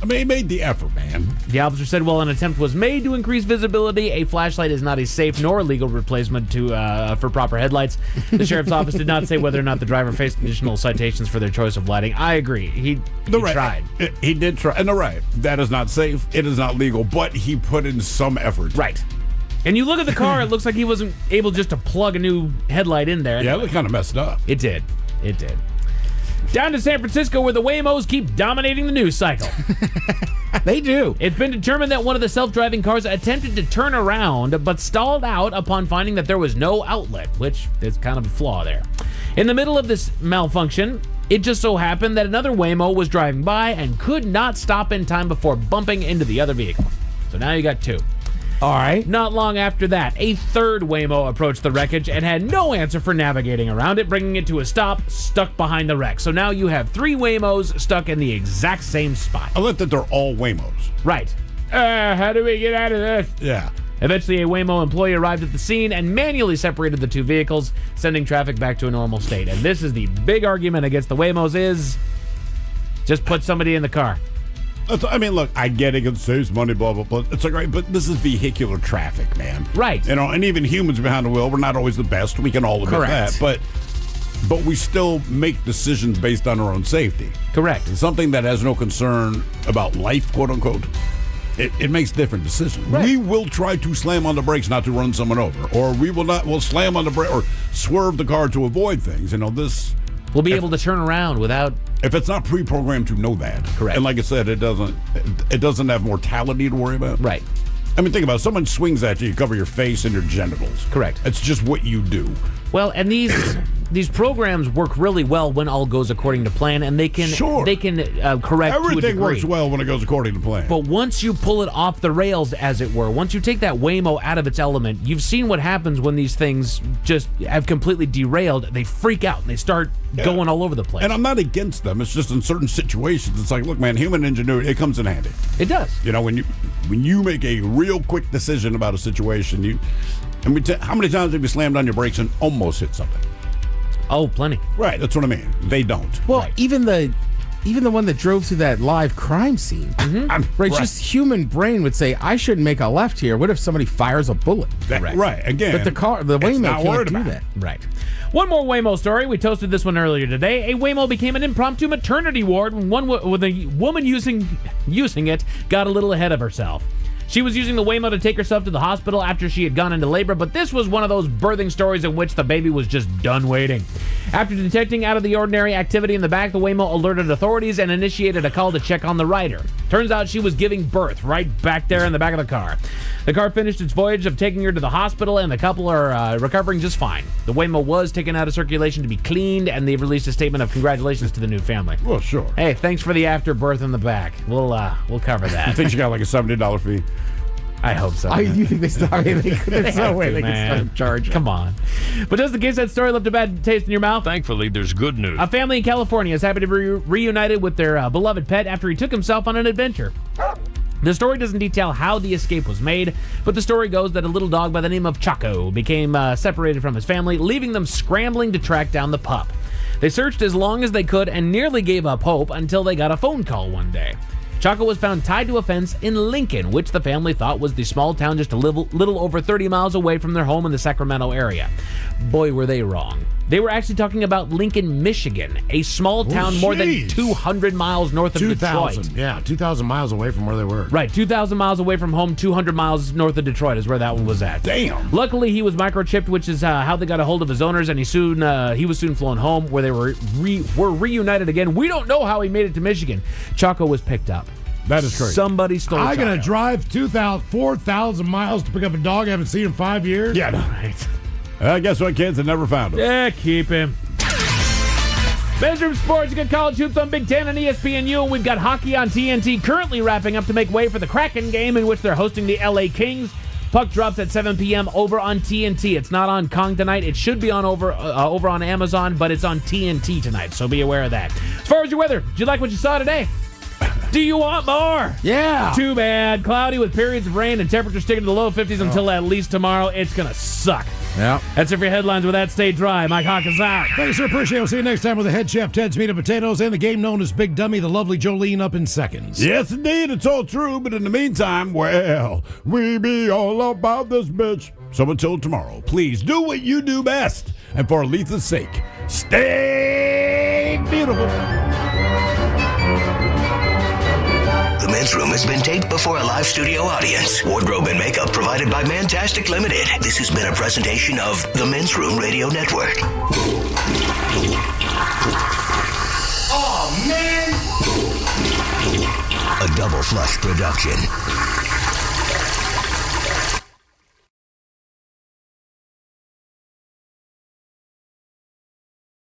I mean, he made the effort, man. The officer said, while an attempt was made to increase visibility, a flashlight is not a safe nor legal replacement for proper headlights. The sheriff's office did not say whether or not the driver faced additional citations for their choice of lighting. I agree. He tried. He did try. And they're right. That is not safe. It is not legal. But he put in some effort. Right. And you look at the car, it looks like he wasn't able just to plug a new headlight in there. Yeah, it looked kind of messed up. It did. It did. Down to San Francisco, where the Waymos keep dominating the news cycle. They do. It's been determined that one of the self-driving cars attempted to turn around, but stalled out upon finding that there was no outlet, which is kind of a flaw there. In the middle of this malfunction, it just so happened that another Waymo was driving by and could not stop in time before bumping into the other vehicle. So now you got two. All right. Not long after that, a third Waymo approached the wreckage and had no answer for navigating around it, bringing it to a stop, stuck behind the wreck. So now you have three Waymos stuck in the exact same spot. I like that they're all Waymos. Right. How do we get out of this? Yeah. Eventually, a Waymo employee arrived at the scene and manually separated the two vehicles, sending traffic back to a normal state. And this is the big argument against the Waymos is just put somebody in the car. I mean, look, I get it. It saves money, blah, blah, blah. It's like, right, but this is vehicular traffic, man. Right. You know, and even humans behind the wheel, we're not always the best. We can all admit Correct. that. But we still make decisions based on our own safety. Correct. And something that has no concern about life, quote unquote, it makes different decisions. Right. We will try to slam on the brakes not to run someone over, or we'll slam on the brake or swerve the car to avoid things. You know, this. We'll be able to turn around without. If it's not pre-programmed to know that. Correct. And like I said, it doesn't have mortality to worry about. Right. I mean, think about it. Someone swings at you, you cover your face and your genitals. Correct. It's just what you do. Well, and these programs work really well when all goes according to plan, and they can correct to a Everything degree. works well when it goes according to plan. But once you pull it off the rails, as it were, once you take that Waymo out of its element, you've seen what happens when these things just have completely derailed. They freak out and they start going all over the place. And I'm not against them. It's just in certain situations, it's like, look, man, human ingenuity, it comes in handy. It does. You know, when you make a real quick decision about a situation, how many times have you slammed on your brakes and almost hit something? Oh, plenty. Right, that's what I mean. They don't. Well, even the one that drove through that live crime scene, right? Just human brain would say, I shouldn't make a left here. What if somebody fires a bullet? Right, again. But the Waymo can't do that. Right. One more Waymo story. We toasted this one earlier today. A Waymo became an impromptu maternity ward when a woman using it got a little ahead of herself. She was using the Waymo to take herself to the hospital after she had gone into labor, but this was one of those birthing stories in which the baby was just done waiting. After detecting out of the ordinary activity in the back, the Waymo alerted authorities and initiated a call to check on the rider. Turns out she was giving birth right back there in the back of the car. The car finished its voyage of taking her to the hospital, and the couple are recovering just fine. The Waymo was taken out of circulation to be cleaned, and they've released a statement of congratulations to the new family. Well, sure. Hey, thanks for the afterbirth in the back. We'll cover that. I think she got like a $70 fee. I hope so. You think they start? There's no way they man. can start charging. Come on. But just in case that story left a bad taste in your mouth, thankfully, there's good news. A family in California is happy to be reunited with their beloved pet after he took himself on an adventure. The story doesn't detail how the escape was made, but the story goes that a little dog by the name of Chaco became separated from his family, leaving them scrambling to track down the pup. They searched as long as they could and nearly gave up hope until they got a phone call one day. Chaco was found tied to a fence in Lincoln, which the family thought was the small town just a little over 30 miles away from their home in the Sacramento area. Boy, were they wrong. They were actually talking about Lincoln, Michigan, a small town more than 200 miles north of Detroit. Yeah, 2,000 miles away from where they were. Right, 2,000 miles away from home, 200 miles north of Detroit is where that one was at. Damn. Luckily, he was microchipped, which is how they got a hold of his owners, and he was soon flown home, where they were reunited again. We don't know how he made it to Michigan. Chaco was picked up. That is crazy. Somebody stole I'm going to Chaco. drive 4,000 miles to pick up a dog I haven't seen in 5 years? Yeah, no, right. I guess what, kids? I never found him. Yeah, keep him. Men's Room Sports, you got college hoops on Big Ten and ESPNU, and we've got hockey on TNT currently wrapping up to make way for the Kraken game in which they're hosting the LA Kings. Puck drops at 7 p.m. over on TNT. It's not on Kong tonight. It should be on over on Amazon, but it's on TNT tonight, so be aware of that. As far as your weather, did you like what you saw today? Do you want more? Yeah. Too bad. Cloudy with periods of rain and temperatures sticking to the low 50s until at least tomorrow. It's going to suck. Yeah. That's it for your headlines with that. Stay dry. Mike Hawkins out. Thanks, sir. Appreciate it. We'll see you next time with the head chef, Ted's Meat and Potatoes, and the game known as Big Dummy, the lovely Jolene, up in seconds. Yes, indeed, it's all true, but in the meantime, well, we be all about this bitch. So until tomorrow, please do what you do best. And for Aletha's sake, stay beautiful. The Men's Room has been taped before a live studio audience. Wardrobe and makeup provided by Mantastic Limited. This has been a presentation of the Men's Room Radio Network. Oh, man! A Double Flush production.